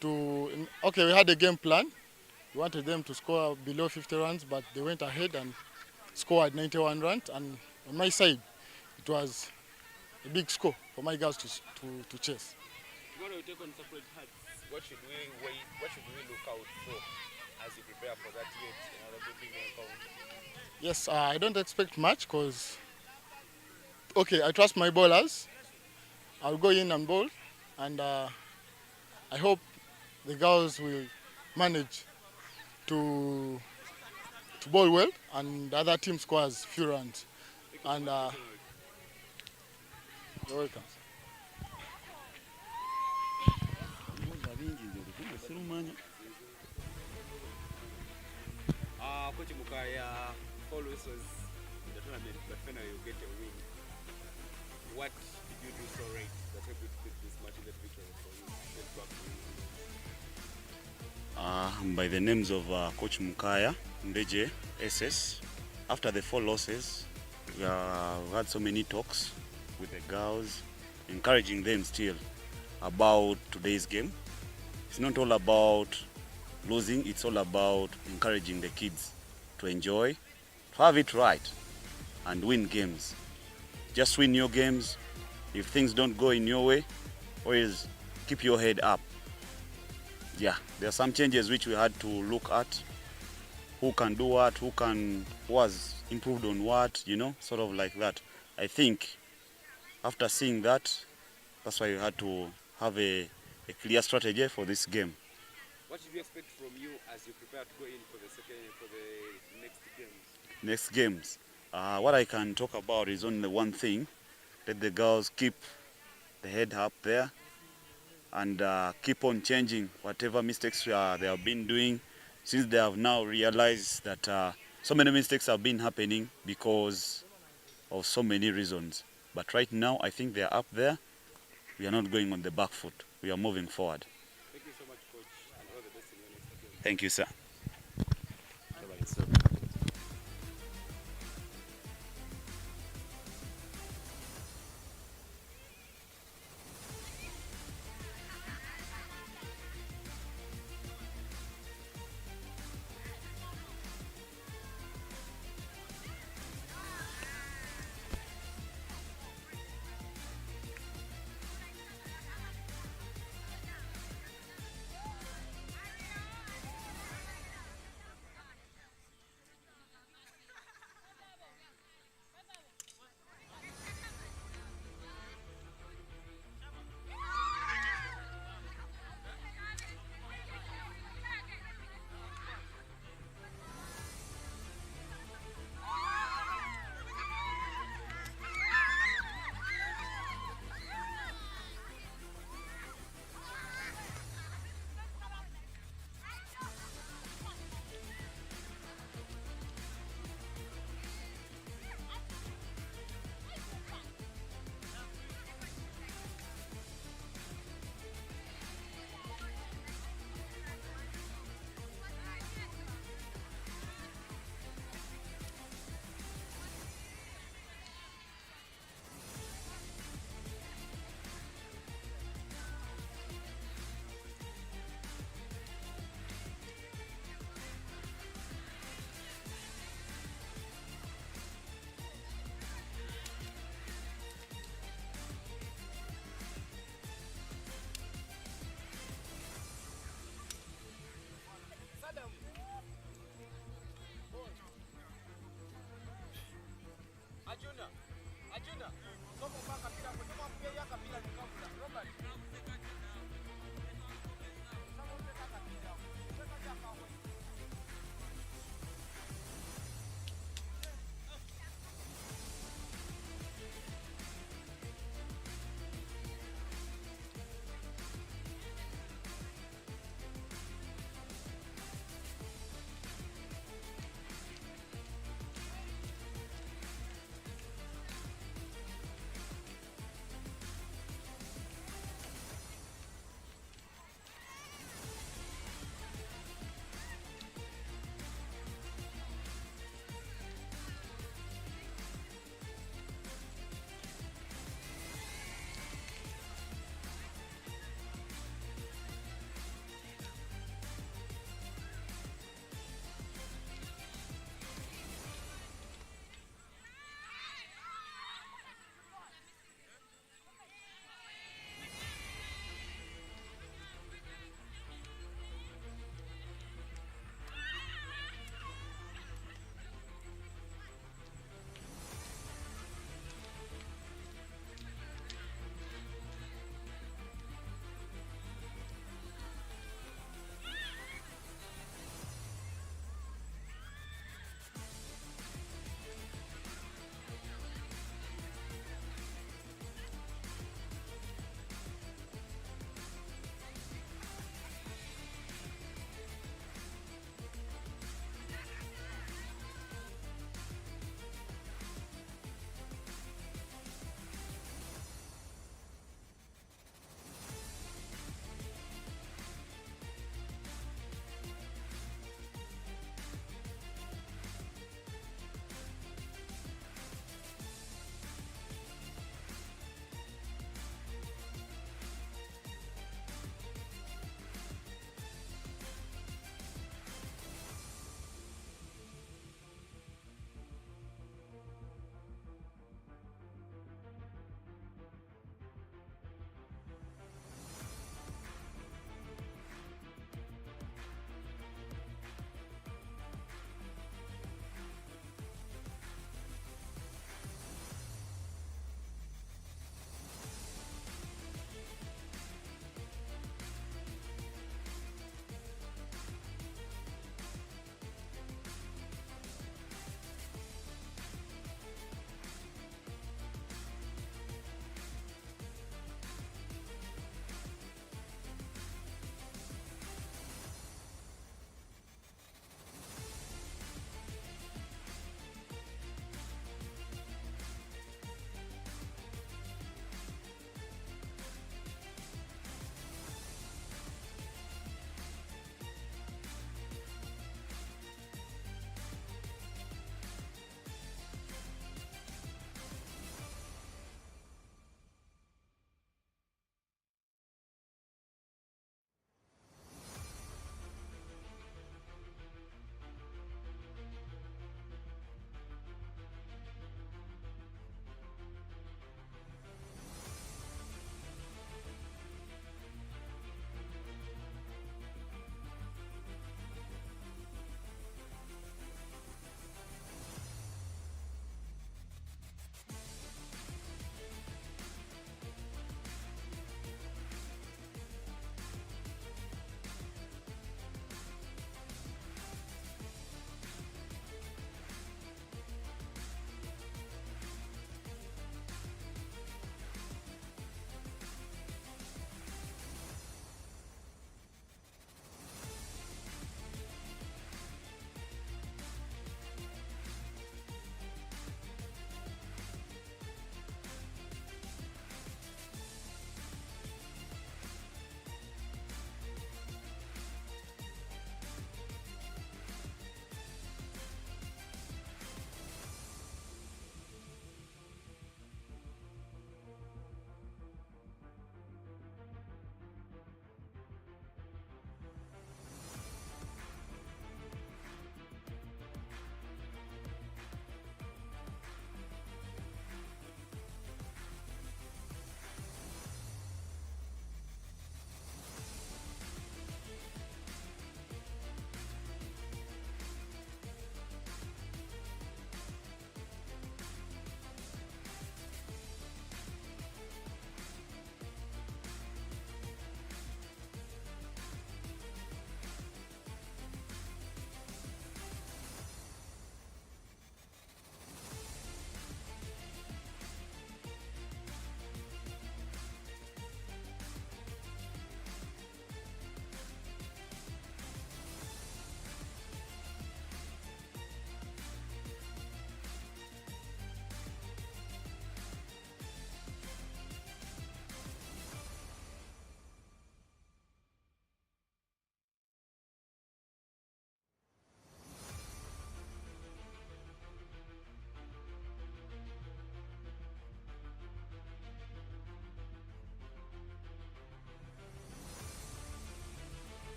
okay, we had a game plan. We wanted them to score below 50 runs, but they went ahead and scored 91 runs. And on my side, it was a big score for my girls to chase. Tomorrow we take on separate hats. What should we wait? What should we look out for as you prepare for that yet? Another big game count. Yes, I don't expect much because, okay, I trust my bowlers. I'll go in and bowl, and I hope the girls will manage to bowl well, and the other team scores few runs. And you're welcome. Coach Mukaya always was in the tournament, but finally you get a win. What did you do so right that helped you to take this match in that victory for you? By the names of Coach Mukaya, NDEJJE, SS. After the 4 losses, we had so many talks with the girls, encouraging them still about today's game. It's not all about losing, it's all about encouraging the kids to enjoy, to have it right, and win games. Just win your games. If things don't go in your way, always keep your head up. Yeah, there are some changes which we had to look at. Who can do what, who was improved on what, you know, sort of like that. I think after seeing that, that's why we had to have a clear strategy for this game. What should we expect from you as you prepare to go in for the next games? Next games. What I can talk about is only one thing. Let the girls keep the head up there and keep on changing whatever mistakes they have been doing, since they have now realized that so many mistakes have been happening because of so many reasons. But right now, I think they are up there. We are not going on the back foot. We are moving forward. Thank you so much, Coach, and all the best in your next game. Thank you, sir.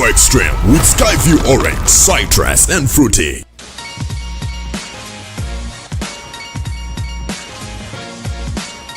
extreme with Skyview Orange, Citrus and Fruity.